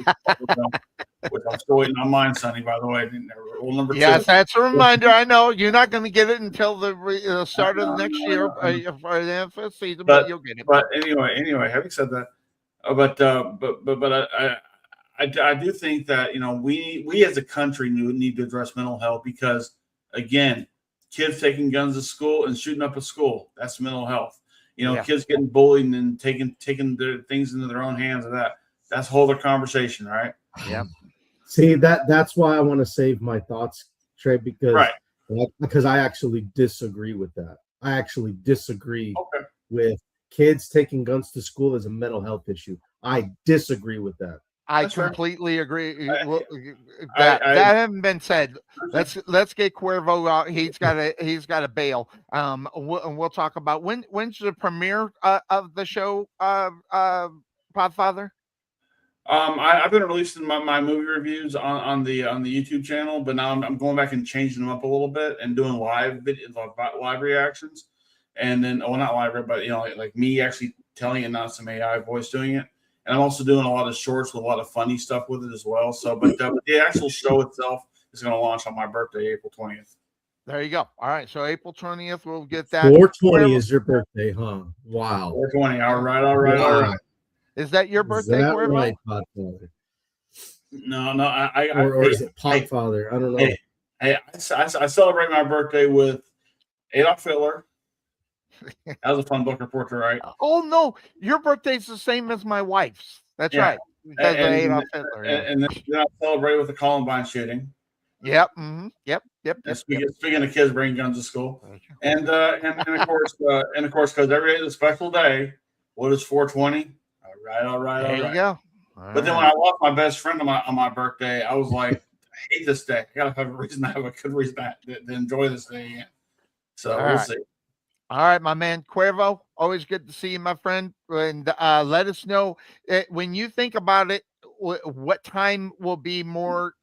Which I'm still waiting on mine, Sonny. By the way, rule number 2. Yes, that's a reminder. I know you're not going to get it until the start of the next year for the NFL season, but you'll get it. But anyway, having said that. But I do think that we as a country need to address mental health, because again, kids taking guns to school and shooting up a school, that's mental health. Kids getting bullied and taking their things into their own hands, and that's a whole other conversation, right? Yeah. See, that's why I want to save my thoughts, Trey, because I actually disagree with that. I actually disagree with kids taking guns to school as a mental health issue. I disagree with that. I completely agree. That having been said, let's get Cuervo out. He's got a bail. We'll talk about when's the premiere of the show, Podfather? I've been releasing my movie reviews on the YouTube channel, but now I'm going back and changing them up a little bit and doing live reactions. And then, not live, but like me actually telling it, not some AI voice doing it. And I'm also doing a lot of shorts with a lot of funny stuff with it as well. So, but the actual show itself is going to launch on my birthday, April 20th. There you go. All right, so April 20th, we'll get that. 4/20 is your birthday, huh? Wow. 4/20. All right. Is that your birthday, Cuervo? Right, No, no, or is it Podfather? I don't know. I celebrate my birthday with Adolf Hitler. That was a fun book report to write. Oh no, your birthday's the same as my wife's. That's Yeah. right. Because of Adolf Hitler. Yeah. And then I celebrate with the Columbine shooting. Yep. Mm-hmm. Yep. Speaking of kids bringing guns to school, and of course, because every day is a special day. What is 420? All right. There you go. But then when I lost my best friend on my birthday, I was like, I hate this day. I gotta have a reason to have a good reason to enjoy this day again. So we'll see. All right, my man Cuervo. Always good to see you, my friend. And let us know when you think about it. What time will be more?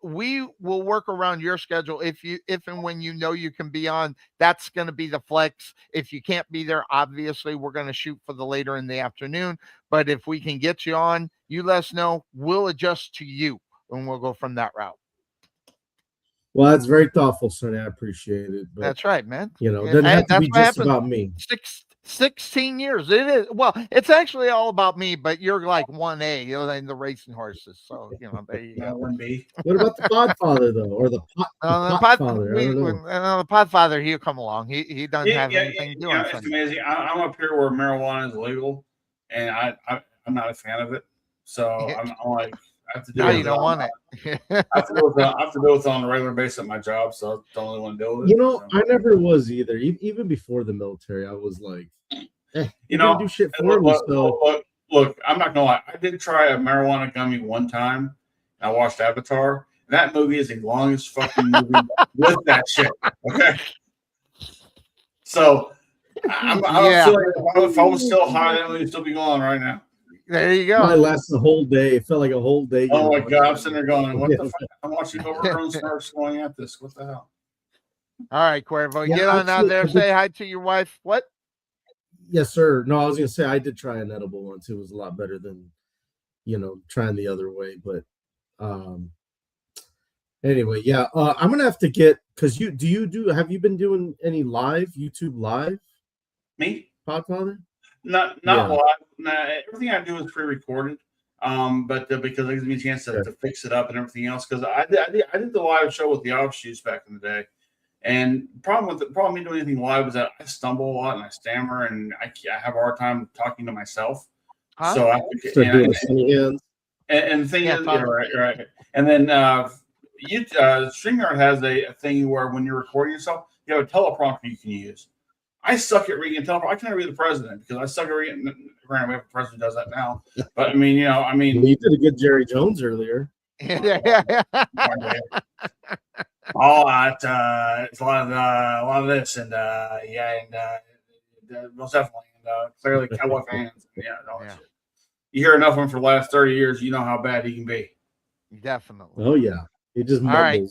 We will work around your schedule. If and when you know you can be on, that's going to be the flex. If you can't be there, obviously we're going to shoot for the later in the afternoon. But if we can get you on, you let us know. We'll adjust to you, and we'll go from that route. Well, that's very thoughtful, Sonny. I appreciate it. But, that's right, man. It doesn't have to be just about me. 16 years. It is. Well, it's actually all about me, but you're like 1A, in the racing horses. So, there you go. 1B. What about the Podfather, though? Or the Podfather? The Podfather, he'll come along. He doesn't have anything to do on Sunday. It's amazing. I'm up here where marijuana is legal, and I'm not a fan of it. So I'm like, I have to do now you don't want it. I have to deal with it on a regular basis at my job, so I don't really want to deal with it. I never was either. Even before the military, I was like, do shit for me. So look, I'm not gonna lie. I did try a marijuana gummy one time. I watched Avatar. That movie is the longest fucking movie with that shit. Okay. So I'm if I was still high, that movie would still be going right now. There you go. It lasted the whole day. It felt like a whole day. Oh my God. I'm sitting there going, what the fuck? I'm watching Overgrown Stars going at this. What the hell? All right, Cuervo. Get on out there. Say hi to your wife. What? Yes, sir. No, I was going to say I did try an edible once. It was a lot better than, trying the other way. But anyway, yeah. I'm going to have to get, because have you been doing any YouTube live? Me? Podfather? Not live. Nah, everything I do is pre-recorded. But because it gives me a chance to fix it up and everything else. Because I did the live show with the Offshoots back in the day, and the problem me doing anything live is that I stumble a lot and I stammer and I have a hard time talking to myself. Huh? So I and the thing is, right. And then StreamYard has a thing where when you're recording yourself, you have a teleprompter you can use. I suck at reading teleprompter. I can't read the president because I suck at reading. Granted, we have a president who does that now, but I mean, you did a good Jerry Jones earlier. All right, it's a lot of this, and most definitely, and clearly Cowboy fans, shit. You hear enough of him for the last 30 years, you know how bad he can be. Definitely. Oh yeah, he just mumbles. Right.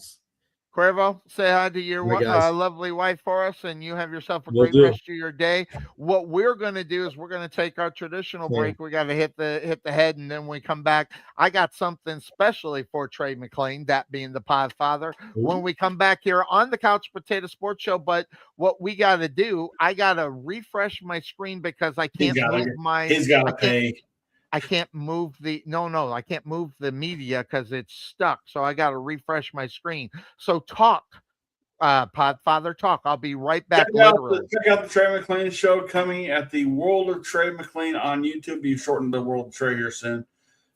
Cuervo, say hi to your lovely wife for us, and you have yourself a great rest of your day. What we're going to do is we're going to take our traditional break. We got to hit the head, and then when we come back, I got something specially for Trey McLean, that being the Podfather. When we come back here on the Couch Potato Sports Show, but what we got to do, I got to refresh my screen because I can't move my. He's got to pay. I can't move I can't move the media because it's stuck. So I got to refresh my screen. So talk, Podfather, talk. I'll be right back. Check out the Trey McLean show coming at the World of Trey McLean on YouTube. You shortened the World of Trey here soon.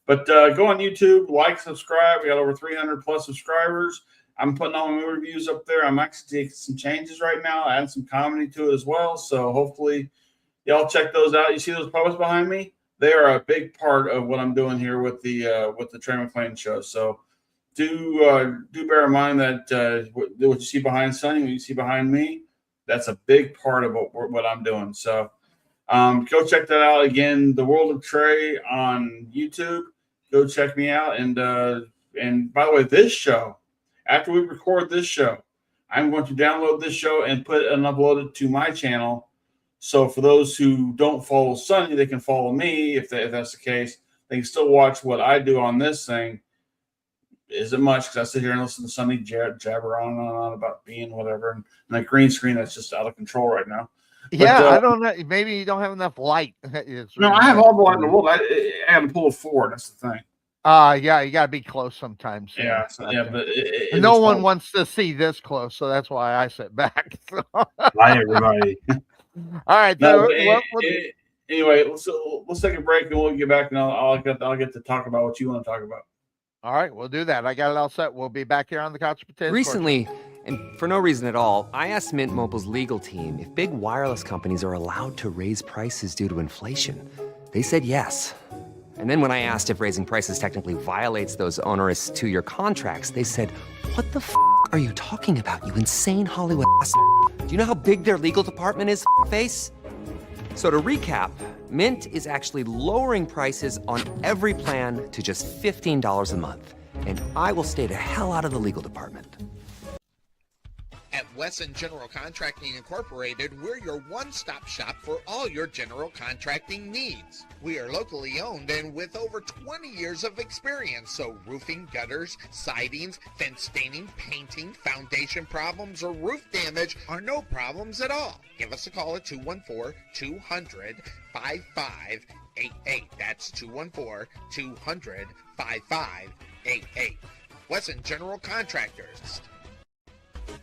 But go on YouTube, like, subscribe. We got over 300 plus subscribers. I'm putting all my reviews up there. I'm actually taking some changes right now, adding some comedy to it as well. So hopefully y'all check those out. You see those posts behind me? They are a big part of what I'm doing here with the Trey McLean show. So do bear in mind that what you see behind Sonny, what you see behind me, that's a big part of what I'm doing. So go check that out. Again, The World of Trey on YouTube. Go check me out. And by the way, this show, after we record this show, I'm going to download this show and put it and upload it to my channel. So for those who don't follow Sonny, they can follow me. If that's the case, they can still watch what I do on this thing. Isn't much because I sit here and listen to Sonny jabber on and on about being whatever, and that green screen that's just out of control right now. Yeah, I don't know. Maybe you don't have enough light. No, I have all the light in the world. I had to pull it forward. That's the thing. Yeah, you gotta be close sometimes. Yeah, so, yeah, but And no one wants to see this close, so that's why I sit back. So. Bye, everybody. All right. No, So, anyway, let's take a break and we'll get back and I'll get to talk about what you want to talk about. all right, we'll do that. I got it all set. We'll be back here on the Couch Potatoes. Recently, and for no reason at all, I asked Mint Mobile's legal team if big wireless companies are allowed to raise prices due to inflation. They said yes. And then when I asked if raising prices technically violates those onerous 2-year contracts, they said, "What the f*** are you talking about, you insane Hollywood ass? Do you know how big their legal department is, face?" So to recap, Mint is actually lowering prices on every plan to just $15 a month. And I will stay the hell out of the legal department. At Wesson General Contracting Incorporated, we're your one-stop shop for all your general contracting needs. We are locally owned and with over 20 years of experience, so roofing, gutters, sidings, fence staining, painting, foundation problems, or roof damage are no problems at all. Give us a call at 214-200-5588. That's 214-200-5588. Wesson General Contractors.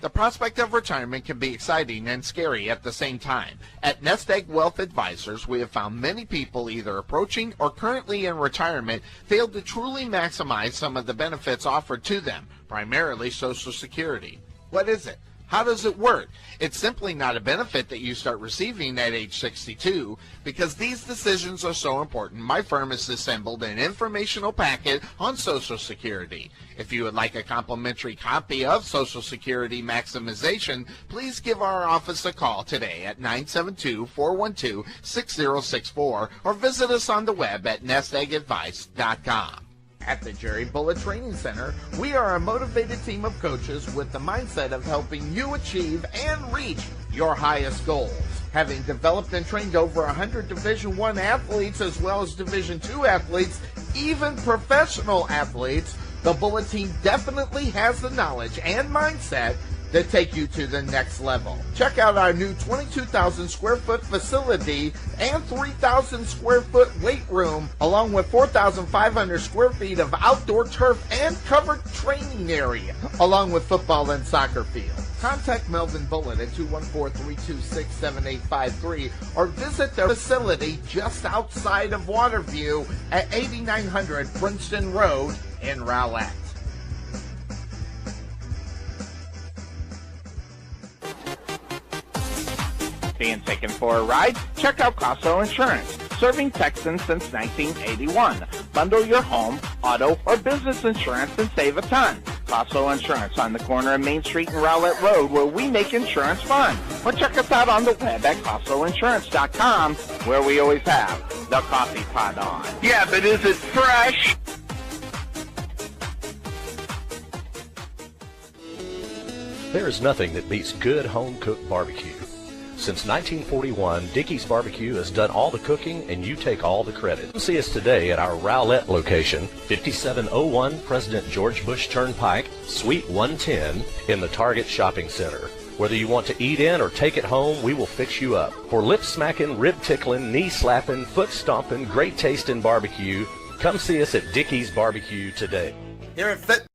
The prospect of retirement can be exciting and scary at the same time. At Nest Egg Wealth Advisors, we have found many people either approaching or currently in retirement failed to truly maximize some of the benefits offered to them, primarily Social Security. What is it? How does it work? It's simply not a benefit that you start receiving at age 62. Because these decisions are so important, my firm has assembled an informational packet on Social Security. If you would like a complimentary copy of Social Security Maximization, please give our office a call today at 972-412-6064 or visit us on the web at nesteggadvice.com. At the Jerry Bullet Training Center, we are a motivated team of coaches with the mindset of helping you achieve and reach your highest goals. Having developed and trained over 100 Division I athletes as well as Division II athletes, even professional athletes, the Bullet team definitely has the knowledge and mindset to take you to the next level. Check out our new 22,000 square foot facility and 3,000 square foot weight room, along with 4,500 square feet of outdoor turf and covered training area, along with football and soccer fields. Contact Melvin Bullitt at 214-326-7853 or visit their facility just outside of Waterview at 8900 Princeton Road in Rowlett. Being taken for a ride? Check out Casso Insurance, serving Texans since 1981. Bundle your home, auto, or business insurance and save a ton. Casso Insurance on the corner of Main Street and Rowlett Road, where we make insurance fun. Or check us out on the web at CassoInsurance.com, where we always have the coffee pot on. Yeah, but is it fresh? There is nothing that beats good home-cooked barbecue. Since 1941, Dickey's Barbecue has done all the cooking and you take all the credit. Come see us today at our Rowlett location, 5701 President George Bush Turnpike, Suite 110 in the Target Shopping Center. Whether you want to eat in or take it home, we will fix you up. For lip-smacking, rib-tickling, knee-slapping, foot-stomping, great-tasting barbecue, come see us at Dickey's Barbecue today. Here at Fit.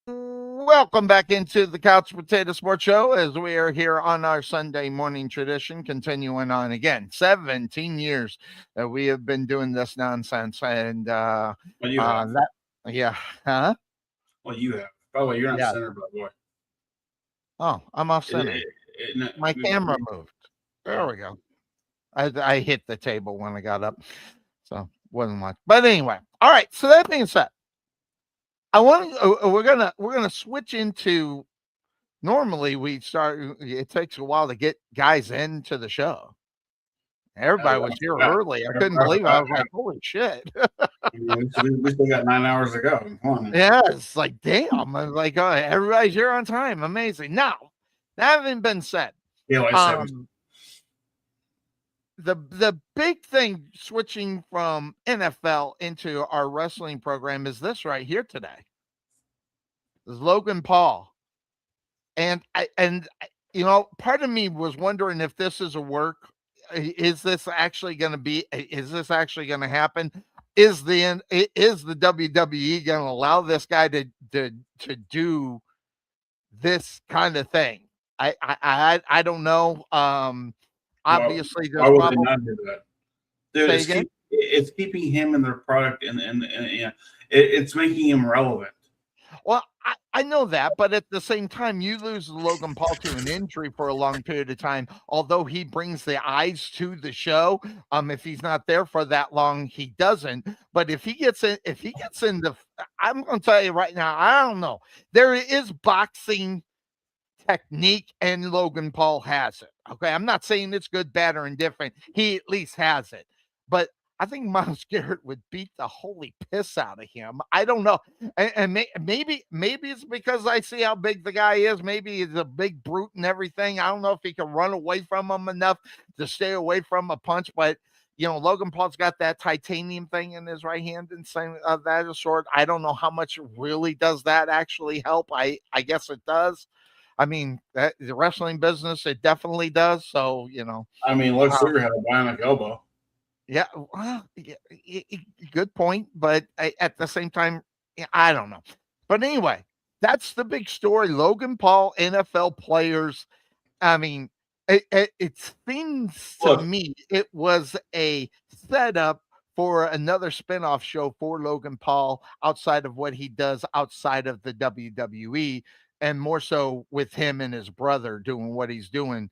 Welcome back into the Couch Potato Sports Show as we are here on our Sunday morning tradition, continuing on again. 17 years that we have been doing this nonsense, and Well, you have. huh? Well, you have. By the way, you're not Yeah. center, by the way. Oh, I'm off center. My camera moved. There we go. I hit the table when I got up, so wasn't much. But anyway, all right. So that being said, I want to. We're gonna switch into. Normally, we start. It takes a while to get guys into the show. Everybody was here early. I couldn't believe it. I was like, "Holy shit!" We still got 9 hours to go. Come on. Yeah, it's like, damn. I was like, oh, everybody's here on time. Amazing. Now, that having been said, Yeah, like the big thing switching from NFL into our wrestling program is this right here today. Is Logan Paul. Part of me was wondering if this is a work. Is this actually going to be? Is this actually going to happen? Is the WWE going to allow this guy to do this kind of thing? I don't know. Obviously, Why there's would they probably not do that? Dude, say again. it's keeping him in their product, and it's making him relevant. Well, I know that, but at the same time, you lose Logan Paul to an injury for a long period of time. Although he brings the eyes to the show, if he's not there for that long, he doesn't. But if he gets in the, I'm going to tell you right now, I don't know. There is boxing technique, and Logan Paul has it. Okay, I'm not saying it's good, bad, or indifferent. He at least has it, but I think Miles Garrett would beat the holy piss out of him. I don't know, and maybe it's because I see how big the guy is. Maybe he's a big brute and everything. I don't know if he can run away from him enough to stay away from a punch, but Logan Paul's got that titanium thing in his right hand and saying that is short. I don't know how much really does that actually help. I guess it does. I mean, the wrestling business, it definitely does. So, I mean, Lex Luger had a bionic elbow. Yeah, well, good point. But at the same time, I don't know. But anyway, that's the big story. Logan Paul, NFL players. I mean, it seems to me it was a setup for another spinoff show for Logan Paul outside of what he does outside of the WWE, and more so with him and his brother doing what he's doing.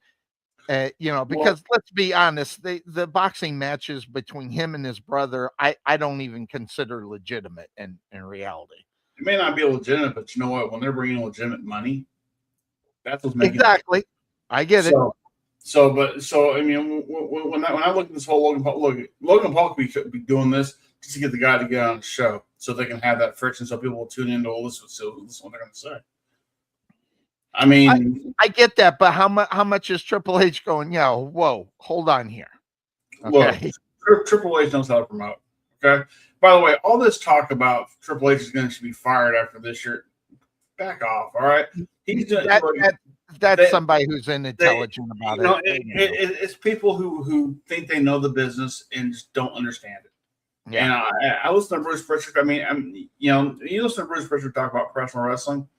Because let's be honest, the boxing matches between him and his brother, I don't even consider legitimate in reality. It may not be legitimate, but you know what? When they're bringing legitimate money, that's what's making exactly. I get it. So I mean, when I look at this whole Logan Paul could be doing this just to get the guy to get on the show, so they can have that friction, so people will tune in to listen what they're going to say. I mean, I get that, but how much is Triple H going? Yeah, whoa, hold on here. Okay. Look, Triple H knows how to promote. Okay. By the way, all this talk about Triple H is going to be fired after this year, back off. All right. He's doing that's somebody who's intelligent about it. It's people who think they know the business and just don't understand it. Yeah. And I listen to Bruce Pritchard. I mean, you listen to Bruce Pritchard talk about professional wrestling.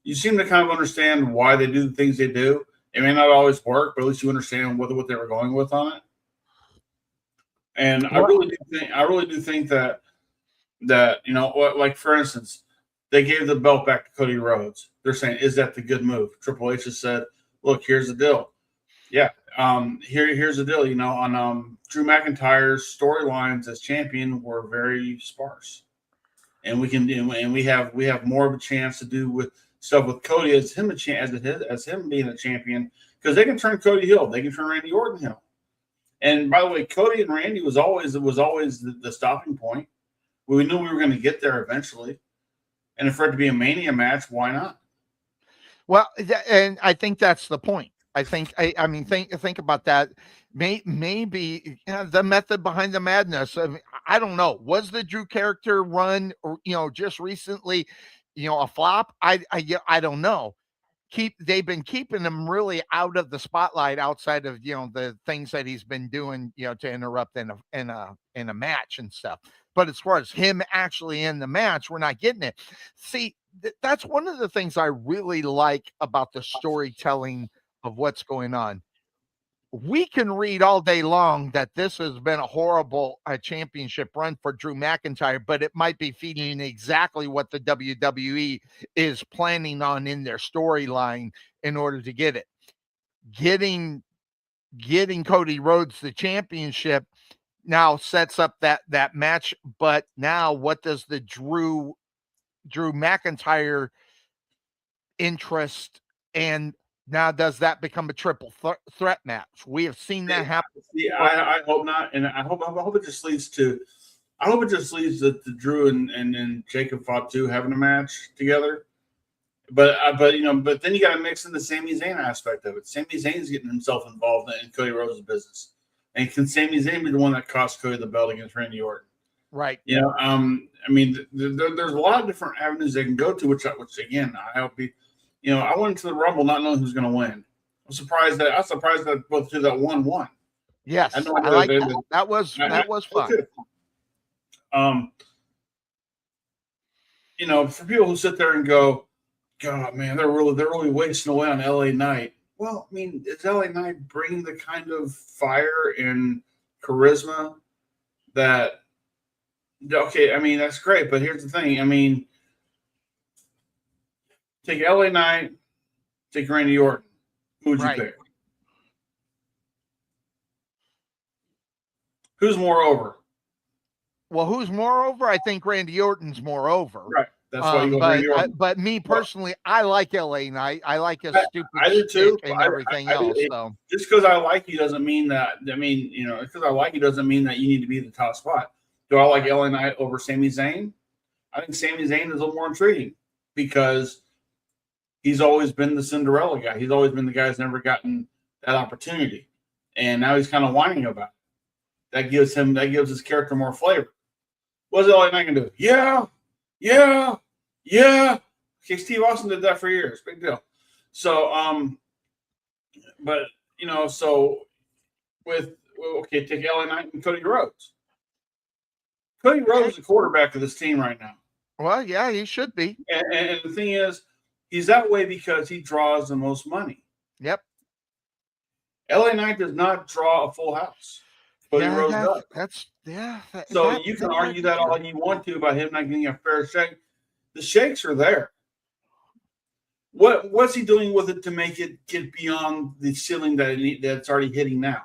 You seem to kind of understand why they do the things they do. It may not always work, but at least you understand what they were going with on it. And I really do think that like for instance, they gave the belt back to Cody Rhodes. They're saying, is that the good move? Triple H has said, look, here's the deal. Yeah, here's the deal. On Drew McIntyre's storylines as champion were very sparse, and we have more of a chance to do with stuff with Cody as him being a champion, because they can turn Cody heel, they can turn Randy Orton heel. And by the way, Cody and Randy was always the stopping point. We knew we were going to get there eventually, and for it to be a Mania match, why not? Well, and I think that's the point. I think I mean think about that. Maybe the method behind the madness. I don't know. Was the Drew character run, or just recently, a flop? I don't know. They've been keeping him really out of the spotlight outside of the things that he's been doing to interrupt in a match and stuff. But as far as him actually in the match, we're not getting it. See, that's one of the things I really like about the storytelling of what's going on. We can read all day long that this has been a horrible championship run for Drew McIntyre, but it might be feeding exactly what the WWE is planning on in their storyline in order to get it. Getting Cody Rhodes the championship now sets up that match, but now what does the Drew McIntyre interest, and now does that become a triple threat match? We have seen that happen. I hope not, and I hope it just leads to Drew and Jacob Fatu having a match together. But then you got to mix in the Sami Zayn aspect of it. Sami Zayn's getting himself involved in Cody Rhodes' business, And can Sami Zayn be the one that cost Cody the belt against Randy Orton? Right. You know, I mean, there's a lot of different avenues they can go to, which again, I hope be. You know, I went into the Rumble not knowing who's going to win. I'm surprised that both two that won. Yes, I like that. That was fun. You know, for people who sit there and go, God, man, they're really wasting away on LA Knight. Well, I mean, is LA Knight bringing the kind of fire and charisma that? Okay, I mean, that's great, but here's the thing. I mean, take LA Knight, take Randy Orton. Who would you pick? Who's more over? Well, who's more over? I think Randy Orton's more over. Right. That's why you go Randy Orton. But me personally, I like LA Knight. I like his stupid shit and everything else. So just because I like you doesn't mean that. I mean, you know, because I like you doesn't mean that you need to be the top spot. Do I like LA Knight over Sami Zayn? I think Sami Zayn is a little more intriguing because he's always been the Cinderella guy. He's always been the guy who's never gotten that opportunity, and now he's kind of whining about it. That gives his character more flavor. What's LA Knight gonna do? Yeah. Okay, Steve Austin did that for years. Big deal. So, but you know, so take LA Knight and Cody Rhodes. Cody Rhodes is the quarterback of this team right now. Well, yeah, he should be. And the thing is, he's that way because he draws the most money. Yep. LA Knight does not draw a full house. Cody Rhodes does. So you can argue that all you want to about him not getting a fair shake. The shakes are there. What's he doing with it to make it get beyond the ceiling that's already hitting now?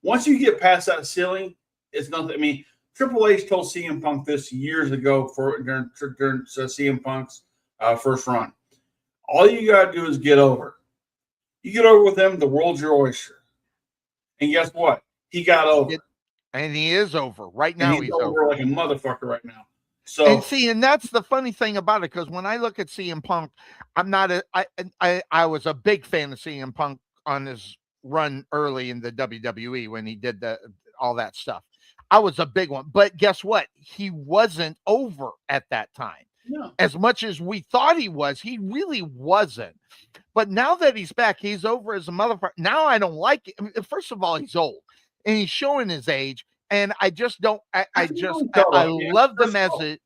Once you get past that ceiling, it's nothing. I mean, Triple H told CM Punk this years ago during CM Punk's first run. All you got to do is get over. You get over with them, the world's your oyster. And guess what? He got over. And he is over. Right now he's over like a motherfucker right now. So and that's the funny thing about it, because when I look at CM Punk, I was a big fan of CM Punk on his run early in the WWE when he did all that stuff. I was a big one. But guess what? He wasn't over at that time. No. As much as we thought he was, he really wasn't. But now that he's back, he's over as a motherfucker. Now I don't like it. I mean, first of all, he's old and he's showing his age. And I just don't. I love them as a.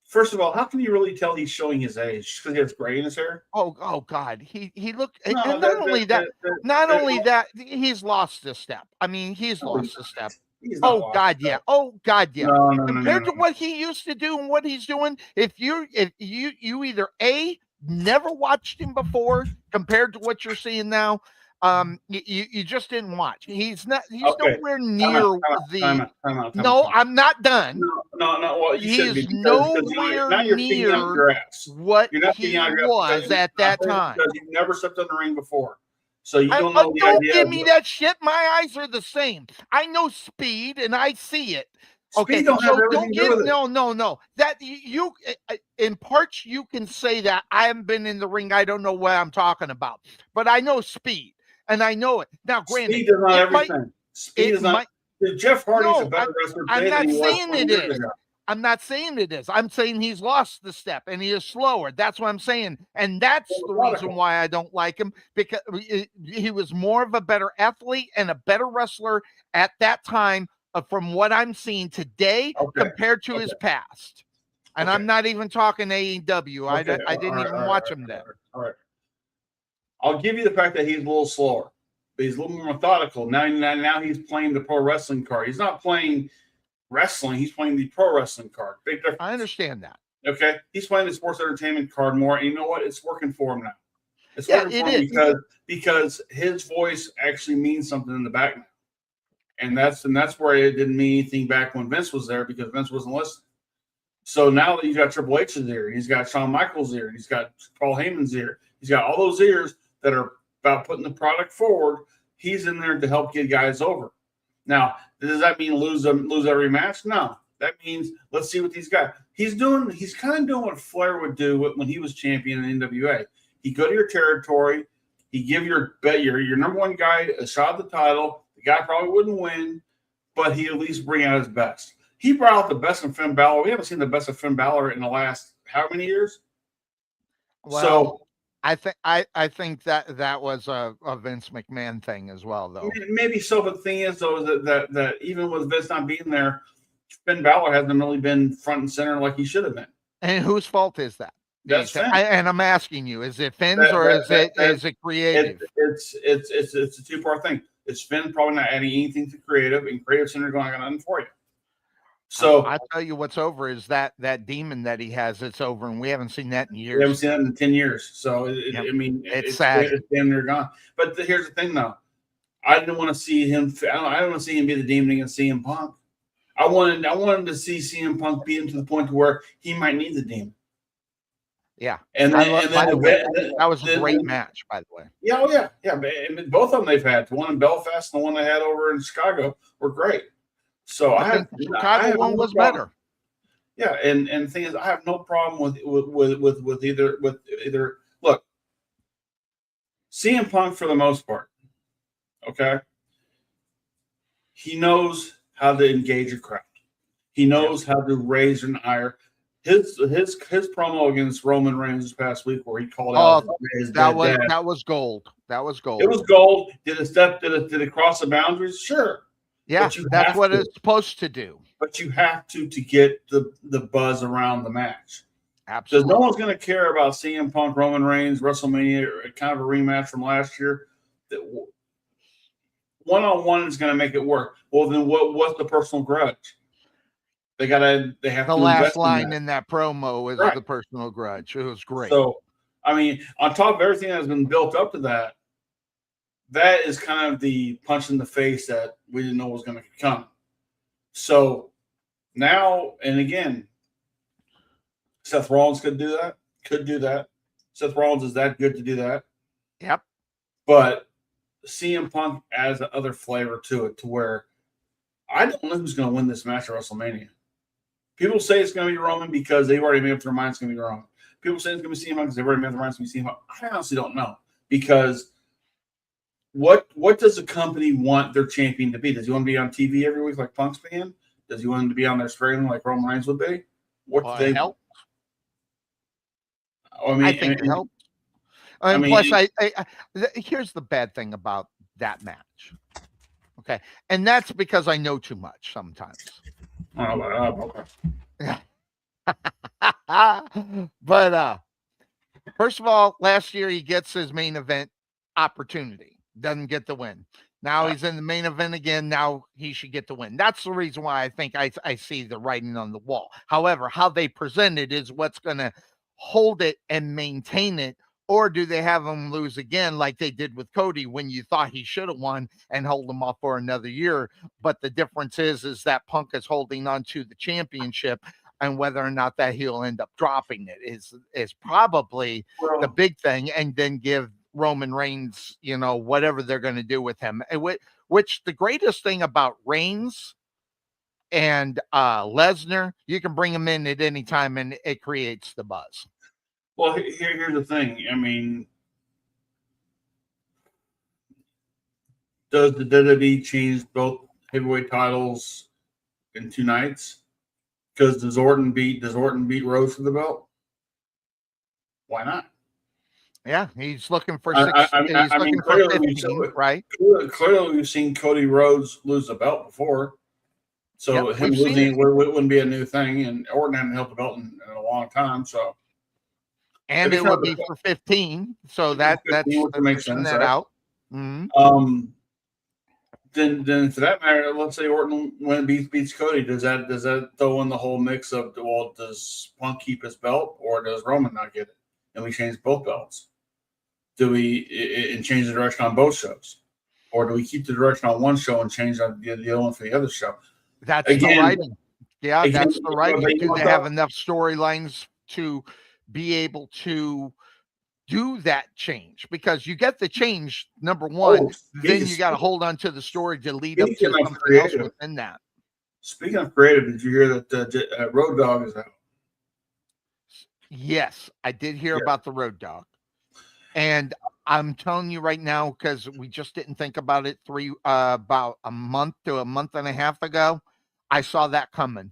First of all, how can you really tell he's showing his age? Because he has gray in his hair. Oh God, he looked. No, and not only that, he's lost a step. I mean, he's lost a step. Oh God, yeah. No, Compared to what he used to do and what he's doing, if you either never watched him before compared to what you're seeing now, you just didn't watch. He's nowhere near time out. No, I'm not done. No. Well, he's nowhere near what he was at that time. Because you've never stepped on the ring before. So you don't know the don't idea. Give me that shit. My eyes are the same. I know speed and I see it. Okay, so don't get no. That you in parts you can say that. I haven't been in the ring. I don't know what I'm talking about, but I know speed and I know it. Now, granted, speed is not everything. Speed is not. Jeff Hardy's a better wrestler today than he was 20 years ago. I'm not saying it is. I'm saying he's lost the step and he is slower. That's what I'm saying. And that's the reason why I don't like him, because he was more of a better athlete and a better wrestler at that time from what I'm seeing today compared to his past. And I'm not even talking AEW. I didn't even watch him then. All right. I'll give you the fact that he's a little slower, but he's a little more methodical. Now he's playing the pro wrestling card. He's not playing wrestling, he's playing the pro wrestling card. Big difference. I understand that. Okay, he's playing the sports entertainment card more, and you know what? It's working for him now. It's working for him because his voice actually means something in the back now, and that's where it didn't mean anything back when Vince was there, because Vince wasn't listening. So now that he's got Triple H's ear, he's got Shawn Michaels' ear, he's got Paul Heyman's ear, he's got all those ears that are about putting the product forward. He's in there to help get guys over. Now, does that mean lose every match? No. That means let's see what these guys. He's kind of doing what Flair would do when he was champion in NWA. He go to your territory, he give your number one guy a shot at the title. The guy probably wouldn't win, but he at least bring out his best. He brought out the best in Finn Balor. We haven't seen the best of Finn Balor in the last how many years? Well, So I think that was a Vince McMahon thing as well, though. maybe so, but the thing is, though, is that even with Vince not being there, Finn Balor hasn't really been front and center like he should have been. And whose fault is that? That's Finn. And I'm asking you: is it Finn's or is it creative? It's a two-part thing. It's Finn probably not adding anything to creative, and creative center going on nothing for you. So I tell you, what's over is that demon that he has. It's over, and we haven't seen that in years. We haven't seen that in 10 years. So Yep. I mean, it's sad. It's damn near gone. But here's the thing, though. I didn't want to see him. I don't want to see him be the demon against CM Punk. I wanted to see CM Punk beat him to the point to where he might need the demon. Yeah, and then that was a great match, by the way. Yeah, But both of them they've had. The one in Belfast and the one they had over in Chicago were great. So I think the Chicago one was better. Yeah, and the thing is, I have no problem with either. Look, CM Punk for the most part, okay, he knows how to engage a crowd. He knows how to raise an ire. His promo against Roman Reigns this past week, where he called out his that dad. was gold. That was gold. It was gold. Did it cross the boundaries? Sure. Yeah, that's what it's supposed to do. But you have to get the buzz around the match. Absolutely. Because no one's going to care about CM Punk, Roman Reigns, WrestleMania, or kind of a rematch from last year. That one-on-one is going to make it work. Well, then what's the personal grudge? They have the to last line in that promo is the personal grudge. It was great. So, I mean, on top of everything that has been built up to that, that is kind of the punch in the face that we didn't know was going to come. So now, and again, Seth Rollins could do that. Seth Rollins is that good to do that. Yep. But CM Punk adds another flavor to it, to where I don't know who's going to win this match at WrestleMania. People say it's going to be Roman because they've already made up their mind it's going to be Roman. People say it's going to be CM Punk because they've already made up their mind it's going to be CM Punk. I honestly don't know, because what does the company want their champion to be? Does he want to be on TV every week like Punk's being? Does he want him to be on their screen like Roman Reigns would be? What do they help? I think it helps. Plus, here's the bad thing about that match. Okay, and that's because I know too much sometimes. Okay. But first of all, last year he gets his main event opportunity, doesn't get the win. Now he's in the main event again. Now he should get the win. That's the reason why I think I see the writing on the wall. However, how they present it is what's going to hold it and maintain it. Or do they have him lose again like they did with Cody when you thought he should have won and hold him off for another year? But the difference is that Punk is holding on to the championship, and whether or not that he'll end up dropping it is probably the big thing. And then give Roman Reigns, whatever they're going to do with him. Which the greatest thing about Reigns and Lesnar, you can bring him in at any time and it creates the buzz. Well, here's the thing. I mean, does the WWE change both heavyweight titles in 2 nights? Because does Orton beat Rhodes for the belt? Why not? Yeah, he's looking for clearly 15, right? Clearly, we've seen Cody Rhodes lose the belt before, so him losing it wouldn't be a new thing. And Orton hadn't held the belt in a long time, so. And it would be for 15, so that's makes sense. That out. Mm-hmm. Then for that matter, let's say Orton beats Cody, does that throw in the whole mix of, well, does Punk keep his belt or does Roman not get it? And we change both belts. Do we change the direction on both shows, or do we keep the direction on one show and change the other one for the other show? That's the writing. Yeah, that's the writing. Do they have enough storylines to be able to do that change? Because you get the change, number one, then you got to hold on to the story to lead up to something else within that. Speaking of creative, did you hear that Road Dogg is out? Yes, I did hear about the Road Dogg. And I'm telling you right now, because we just didn't think about it about a month to a month and a half ago. I saw that coming.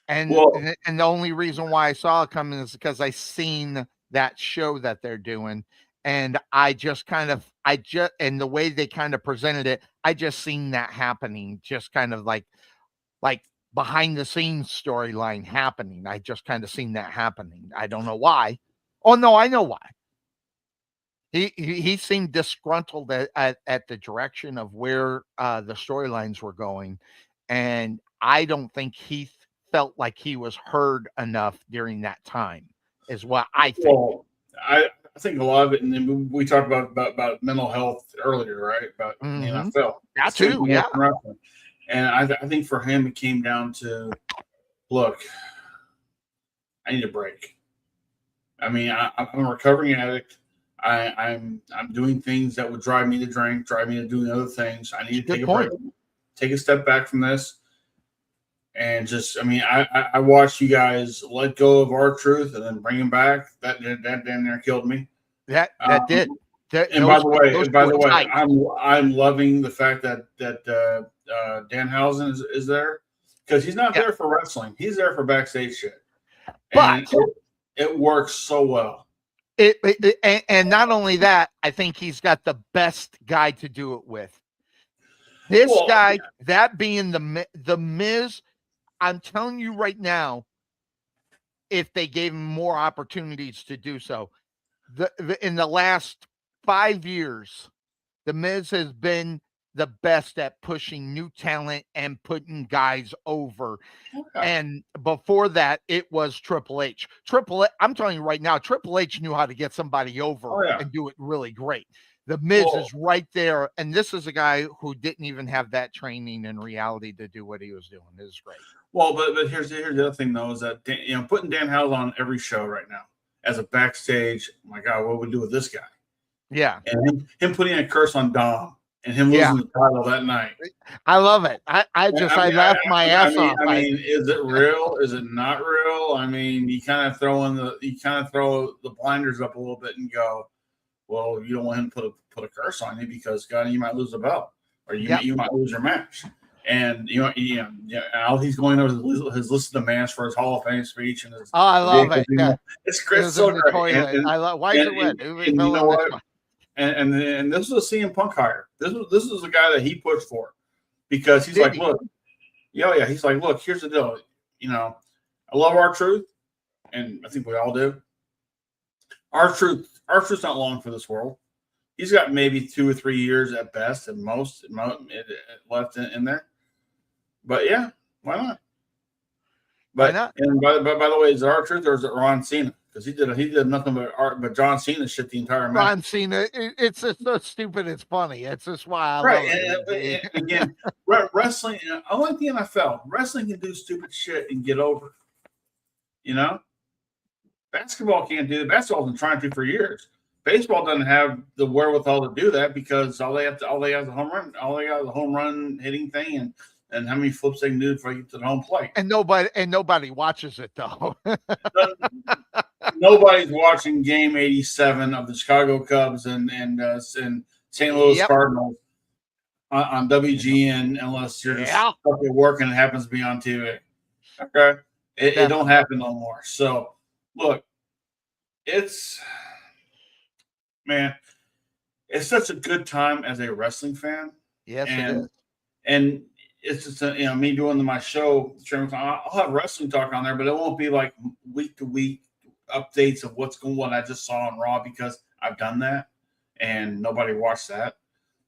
And Well, the only reason why I saw it coming is because I seen that show that they're doing. And and the way they kind of presented it, I just seen that happening, just kind of like behind the scenes storyline happening. I just kind of seen that happening. I don't know why. Oh no, I know why. He seemed disgruntled at the direction of where the storylines were going, and I don't think he felt like he was heard enough during that time. Is what I think. well, I think a lot of it, and then we talked about mental health earlier, right? About the Mhm. NFL. That Same too, thing yeah. with wrestling. And I think for him, it came down to, look, I need a break. I mean, I'm a recovering addict. I'm doing things that would drive me to drink, drive me to doing other things. I need to Good take a point. break, take a step back from this, and just. I mean, I watched you guys let go of R-Truth and then bring him back. That damn near killed me. That Um, did. and by the Those way, two were tight. I'm loving the fact that Danhausen is there, because he's not Yeah. there for wrestling. He's there for backstage shit, and But it works so well. and not only that, I think he's got the best guy to do it with. This Well, guy, that being the Miz, I'm telling you right now, if they gave him more opportunities to do so, in the last 5 years, the Miz has been the best at pushing new talent and putting guys over. okay. And before that, it was Triple H. I'm telling you right now, Triple H knew how to get somebody over Oh, yeah. and do it really great. The Miz Well- is right there, and this is a guy who didn't even have that training in reality to do what he was doing. This is great. Well, but here's the other thing though, is that putting Danhausen on every show right now as a backstage. Oh my God, what would we do with this guy? Yeah, And him putting a curse on Dom and him Yeah. losing the title that night. I love it. I laughed my ass off. I mean, is it real? Is it not real? I mean, you kind of throw the blinders up a little bit and go, well, you don't want him to put a curse on you because God, you might lose the belt or you might lose your match. And now he's going over his list of demands for his Hall of Fame speech and his. Oh, I love it. Yeah. It's It great. was So in the great. toilet. I love. Why is it red? And you know what? And this was a CM Punk hire. This was a guy that he pushed for, because he's like, look, he's like, look, here's the deal. I love R-Truth, and I think we all do. R-Truth's not long for this world. He's got maybe 2 or 3 years at best, at most left in there. But yeah, why not? But Why not? And by the way, is it R-Truth or is it Ron Cena? Because he did nothing but John Cena shit the entire match. Ron Cena. It's just so stupid. It's funny. It's just why I love Right. it. And again, wrestling, unlike the NFL, wrestling can do stupid shit and get over. Basketball can't do that. Basketball's been trying to for years. Baseball doesn't have the wherewithal to do that, because all they have is a home run. All they got is a home run hitting thing, and how many flips they can do before you get to the home plate. And nobody watches it though. Nobody's watching Game 87 of the Chicago Cubs and St. Louis Cardinals on WGN unless you're just stuck at work and it happens to be on TV. Okay, it don't happen no more. So look, it's such a good time as a wrestling fan. Yes, it is. And it's just me doing my show. I'll have wrestling talk on there, but it won't be like week to week updates of what I just saw on Raw, because I've done that and nobody watched that.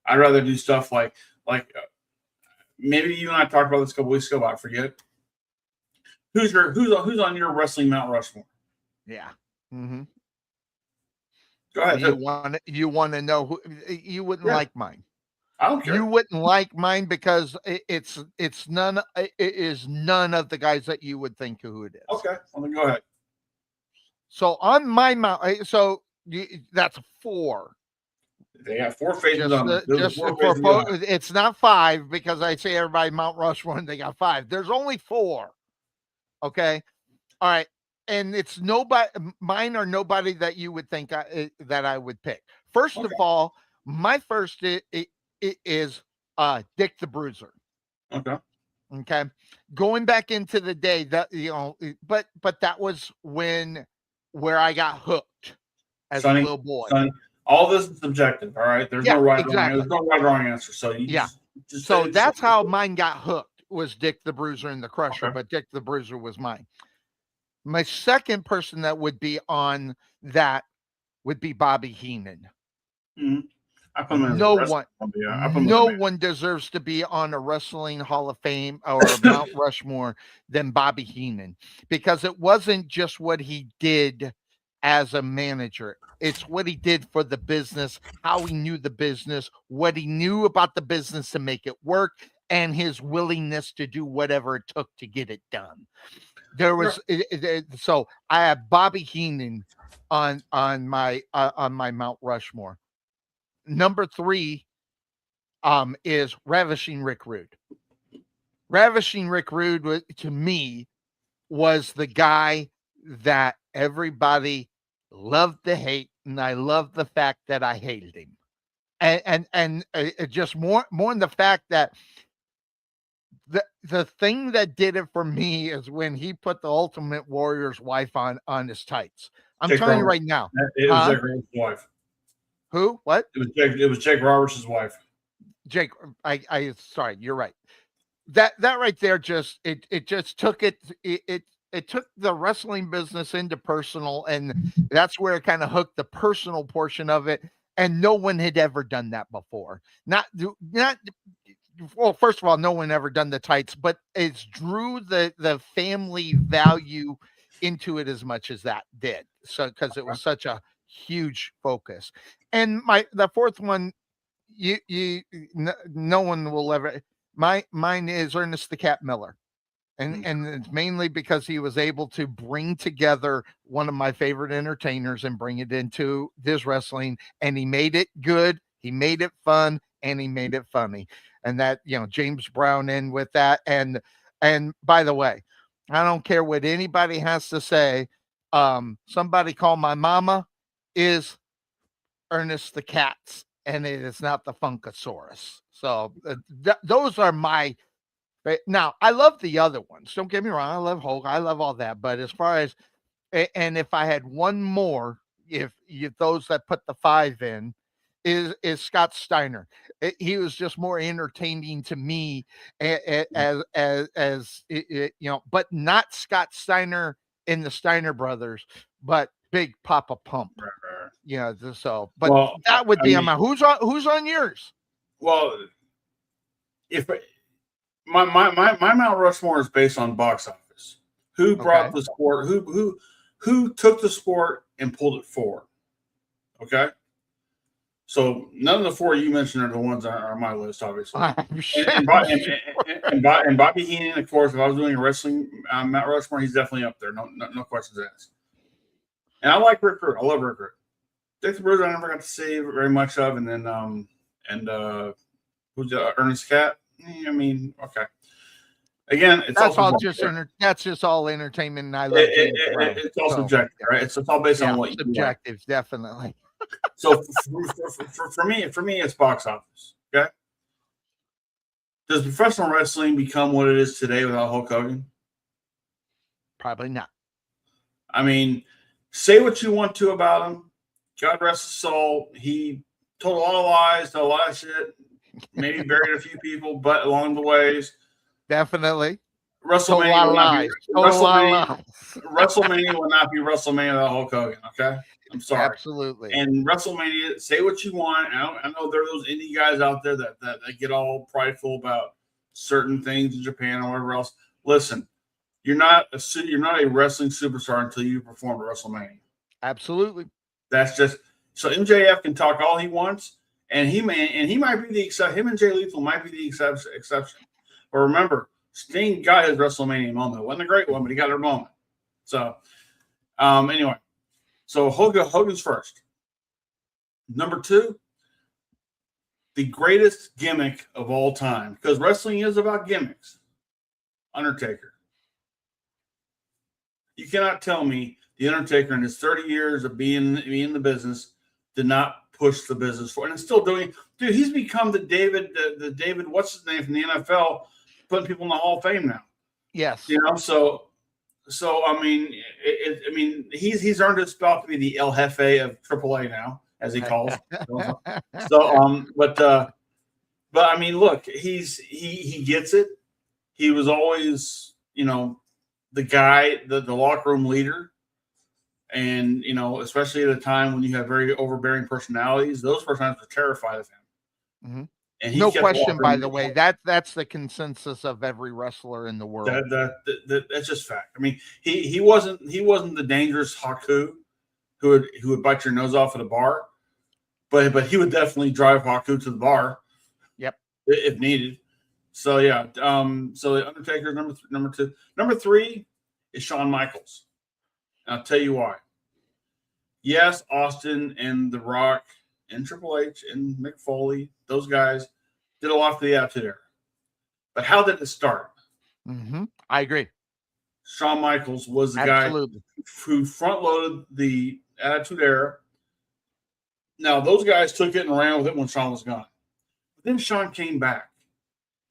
I'd rather do stuff like maybe you and I talked about this a couple weeks ago. I forget who's on your wrestling Mount Rushmore. Yeah. Mm-hmm. Go ahead. You want to know who you wouldn't like mine. I don't care. You wouldn't like mine because it is none of the guys that you would think who it is. Okay, well then go ahead. So on my mount, that's 4. They got 4 phases on it. It's not 5, because I say everybody Mount Rushmore and they got 5. There's only 4. Okay, all right, and it's nobody. Mine are nobody that you would think that I would pick. First of all, my first is Dick the Bruiser. Okay. Okay, going back into the day that but that was where I got hooked as a Sonny, little boy. Sonny, all this is subjective. All right, there's no right, exactly. there's no right, wrong answer. So you just so say that's how mine got hooked, was Dick the Bruiser and the Crusher. Okay. But Dick the Bruiser was mine. My second person that would be on that would be Bobby Heenan. Mm-hmm. I put him as No a one, no one deserves to be on a Wrestling Hall of Fame or Mount Rushmore than Bobby Heenan, because it wasn't just what he did as a manager. It's what he did for the business, how he knew the business, what he knew about the business to make it work, and his willingness to do whatever it took to get it done. There was so I have Bobby Heenan on my Mount Rushmore. Number 3 is Ravishing Rick Rude. Ravishing Rick Rude, to me, was the guy that everybody loved to hate, and I loved the fact that I hated him. And just more in the fact that the thing that did it for me is when he put the Ultimate Warrior's wife on his tights. I'm telling you right now. It was Jake Roberts' wife. Who? What? It was Jake Roberts' wife. Jake, I sorry, you're right. That right there just it just took it took the wrestling business into personal, and that's where it kind of hooked the personal portion of it. And no one had ever done that before. Not well, first of all, no one ever done the tights, but it's drew the family value into it as much as that did. So because it was such a huge focus. And the fourth one, no one will ever. Mine is Ernest the Cat Miller, and it's mainly because he was able to bring together one of my favorite entertainers and bring it into this wrestling, and he made it good, he made it fun, and he made it funny. And that, James Brown in with that. And by the way, I don't care what anybody has to say. Somebody call my mama is Ernest the Cat's, and it is not the Funkasaurus. So those are my. Now I love the other ones. Don't get me wrong. I love Hulk. I love all that. But as far as, and if I had one more, if those that put the 5 in, is Scott Steiner. He was just more entertaining to me as but not Scott Steiner in the Steiner Brothers, but Big Papa Pump. So, but that would be on my. Who's on yours? Well, if my Mount Rushmore is based on box office. Who brought the sport? Who took the sport and pulled it forward? Okay. So none of the 4 you mentioned are the ones that are on my list, obviously. And Bobby Heenan, of course. If I was doing a wrestling Mount Rushmore, he's definitely up there. No questions asked. And I like Rick Rude. I love Rick Rude. Dick the Bruiser I never got to see very much of, and then who's Ernest Cat? I mean, okay. Again, that's just all entertainment, and I love it's all subjective, right? It's all based on what subjective, you like. Definitely. So for me, it's box office. Okay. Does professional wrestling become what it is today without Hulk Hogan? Probably not. I mean, say what you want to about him. God rest his soul. He told a lot of lies, told a lot of shit. Maybe buried a few people, but along the ways, definitely. WrestleMania will not be WrestleMania without Hulk Hogan. Okay, I'm sorry. Absolutely. And WrestleMania, say what you want. I know there are those indie guys out there that get all prideful about certain things in Japan or whatever else. Listen, you're not a wrestling superstar until you perform at WrestleMania. Absolutely. That's just so. MJF can talk all he wants. And he might be the exception. Him and Jay Lethal might be the exception. But remember, Sting got his WrestleMania moment. It wasn't a great one, but he got a moment. So, anyway, so Hogan's first. Number 2, the greatest gimmick of all time, because wrestling is about gimmicks. Undertaker. You cannot tell me the Undertaker in his 30 years of being in the business did not push the business forward, and it's still doing. Dude, he's become the David, what's his name from the NFL, putting people in the Hall of Fame now. Yes. You know, so I mean, he's earned his spot to be the El Jefe of AAA now, as he calls. But I mean, look, he gets it. He was always, the guy, the locker room leader. And, especially at a time when you have very overbearing personalities, those personalities were terrified of him. Mm-hmm. And no question, by the way, that's the consensus of every wrestler in the world. That's just fact. I mean, he wasn't the dangerous Haku who would bite your nose off at a bar, but he would definitely drive Haku to the bar. Yep, if needed. So yeah, so the Undertaker number two. Number three is Shawn Michaels. And I'll tell you why. Yes, Austin and The Rock and Triple H and Mick Foley, those guys did a lot for the Attitude Era. But how did it start? Mm-hmm. I agree. Shawn Michaels was the guy who front-loaded the Attitude Era. Now, those guys took it and ran with it when Shawn was gone. But then Shawn came back,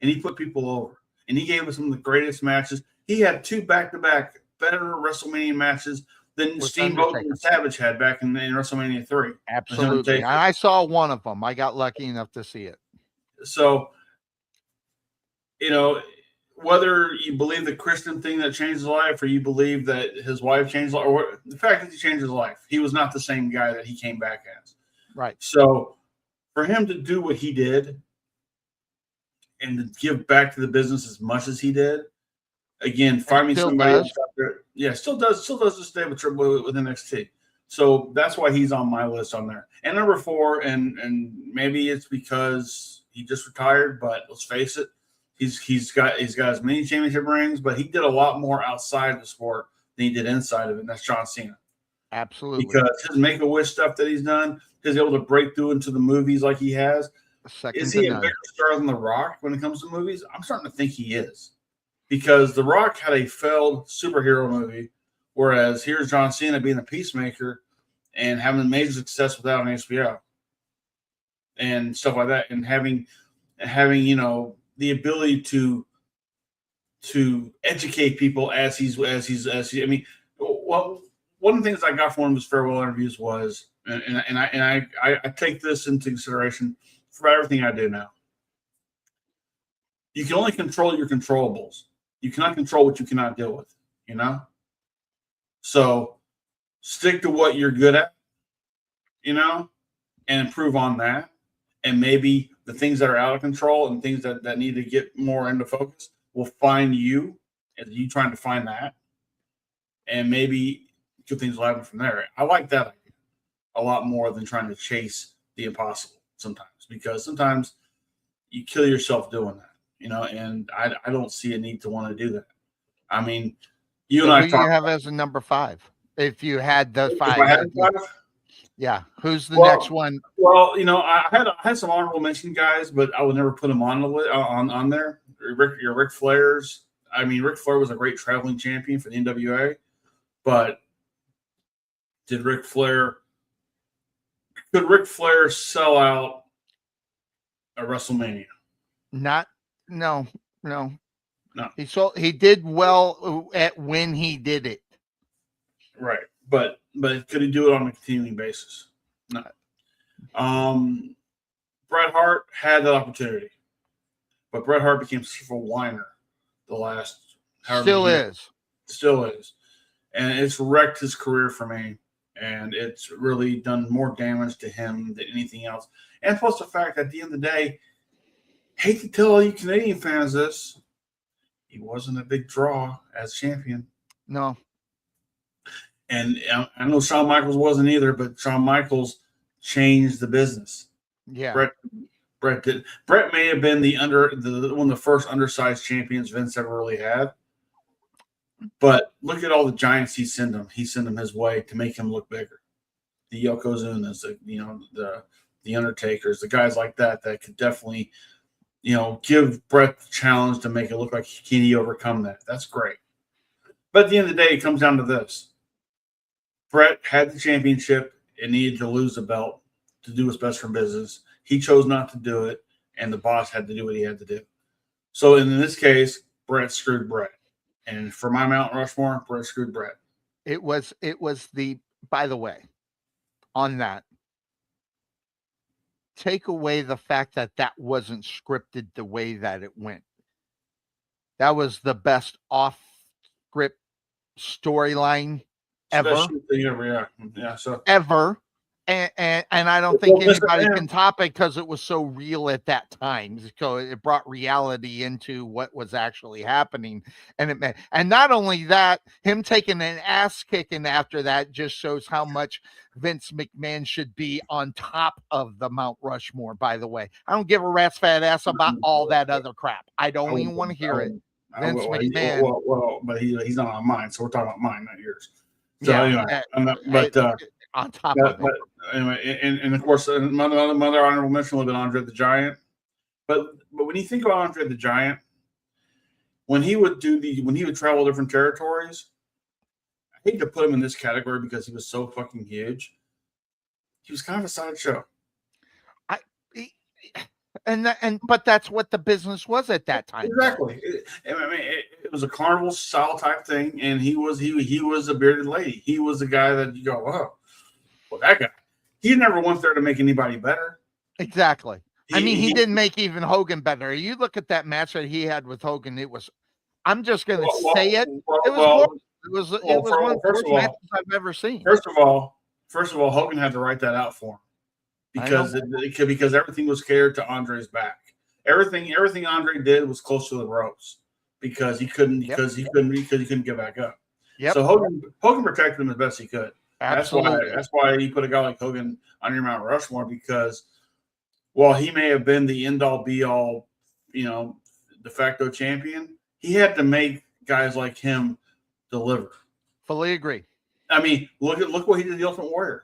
and he put people over. And he gave us some of the greatest matches. He had 2 back-to-back better WrestleMania matches than Steamboat and Savage had back in WrestleMania 3. Absolutely. I saw one of them. I got lucky enough to see it. So, whether you believe the Christian thing that changed his life, or you believe that his wife changed his life, or the fact that he changed his life, he was not the same guy that he came back as. Right. So, for him to do what he did and to give back to the business as much as he did, again, find me somebody else out there. Yeah, still does this day with NXT. So that's why he's on my list on there. And number 4, and maybe it's because he just retired, but let's face it, he's got as many championship rings, but he did a lot more outside of the sport than he did inside of it, and that's John Cena. Absolutely. Because his Make-A-Wish stuff that he's done, he's able to break through into the movies like he has. Is he a bigger star than The Rock when it comes to movies? I'm starting to think he is. Because The Rock had a failed superhero movie, whereas here's John Cena being a peacemaker and having major success without an HBO and stuff like that, and having the ability to educate people as he's. I mean, well, one of the things I got from one of his farewell interviews was, and I take this into consideration for everything I do now. You can only control your controllables. You cannot control what you cannot deal with, So stick to what you're good at, and improve on that. And maybe the things that are out of control and things that need to get more into focus will find you as you trying to find that. And maybe good things will happen from there. I like that idea a lot more than trying to chase the impossible sometimes, because sometimes you kill yourself doing that. And I don't see a need to want to do that. I mean, you and I talked. Who do you have as a number 5? If you had the 5. Yeah. Who's the next one? Well, I had some honorable mention guys, but I would never put them on there. Ric Flair's. I mean, Ric Flair was a great traveling champion for the NWA, but could Ric Flair sell out a WrestleMania? No. He did well at when he did it. Right. But could he do it on a continuing basis? No. Bret Hart had that opportunity, but Bret Hart became such a whiner the last. Still is, and it's wrecked his career for me, and it's really done more damage to him than anything else. And plus the fact that at the end of the day, hate to tell all you Canadian fans this, he wasn't a big draw as champion. No. And I know Shawn Michaels wasn't either, but Shawn Michaels changed the business. Yeah. Bret did. Bret may have been one of the first undersized champions Vince ever really had. But look at all the giants he sent him. He sent him his way to make him look bigger. The Yokozunas, the Undertakers, the guys like that could definitely, give Bret the challenge to make it look like can he overcome that. That's great. But at the end of the day, it comes down to this. Bret had the championship and needed to lose the belt to do what's best for business. He chose not to do it, and the boss had to do what he had to do. So in this case, Brett screwed Brett. And for my Mount Rushmore, Brett screwed Brett. It was by the way, on that, take away the fact that wasn't scripted the way that it went. That was the best off script storyline ever. Thing ever, yeah. So ever. And I don't think anybody can top it because it was so real at that time. So it brought reality into what was actually happening. And not only that, him taking an ass kicking after that just shows how much Vince McMahon should be on top of the Mount Rushmore, by the way. I don't give a rat's fat ass about all that other crap. I don't even want to hear it. Vince McMahon. Well, but he's not on mine, so we're talking about mine, not yours. So anyway, on top of it. But anyway, and of course, another honorable mention would have been Andre the Giant. But when you think about Andre the Giant, when he would travel different territories, I hate to put him in this category because he was so fucking huge. He was kind of a sideshow. But that's what the business was at that time. Exactly. It was a carnival style type thing, and he was a bearded lady. He was the guy that you go, oh, well, that guy. He never went there to make anybody better. Exactly. He didn't make even Hogan better. You look at that match that he had with Hogan. It was. I'm just going to say it. It was one of the worst matches I've ever seen. First of all, Hogan had to write that out for him. Because everything was catered to Andre's back. Everything Andre did was close to the ropes because he couldn't get back up. Yep. So Hogan protected him as best he could. Absolutely. That's why you put a guy like Hogan on your Mount Rushmore, because while he may have been the end all be all, de facto champion, he had to make guys like him deliver. Fully agree. I mean, look what he did to the Ultimate Warrior.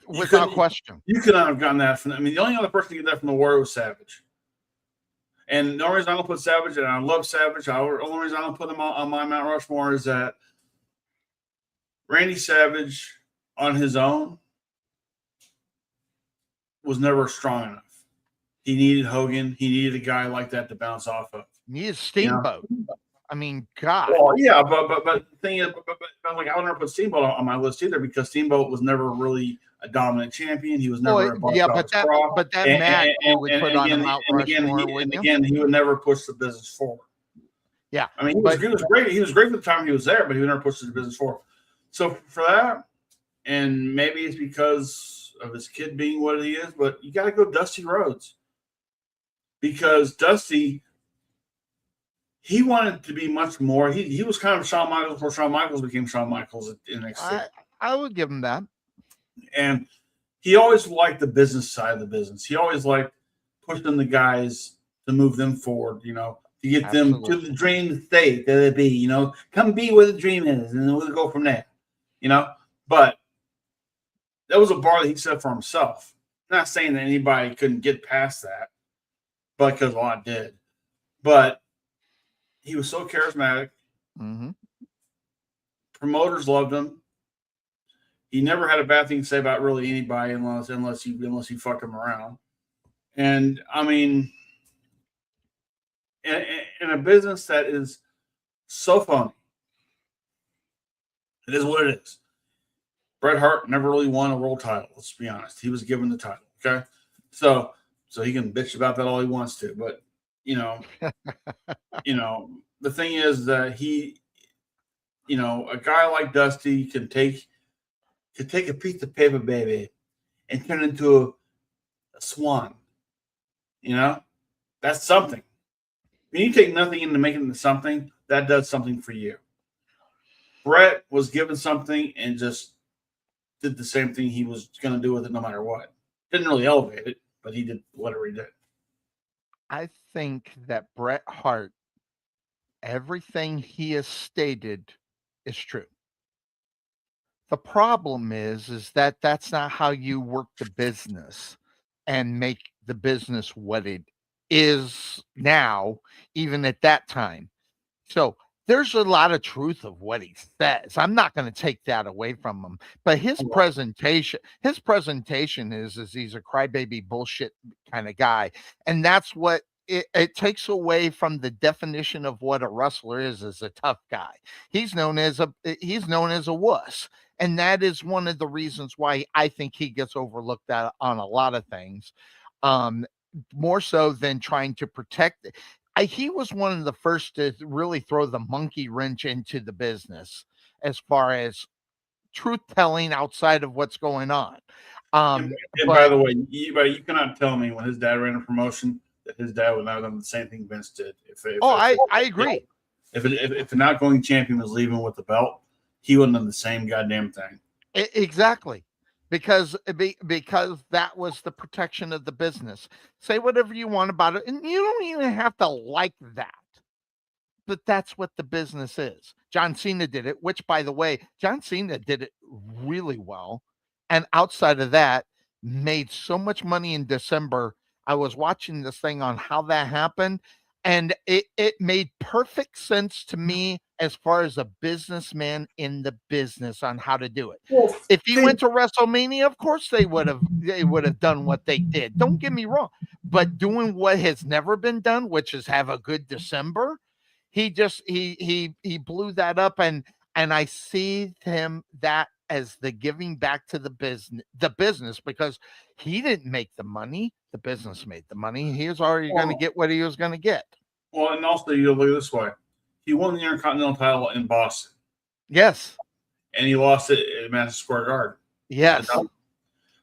Without question. You could not have gotten that from. The only other person to get that from the Warrior was Savage. And the only reason I don't put Savage, and I love Savage, the only reason I don't put him on my Mount Rushmore is that Randy Savage on his own was never strong enough. He needed Hogan. He needed a guy like that to bounce off of. He needed Steamboat. I mean, God. Well, yeah, but the thing is, I would never put Steamboat on my list either, because Steamboat was never really a dominant champion. He was never but that match would put on a Mount Rushmore. Again, he would never push the business forward. Yeah, I mean, he was great. He was great for the time he was there, but he would never push the business forward. So for that, and maybe it's because of his kid being what he is, but you got to go Dusty Rhodes, because Dusty, he wanted to be much more. He was kind of Shawn Michaels before Shawn Michaels became Shawn Michaels in NXT. I would give him that. And he always liked the business side of the business. He always liked pushing the guys to move them forward, to get them to the dream state that it be, come be where the dream is, and then we'll go from there, But that was a bar that he set for himself. I'm not saying that anybody couldn't get past that, but because a lot did. But he was so charismatic. Mm-hmm. Promoters loved him. He never had a bad thing to say about really anybody unless you fucked him around. And I mean, in a business that is so phony, it is what it is. Bret Hart never really won a world title. Let's be honest. He was given the title. Okay, so he can bitch about that all he wants to, but the thing is that he, a guy like Dusty can take a piece of paper, baby, and turn it into a swan. That's something. When you take nothing into making it into something, that does something for you. Brett was given something and just did the same thing he was going to do with it no matter what. Didn't really elevate it, but he did whatever he did. I think that Bret Hart, everything he has stated is true. The problem is that that's not how you work the business and make the business what it is now, even at that time. So there's a lot of truth of what he says. I'm not going to take that away from him. But his presentation is he's a crybaby bullshit kind of guy. And that's what it takes away from the definition of what a wrestler is a tough guy. He's known as a wuss. And that is one of the reasons why I think he gets overlooked on a lot of things. More so than trying to protect. He was one of the first to really throw the monkey wrench into the business as far as truth telling outside of what's going on. And by the way, you cannot tell me when his dad ran a promotion that his dad would not have done the same thing Vince did. I agree. If an outgoing champion was leaving with the belt, he wouldn't have done the same goddamn thing. Exactly. Because that was the protection of the business. Say whatever you want about it, and you don't even have to like that. But that's what the business is. John Cena did it, which, by the way, John Cena did it really well. And outside of that, made so much money in December. I was watching this thing on how that happened, and it made perfect sense to me as far as a businessman in the business on how to do it. Well, if he went to WrestleMania, of course they would have done what they did. Don't get me wrong, but doing what has never been done, which is have a good December, he blew that up, and I see him that as the giving back to the business, because he didn't make the money. The business made the money. He was already going to get what he was going to get. Well, and also you look this way. He won the Intercontinental title in Boston. Yes. And he lost it at Madison Square Garden. Yes.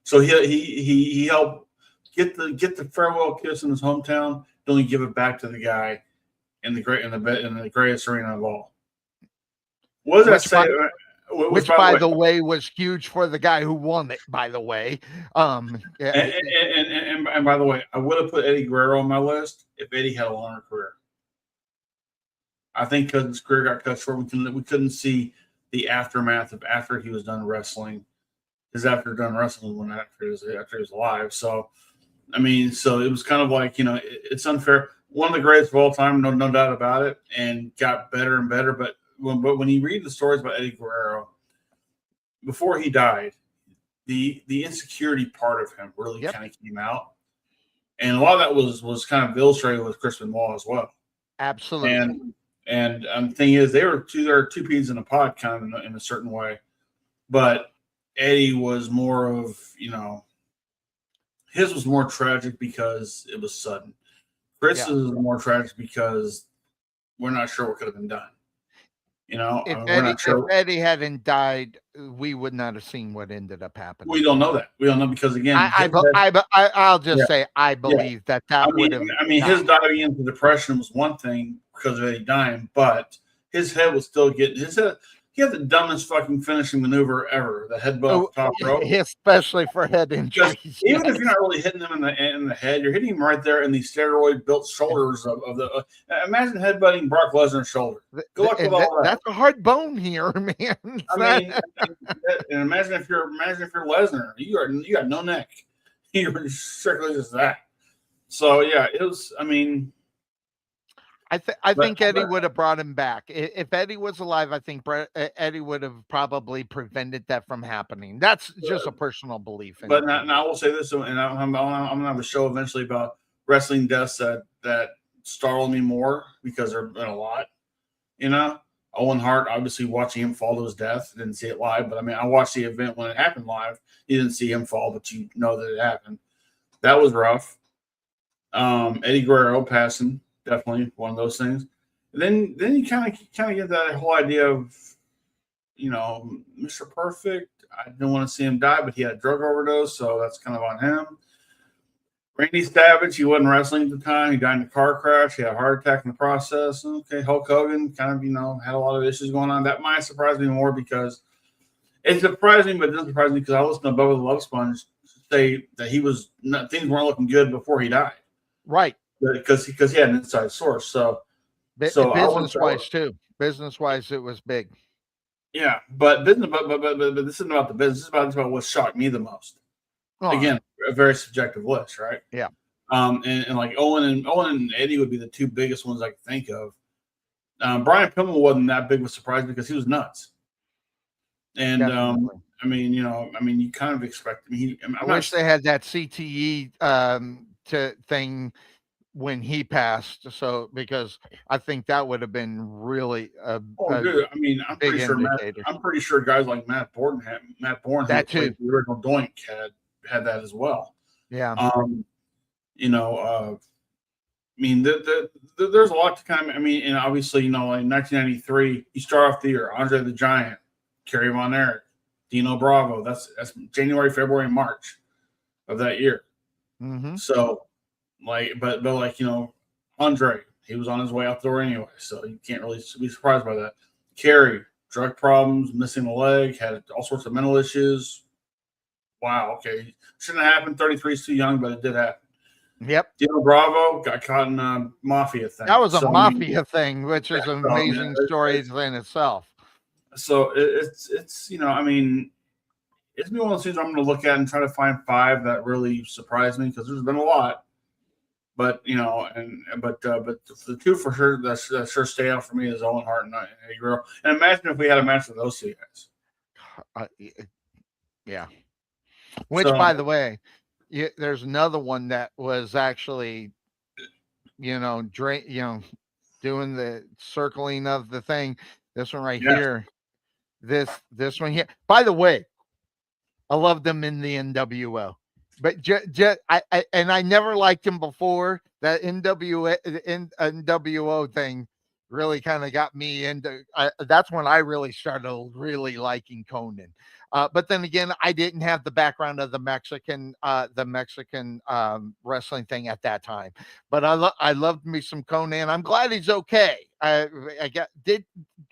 So he helped get the farewell kiss in his hometown, then he give it back to the guy in the greatest arena of all. What does that say? Which, by the way, was huge for the guy who won it, by the way. And by the way, I would have put Eddie Guerrero on my list if Eddie had a longer career. I think because his career got cut short, we couldn't see the aftermath of after he was done wrestling. His after done wrestling when after he was alive. So, I mean, so it was kind of like, it's unfair. One of the greatest of all time, no doubt about it, and got better and better. But when you read the stories about Eddie Guerrero, before he died, the insecurity part of him really kind of came out. And a lot of that was kind of illustrated with Chris Benoit as well. Absolutely. And the thing is, there are two peas in a pod kind of in a certain way. But Eddie was more of, his was more tragic because it was sudden. Chris's was more tragic because we're not sure what could have been done. If Eddie hadn't died, we would not have seen what ended up happening. We don't know that. We don't know because, again, I'll just say I believe that would have. I mean, his diving into depression was one thing because of Eddie dying, but his head was still getting his head. He had the dumbest fucking finishing maneuver ever, the headbutt off the top rope. Especially for head injuries. Even if you're not really hitting him in the head, you're hitting him right there in the steroid-built shoulders of the. Imagine headbutting Brock Lesnar's shoulder. Good luck with all that. That's a hard bone here, man. I mean, and imagine if you're Lesnar, you got no neck. You're strictly just that. So yeah, it was. I mean. I think Eddie would have brought him back. If Eddie was alive, I think Eddie would have probably prevented that from happening. That's just a personal belief. But now I will say this, and I'm going to have a show eventually about wrestling deaths that startle me more because there have been a lot. Owen Hart, obviously watching him fall to his death, didn't see it live, but I mean, I watched the event when it happened live. You didn't see him fall, but you know that it happened. That was rough. Eddie Guerrero passing. Definitely one of those things. And then you kind of get that whole idea of, Mr. Perfect. I didn't want to see him die, but he had a drug overdose, so that's kind of on him. Randy Savage, he wasn't wrestling at the time. He died in a car crash. He had a heart attack in the process. Okay, Hulk Hogan kind of, had a lot of issues going on. That might surprise me more because it surprised me, but it doesn't surprise me because I listened to Bubba the Love Sponge say that things weren't looking good before he died. Right. Because he had an inside source. So business-wise too. Business-wise, it was big. Yeah, but this isn't about the business. This is about what shocked me the most. Oh, again, a very subjective list, right? Yeah. And like Owen and Eddie would be the two biggest ones I could think of. Brian Pillman wasn't that big of a surprise because he was nuts. And Definitely. you kind of expect. I wish they had that CTE thing when he passed. So because I think that would have been really a Dude. I'm big pretty sure indicator. I'm pretty sure guys like Matt Bourne, who That played too. the original Doink, had that as well. Yeah. There's a lot to kind of. And obviously, in 1993, you start off the year, Andre the Giant, Kerry Von Erich, Dino Bravo. That's January, February, and March of that year. Mm-hmm. So, Andre, he was on his way out the door anyway, so you can't really be surprised by that. Kerry, drug problems, missing a leg, had all sorts of mental issues. Wow, okay. Shouldn't have happened. 33 is too young, but it did happen. Yep. Dino Bravo got caught in a mafia thing. That was a mafia thing, which is an amazing story in itself. So it's it's been one of those things I'm going to look at and try to find 5 that really surprised me, because there's been a lot. But but the 2 for sure that sure stay out for me is Owen Hart and Eddie Guerrero. And imagine if we had a match with those 2 guys. Yeah. Which, by the way, there's another one that was actually, doing the circling of the thing. This one right here. This one here. By the way, I loved him in the NWO, but I never liked him before. That NWO thing really kind of got me into. That's when I really started really liking Conan. But then again, I didn't have the background of the Mexican wrestling thing at that time. But I loved me some Conan. I'm glad he's okay.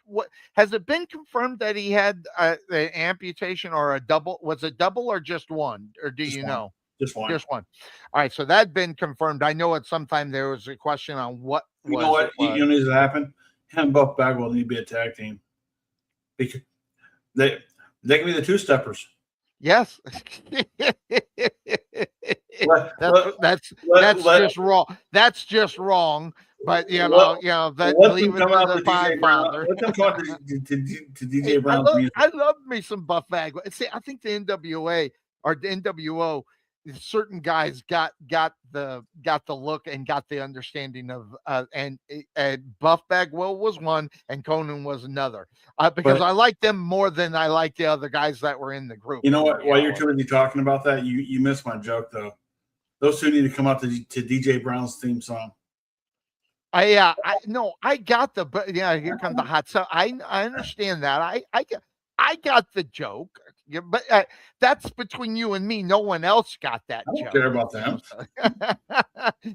What has it been confirmed that he had an amputation or a double? Was it double or just one? Or do you know? Just one. Just one. All right. So that's been confirmed. I know at some time there was a question on what. You know what needs to happen? Him and Buff Bagwell need to be a tag team, because they can be the 2-steppers. Yes. That's just wrong. That's just wrong. But leave it to the Podfather. Let them talk to DJ Brown's music. I love me some Buff Bagwell. See, I think the NWA or the NWO, certain guys got the look and got the understanding of and Buff Bagwell was one and Conan was another, because I like them more than I like the other guys that were in the group. You know what? While you're too busy talking about that, you missed my joke though. Those 2 need to come out to DJ Brown's theme song. I got here comes the hot stuff. I understand that. I got the joke. Yeah, but that's between you and me. No one else got that I don't joke. care about them.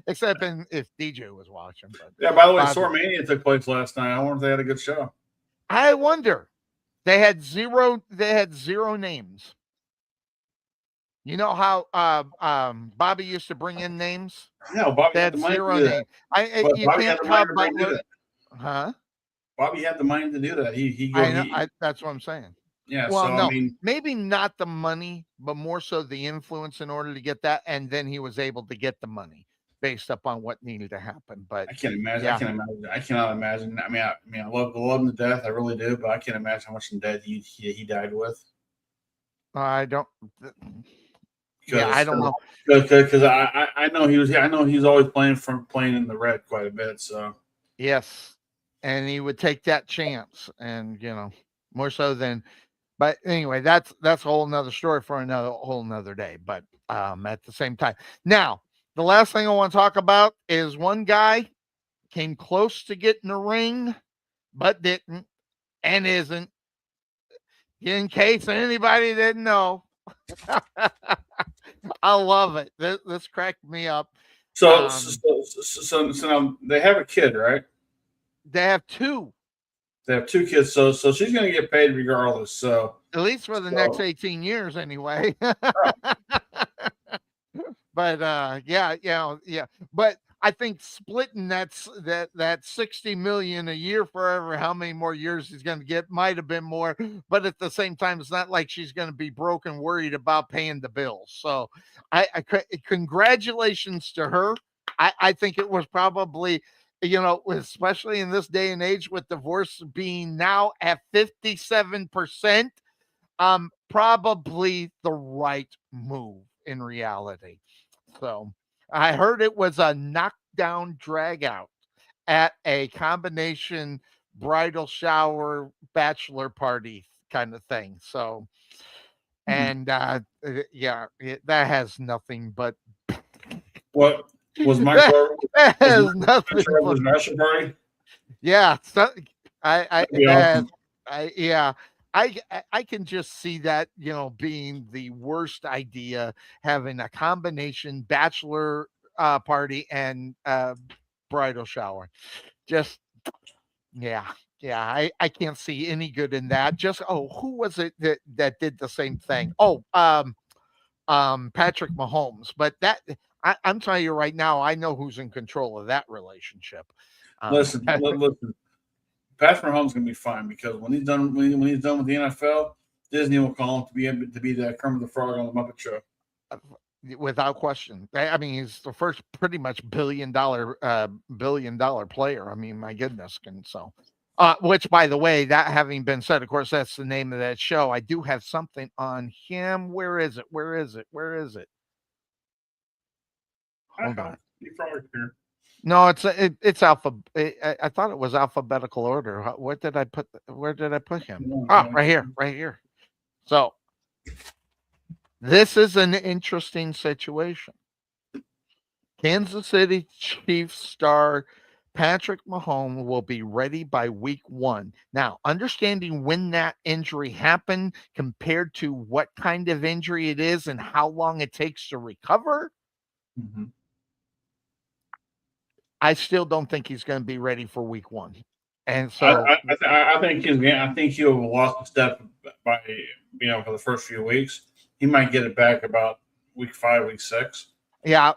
Except if DJ was watching. But yeah, by the way, Sormania took place last night. I wonder if they had a good show. I wonder. They had zero names. You know how Bobby used to bring in names? No, Bobby had 0 names. Bobby had the money to do that. Huh? Bobby had the money to do that. That's what I'm saying. Yeah. Well, so, no, maybe not the money, but more so the influence in order to get that, and then he was able to get the money based upon what needed to happen. But I can't imagine. Yeah. I cannot imagine. I love him to death. I really do, but I can't imagine how much in debt he died with. I don't. I don't know. Because I know he was. I know he's always playing in the red quite a bit. So yes, and he would take that chance, and more so than. But anyway, that's a whole nother story for a whole nother day. But at the same time, now the last thing I want to talk about is one guy came close to getting a ring, but didn't, and isn't. In case anybody didn't know, I love it. This cracked me up. So now they have a kid, right? They have 2. They have 2 kids, so she's going to get paid regardless. So at least for the next 18 years, anyway. But yeah. But I think splitting that 60 million a year forever, how many more years he's going to get might have been more. But at the same time, it's not like she's going to be broke and worried about paying the bills. So I congratulations to her. I think it was probably especially in this day and age with divorce being now at 57%, probably the right move in reality. So I heard it was a knockdown drag out at a combination bridal shower bachelor party kind of thing. So, and yeah, that has nothing but What was that, Michael? that Was has Michael nothing but Trevor's bachelor party? yeah. So, That'd be awesome. yeah. I can just see that, being the worst idea, having a combination bachelor party and bridal shower. Just yeah, yeah. I can't see any good in that. Just who was it that did the same thing? Oh, Patrick Mahomes. But I'm telling you right now, I know who's in control of that relationship. Listen. Patrick Mahomes gonna be fine because when he's done when he's done with the NFL, Disney will call him to be the Kermit the Frog on the Muppet Show. Without question. I mean, he's the first pretty much billion-dollar player. I mean, my goodness. And so, which, by the way, that having been said, of course, that's the name of that show. I do have something on him. Where is it? Where is it? Where is it? Hold on. No, it's alpha. I thought it was alphabetical order. Where did I put him? Oh, right here, right here. So this is an interesting situation. Kansas City Chiefs star Patrick Mahomes will be ready by week 1. Now, understanding when that injury happened compared to what kind of injury it is and how long it takes to recover, I still don't think he's going to be ready for week 1. And so I think he'll have lost a step by for the first few weeks. He might get it back about week 5, week 6. Yeah,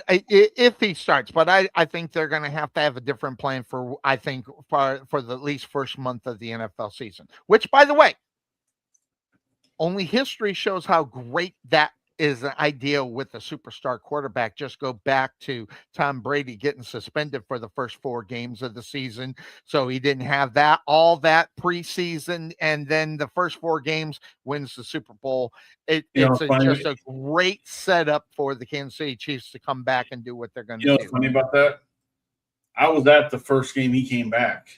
if he starts, but I think they're going to have a different plan for the at least first month of the NFL season. Which, by the way, only history shows how great that is an idea with a superstar quarterback. Just go back to Tom Brady getting suspended for the first 4 games of the season. So he didn't have all that preseason. And then the first 4 games wins the Super Bowl. It's just a great setup for the Kansas City Chiefs to come back and do what they're going to do. What's funny about that? I was at the first game he came back.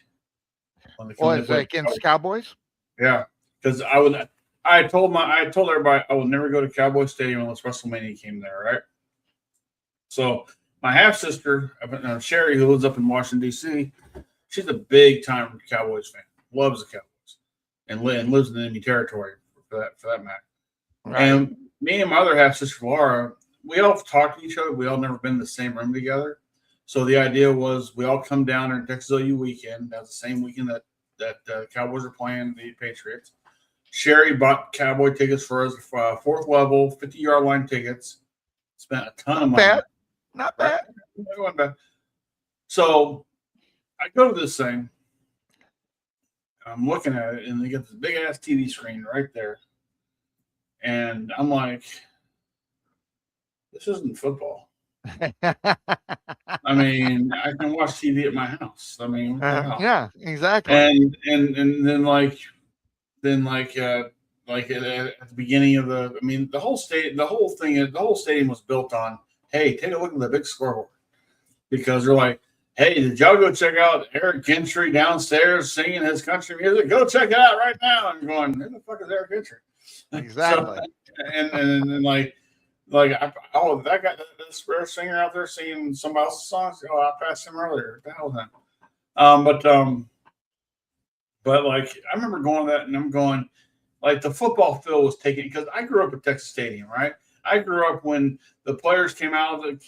Was it against Cowboys? Yeah, because I told everybody I would never go to Cowboy Stadium unless WrestleMania came there, right? So my half sister, Sherry, who lives up in Washington D.C., she's a big time Cowboys fan, loves the Cowboys, and lives in the enemy territory for that matter. Right. And me and my other half sister Laura, we all talked to each other. We all never been in the same room together. So the idea was we all come down during Texas OU weekend. That's the same weekend that Cowboys are playing the Patriots. Sherry bought Cowboy tickets for us, 4th level, 50-yard line tickets. Spent a ton of money. Not bad. Not bad. So I go to this thing. I'm looking at it, and they get this big-ass TV screen right there. And I'm like, this isn't football. I mean, I can watch TV at my house. I mean, yeah, exactly. And then at the beginning of the whole stadium was built on, hey, take a look at the big scoreboard, because they're like, hey, did y'all go check out Eric Gentry downstairs singing his country music? Go check it out right now. And I'm going, who the fuck is Eric Gentry? Exactly. and that guy, this rare singer out there singing somebody else's songs. Oh, I passed him earlier. What the hell is that? But like, I remember going to that, and I'm going, like, the football field was taken, because I grew up at Texas Stadium, right? I grew up when the players came out of the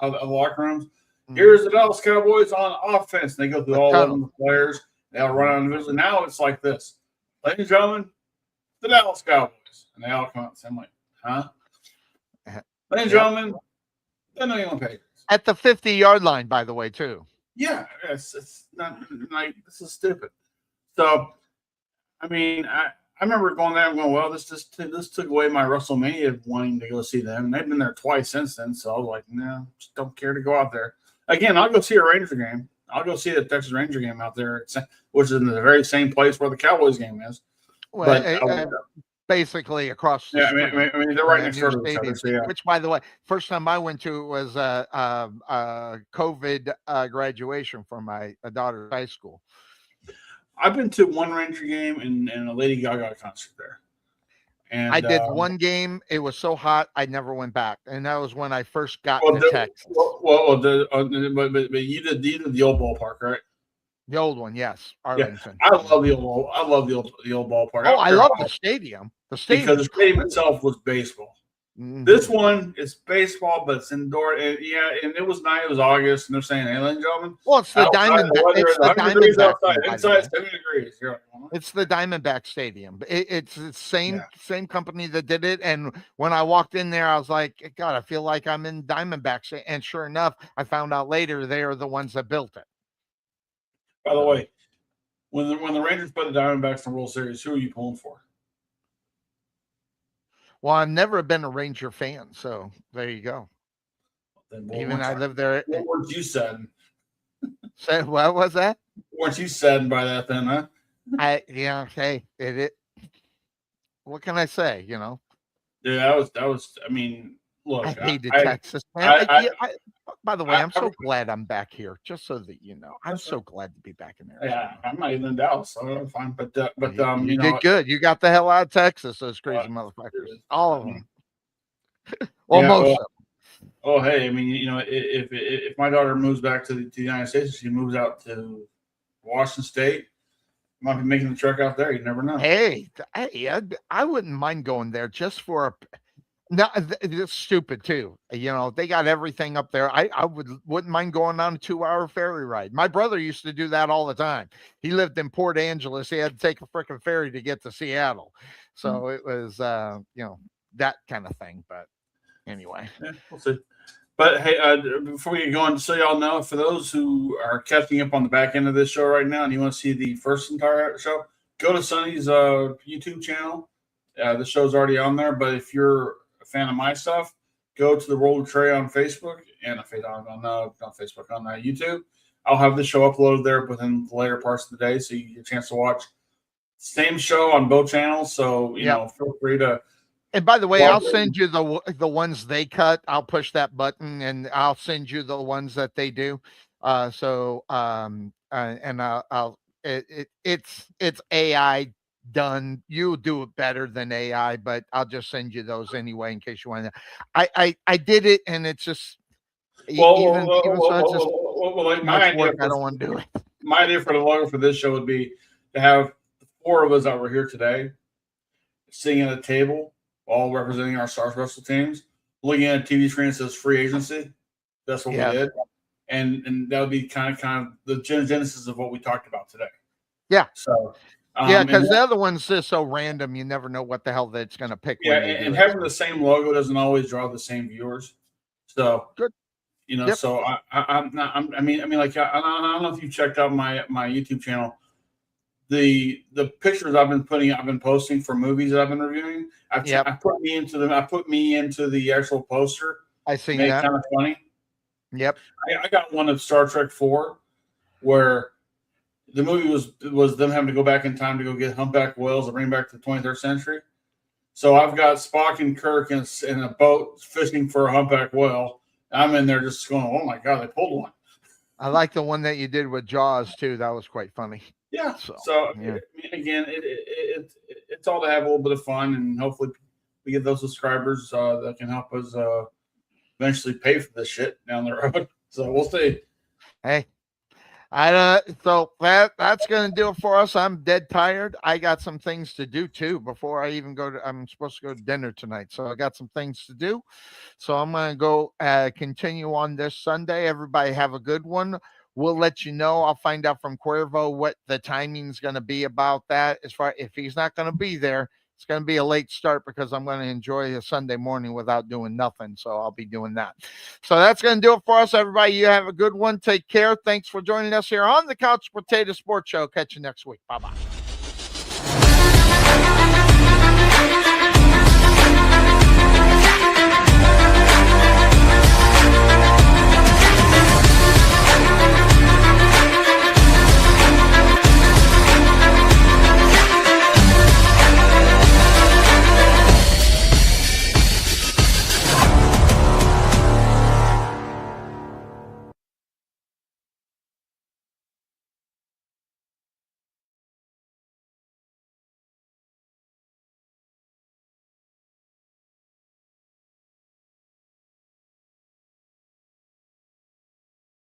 locker rooms. Mm-hmm. Here's the Dallas Cowboys on offense. And they go through all 11 of the players. They all run on the vision. Now it's like this, ladies and gentlemen, the Dallas Cowboys, and they all come out and say, I'm like, huh? Ladies and gentlemen, the New England Patriots. At the 50-yard line, by the way, too. Yeah, it's not like, this is stupid. So, I mean, I remember going there and going, well, this took away my WrestleMania wanting to go see them. And they've been there twice since then. So I was like, no, just don't care to go out there. Again, I'll go see a Ranger game. I'll go see a Texas Ranger game out there, which is in the very same place where the Cowboys game is. Well, But basically across the street. I mean, they're right next door to each other. So yeah. Which, by the way, first time I went to was COVID graduation from my daughter's high school. I've been to one Ranger game and a Lady Gaga concert there. And I did one game. It was so hot, I never went back. And that was when I first got to Texas. But you did the old ballpark, right? The old one, yes, Arlington. Yeah, I love the old ballpark. Oh, I love the stadium. The stadium, because the stadium itself was baseball. Mm-hmm. This one is baseball, but it's indoor. And it was nice. It was August, and they're saying, "Hey, ladies and gentlemen, well, it's the Diamondback. It's the Diamondback. Inside 70 degrees. It's the Diamondback Stadium. It's the same company that did it. And when I walked in there, I was like, God, I feel like I'm in Diamondback. And sure enough, I found out later they are the ones that built it. By the way, when the Rangers put the Diamondbacks in the World Series, who are you pulling for? Well, I've never been a Ranger fan, so there you go. Even I lived there. What weren't you saddened? Said what was that? Weren't you saddened by that then, huh? Hey, what can I say? Yeah, that was. I mean, look, I hated Texas, man. By the way, I'm so glad I'm back here. Just so that you know, I'm so glad to be back in there. Yeah, I'm not even in Dallas, so I'm fine. But you did good. You got the hell out of Texas. Those crazy motherfuckers, all of them. Well, most of them. Oh, hey, I mean, if my daughter moves back to the United States, she moves out to Washington State. Might be making the trek out there. You never know. Hey, I wouldn't mind going there just for a. No, it's stupid too. They got everything up there. I wouldn't mind going on a 2-hour ferry ride. My brother used to do that all the time. He lived in Port Angeles. He had to take a freaking ferry to get to Seattle. So it was, that kind of thing. But anyway, we'll see. But hey, before we get going, just so y'all know, for those who are catching up on the back end of this show right now, and you want to see the first entire show, go to Sonny's YouTube channel. The show's already on there. But if you're a fan of my stuff, go to the Roll of Trey on Facebook and not Facebook, on YouTube. I'll have the show uploaded there within the later parts of the day, so you get a chance to watch same show on both channels. So feel free to. And by the way, I'll send you the ones they cut. I'll push that button and I'll send you the ones that they do. It's AI done. You do it better than AI, but I'll just send you those anyway in case you want to. I did it, and it's just my idea. I don't want to do it. My idea for the logo for this show would be to have the 4 of us that were here today sitting at a table, all representing our Stars Wrestle teams, looking at a TV screen that says free agency. That's what we did, and that would be kind of the genesis of what we talked about today. Yeah. So. Because the other one's just so random, you never know what the hell that's going to pick. Yeah, and having the same logo doesn't always draw the same viewers. So good, So I don't know if you checked out my YouTube channel. The pictures I've been posting for movies that I've been reviewing. I put me into them. I put me into the actual poster. I seen that. Kind of funny. Yep. I got one of Star Trek 4 where. The movie was them having to go back in time to go get humpback whales and bring back to the 23rd century. So I've got Spock and Kirk in a boat fishing for a humpback whale. I'm in there just going, oh my God, they pulled one. I like the one that you did with Jaws too. That was quite funny. Yeah. So again, it's all to have a little bit of fun, and hopefully we get those subscribers that can help us eventually pay for this shit down the road. So we'll see. Hey. So that's going to do it for us. I'm dead tired. I got some things to do too before I even I'm supposed to go to dinner tonight. So I got some things to do. So I'm going to go continue on this Sunday. Everybody have a good one. We'll let you know. I'll find out from Cuervo what the timing's going to be about that. As far if he's not going to be there, it's going to be a late start because I'm going to enjoy a Sunday morning without doing nothing. So I'll be doing that. So that's going to do it for us, everybody. You have a good one. Take care. Thanks for joining us here on the Couch Potato Sports Show. Catch you next week. Bye-bye.